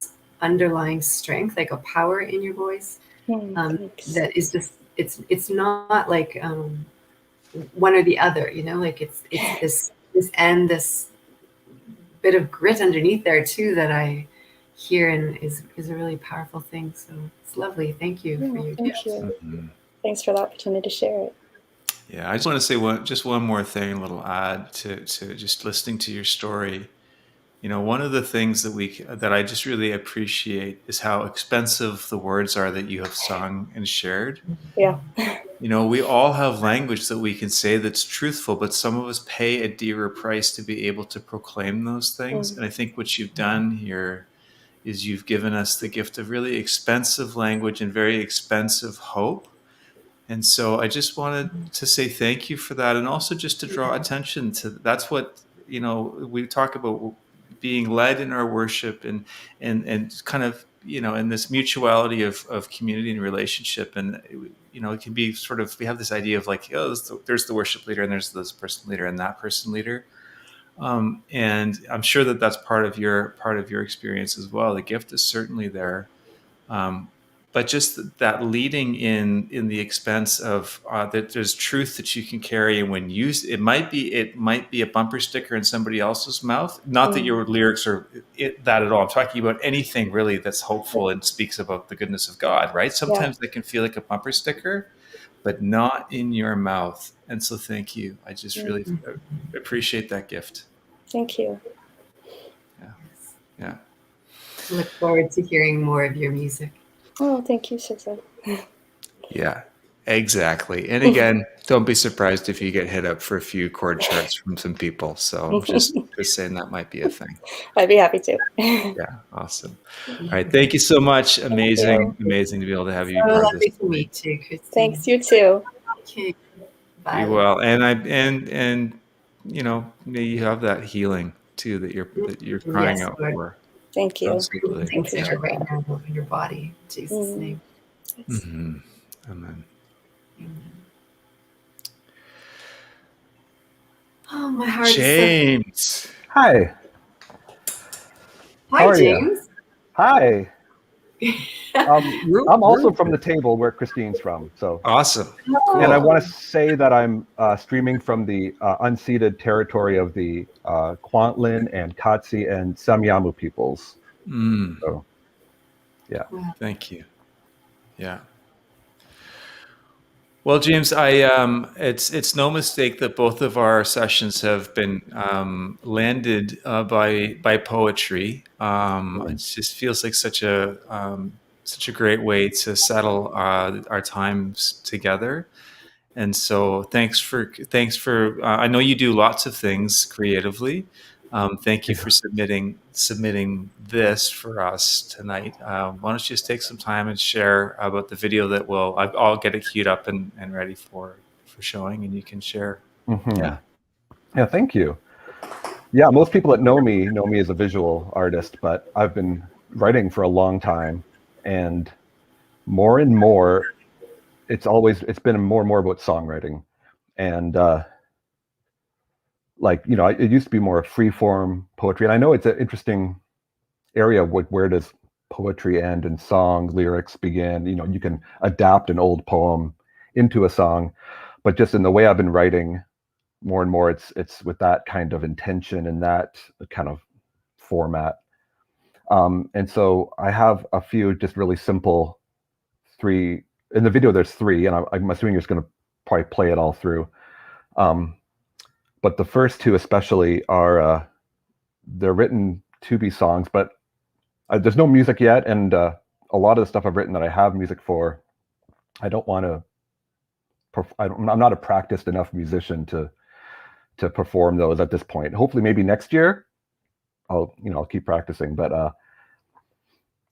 Speaker 1: underlying strength, like a power in your voice that is just, it's not like one or the other, like it's this and this bit of grit underneath there too that I hear and is a really powerful thing. So it's lovely. Thank you for your gift.
Speaker 15: Thanks for the opportunity to share it.
Speaker 2: Yeah, I just want to say one more thing, a little add to just listening to your story. One of the things that I just really appreciate is how expensive the words are that you have sung and shared.
Speaker 15: Yeah.
Speaker 2: We all have language that we can say that's truthful, but some of us pay a dearer price to be able to proclaim those things. And I think what you've done here is you've given us the gift of really expensive language and very expensive hope. And so I just wanted to say thank you for that. And also just to draw attention to, that's what, we talk about being led in our worship and kind of, in this mutuality of community and relationship. And, it can be sort of, we have this idea of like, there's the worship leader and there's this person leader and that person leader. And I'm sure that that's part of your experience as well. The gift is certainly there. But just that leading in the expense of that there's truth that you can carry, and when used, it might be a bumper sticker in somebody else's mouth. Not that your lyrics are that at all. I'm talking about anything really that's hopeful and speaks about the goodness of God, right? Sometimes they can feel like a bumper sticker, but not in your mouth. And so thank you. I just really appreciate that gift.
Speaker 15: Thank you.
Speaker 2: Yeah.
Speaker 1: I look forward to hearing more of your music.
Speaker 15: Oh, thank you, Shezza.
Speaker 2: Yeah, exactly. And again, don't be surprised if you get hit up for a few chord charts from some people. So just saying that might be a thing.
Speaker 15: I'd be happy to.
Speaker 2: Yeah, awesome. All right, thank you so much. Amazing to be able to have you.
Speaker 1: Lovely to meet you, Christine.
Speaker 15: Thanks, you too.
Speaker 1: Okay, bye.
Speaker 2: You will, and may you have that healing too that you're crying out
Speaker 1: Lord.
Speaker 2: for.
Speaker 15: Thank you.
Speaker 2: Absolutely.
Speaker 1: Thanks for right now in your body. In Jesus' name.
Speaker 2: Amen.
Speaker 1: Amen. Oh, my heart
Speaker 2: James.
Speaker 1: is so...
Speaker 17: Hi. How are you?
Speaker 1: James. Hi.
Speaker 17: I'm also from the table where Christine's from. So
Speaker 2: awesome.
Speaker 17: And I
Speaker 2: Cool.
Speaker 17: want to say that I'm streaming from the unceded territory of the Kwantlen and Katsi and Samyamu peoples. So, yeah.
Speaker 2: Thank you. Yeah. Well, James, it's no mistake that both of our sessions have been landed by poetry. It just feels like such a great way to settle our times together. And so, thanks for. I know you do lots of things creatively. Thank you for submitting this for us tonight. Why don't you just take some time and share about the video that I'll get it queued up and ready for showing, and you can share.
Speaker 17: Yeah. Yeah, thank you. Yeah, most people that know me as a visual artist, but I've been writing for a long time, and more, it's been more and more about songwriting. And it used to be more free form poetry. And I know it's an interesting area where does poetry end and song lyrics begin. You can adapt an old poem into a song, but just in the way I've been writing more and more, it's with that kind of intention and that kind of format. And so I have a few just really simple three. In the video there's three, and I'm assuming you're just going to probably play it all through. But the first two especially are they're written to be songs, but there's no music yet, and a lot of the stuff I've written that I have music for, I don't want to. I'm not a practiced enough musician to perform those at this point. Hopefully, maybe next year, I'll keep practicing. But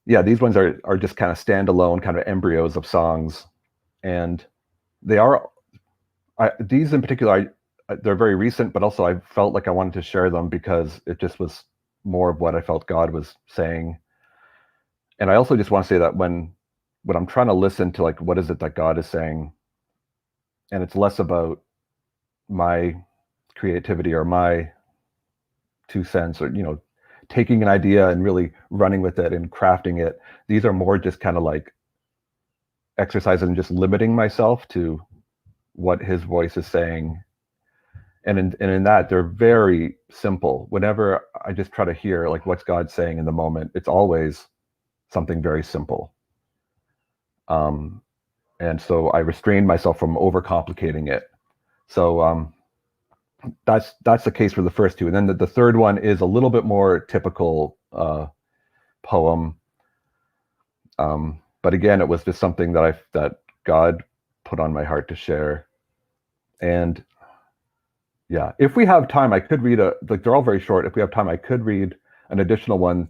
Speaker 17: yeah, these ones are just kind of standalone, kind of embryos of songs, and they are. These in particular, they're very recent, but also I felt like I wanted to share them because it just was more of what I felt God was saying. And I also just want to say that when I'm trying to listen to what is it that God is saying, and it's less about my creativity or my 2 cents or taking an idea and really running with it and crafting it. These are more just kind of like exercises and just limiting myself to what his voice is saying. And in that, they're very simple. Whenever I just try to hear what's God saying in the moment, it's always something very simple. And so I restrained myself from overcomplicating it. So that's the case for the first two. And then the third one is a little bit more typical poem. But again, it was just something that God put on my heart to share. And yeah, if we have time, I could read they're all very short. If we have time, I could read an additional one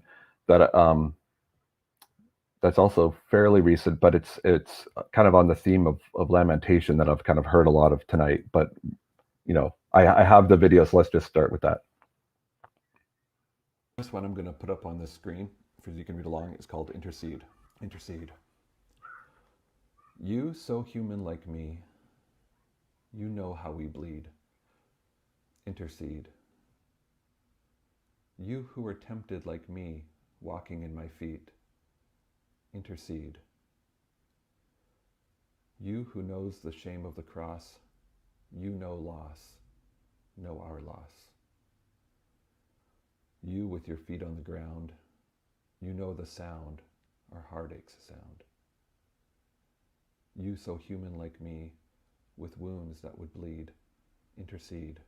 Speaker 17: that that's also fairly recent, but it's kind of on the theme of lamentation that I've kind of heard a lot of tonight. But I have the video, so let's just start with that. This one I'm going to put up on the screen for you can read along. It's called Intercede. Intercede. You so human like me, you know how we bleed. Intercede. You who were tempted like me, walking in my feet. Intercede. You who knows the shame of the cross, you know loss, know our loss. You with your feet on the ground, you know the sound, our heartaches sound. You so human like me, with wounds that would bleed, intercede.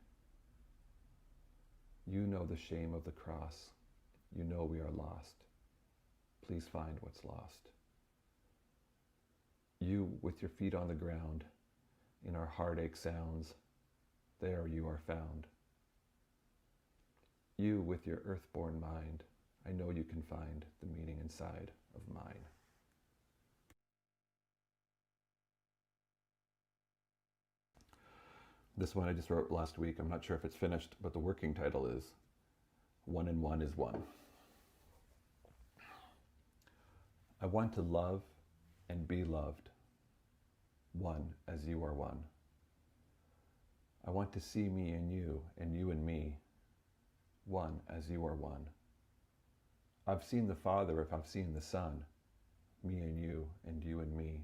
Speaker 17: You know the shame of the cross, you know we are lost. Please find what's lost. You with your feet on the ground, in our heartache sounds, there you are found. You with your earthborn mind, I know you can find the meaning inside of mine. This one I just wrote last week. I'm not sure if it's finished, but the working title is One and One is One. I want to love and be loved, one as you are one. I want to see me in you and you in me, one as you are one. I've seen the Father if I've seen the Son, me and you and me.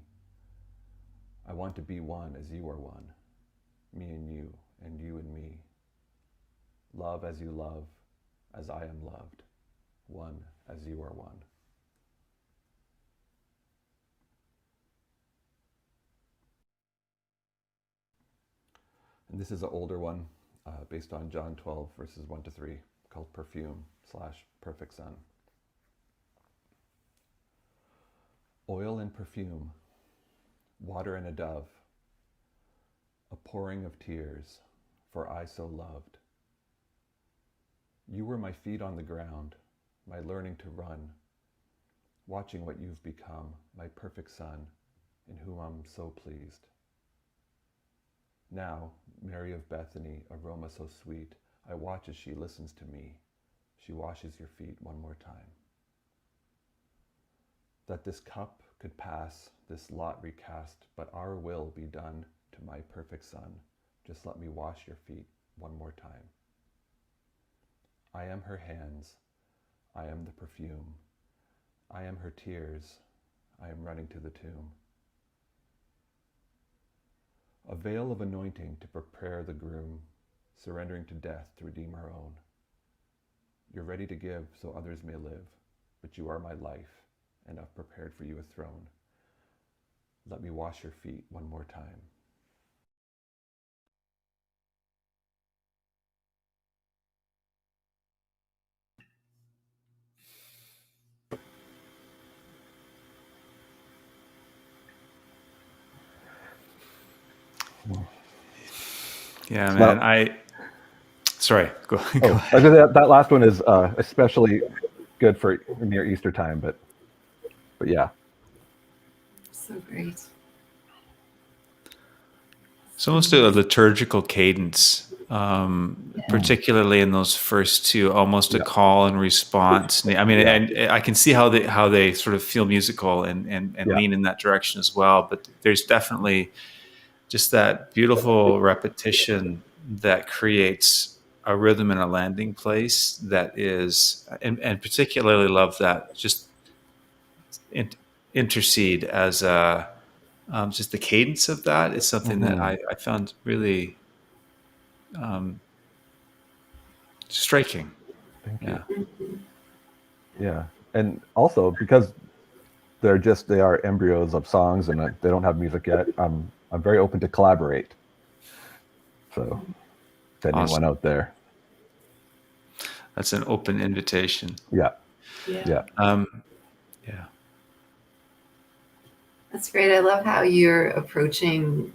Speaker 17: I want to be one as you are one, me and you and me. Love as you love, as I am loved, one as you are one. And this is an older one based on John 12, verses 1-3, called Perfume/Perfect Sun. Oil and perfume, water and a dove, a pouring of tears, for I so loved. You were my feet on the ground, my learning to run, watching what you've become, my perfect son, in whom I'm so pleased. Now, Mary of Bethany, aroma so sweet, I watch as she listens to me. She washes your feet one more time. That this cup could pass, this lot recast, but our will be done to my perfect son. Just let me wash your feet one more time. I am her hands, I am the perfume, I am her tears, I am running to the tomb. A veil of anointing to prepare the groom, surrendering to death to redeem our own. You're ready to give so others may live, but you are my life, and I've prepared for you a throne. Let me wash your feet one more time.
Speaker 2: Yeah, man. Sorry, go ahead.
Speaker 17: That last one is especially good for near Easter time, but yeah.
Speaker 1: So great.
Speaker 2: It's almost a liturgical cadence, particularly in those first two, almost a call and response. I mean, and I can see how they sort of feel musical and lean in that direction as well. But there's definitely just that beautiful repetition that creates a rhythm and a landing place that is, and particularly love that just intercede as a, just the cadence of that is something that I found really striking.
Speaker 17: Thank you. Yeah. And also because they are embryos of songs and they don't have music yet, I'm very open to collaborate. So to anyone out there.
Speaker 2: That's an open invitation.
Speaker 17: Yeah.
Speaker 1: Yeah.
Speaker 2: Yeah.
Speaker 1: That's great. I love how you're approaching,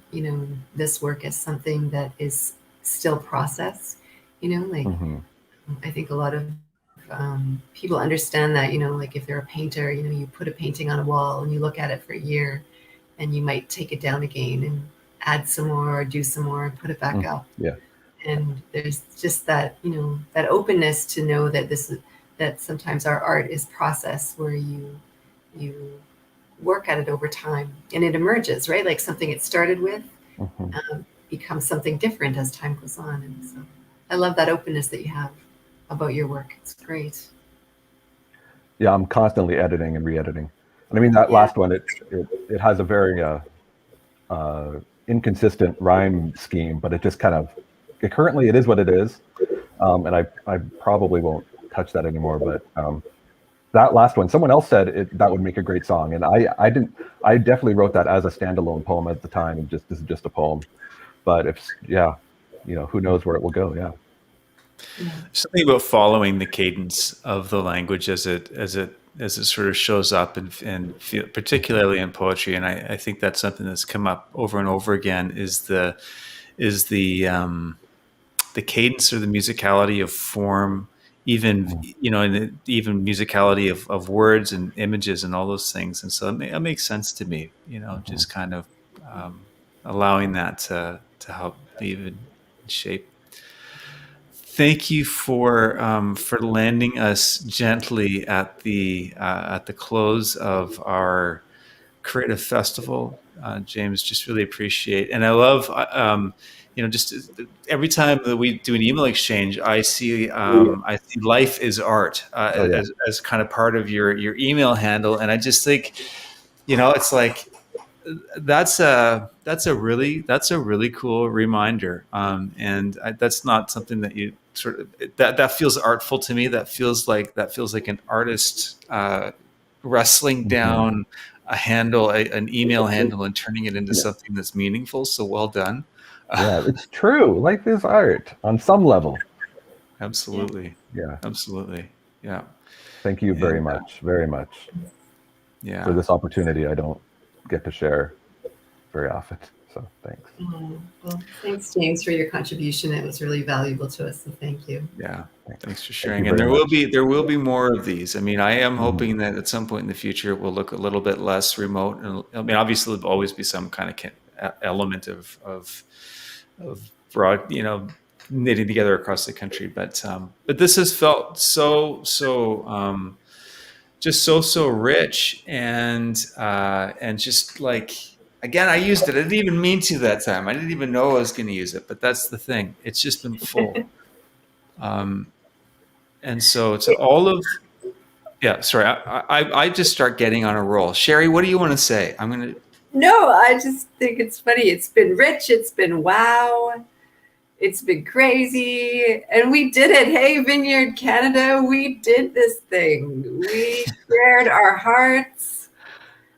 Speaker 1: this work as something that is still process. I think a lot of people understand that, like if they're a painter, you put a painting on a wall and you look at it for a year and you might take it down again and add some more or do some more and put it back up.
Speaker 17: Yeah.
Speaker 1: And there's just that, that openness to know that that sometimes our art is process where you work at it over time and it emerges, right? Like something it started with becomes something different as time goes on. And so I love that openness that you have about your work. It's great.
Speaker 17: Yeah, I'm constantly editing and re-editing. And I mean, that last one, it has a very inconsistent rhyme scheme, but it just kind of, currently it is what it is. And I probably won't touch that anymore, but that last one, someone else said that would make a great song. And I definitely wrote that as a standalone poem at the time. And this is just a poem, but who knows where it will go. Yeah.
Speaker 2: Something about following the cadence of the language as it sort of shows up and particularly in poetry. And I think that's something that's come up over and over again is the cadence or the musicality of form, even even musicality of words and images and all those things. And so it makes sense to me, just kind of allowing that to help even shape. Thank you for landing us gently at the close of our creative festival, James. Just really appreciate, and I love just every time that we do an email exchange, I see life is art as kind of part of your email handle, and I just think it's like that's a really cool reminder, and that's not something that you sort of that feels artful to me. That feels like an artist wrestling down a handle, an email handle, and turning it into something that's meaningful. So well done.
Speaker 17: Yeah, it's true. Life is art on some level.
Speaker 2: Absolutely.
Speaker 17: Yeah.
Speaker 2: Absolutely. Yeah.
Speaker 17: Thank you very much
Speaker 2: Yeah.
Speaker 17: for this opportunity. I don't get to share very often. So thanks.
Speaker 1: Well, thanks, James, for your contribution. It was really valuable to us. So thank you.
Speaker 2: Yeah. Thanks for
Speaker 17: Thank
Speaker 2: sharing.
Speaker 17: you
Speaker 2: And
Speaker 17: very
Speaker 2: there will be more of these. I mean, I am hoping that at some point in the future it will look a little bit less remote. And I mean, obviously there'll always be some kind of element of broad, knitting together across the country. But this has felt so just so rich and just like, again, I used it. I didn't even mean to that time. I didn't even know I was going to use it, but that's the thing. It's just been full. And so it's all of, sorry, I just start getting on a roll. Sherry, what do you want to say?
Speaker 1: No, I just think it's funny. It's been rich. It's been wow. It's been crazy. And we did it. Hey, Vineyard Canada, we did this thing. We shared our hearts.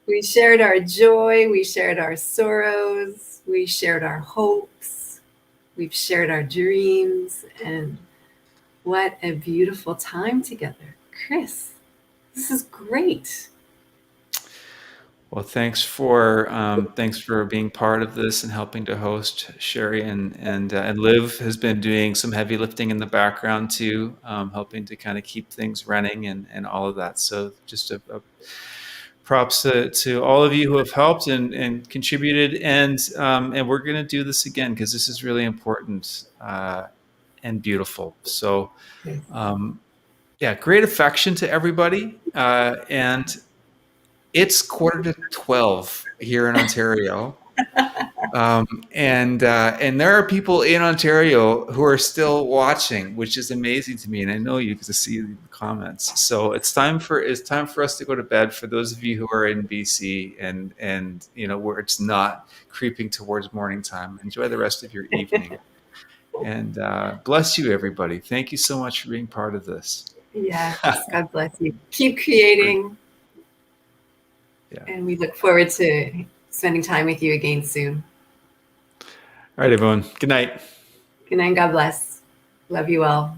Speaker 1: We shared our joy. We shared our sorrows. We shared our hopes. We've shared our dreams. And what a beautiful time together. Kris, this is great.
Speaker 2: Well, thanks for being part of this and helping to host, Sherry, and Liv has been doing some heavy lifting in the background too, helping to kind of keep things running and all of that. So just a props to all of you who have helped and contributed, and we're going to do this again because this is really important and beautiful. So great affection to everybody, and it's 11:45 here in Ontario, and there are people in Ontario who are still watching, which is amazing to me. And I know you because I see the comments. So it's time for us to go to bed. For those of you who are in BC and where it's not creeping towards morning time, enjoy the rest of your evening. And bless you, everybody. Thank you so much for being part of this.
Speaker 1: Yeah, God bless you. Keep creating. Yeah. And we look forward to spending time with you again soon.
Speaker 2: All right, everyone. Good night.
Speaker 1: Good night. God bless. Love you all.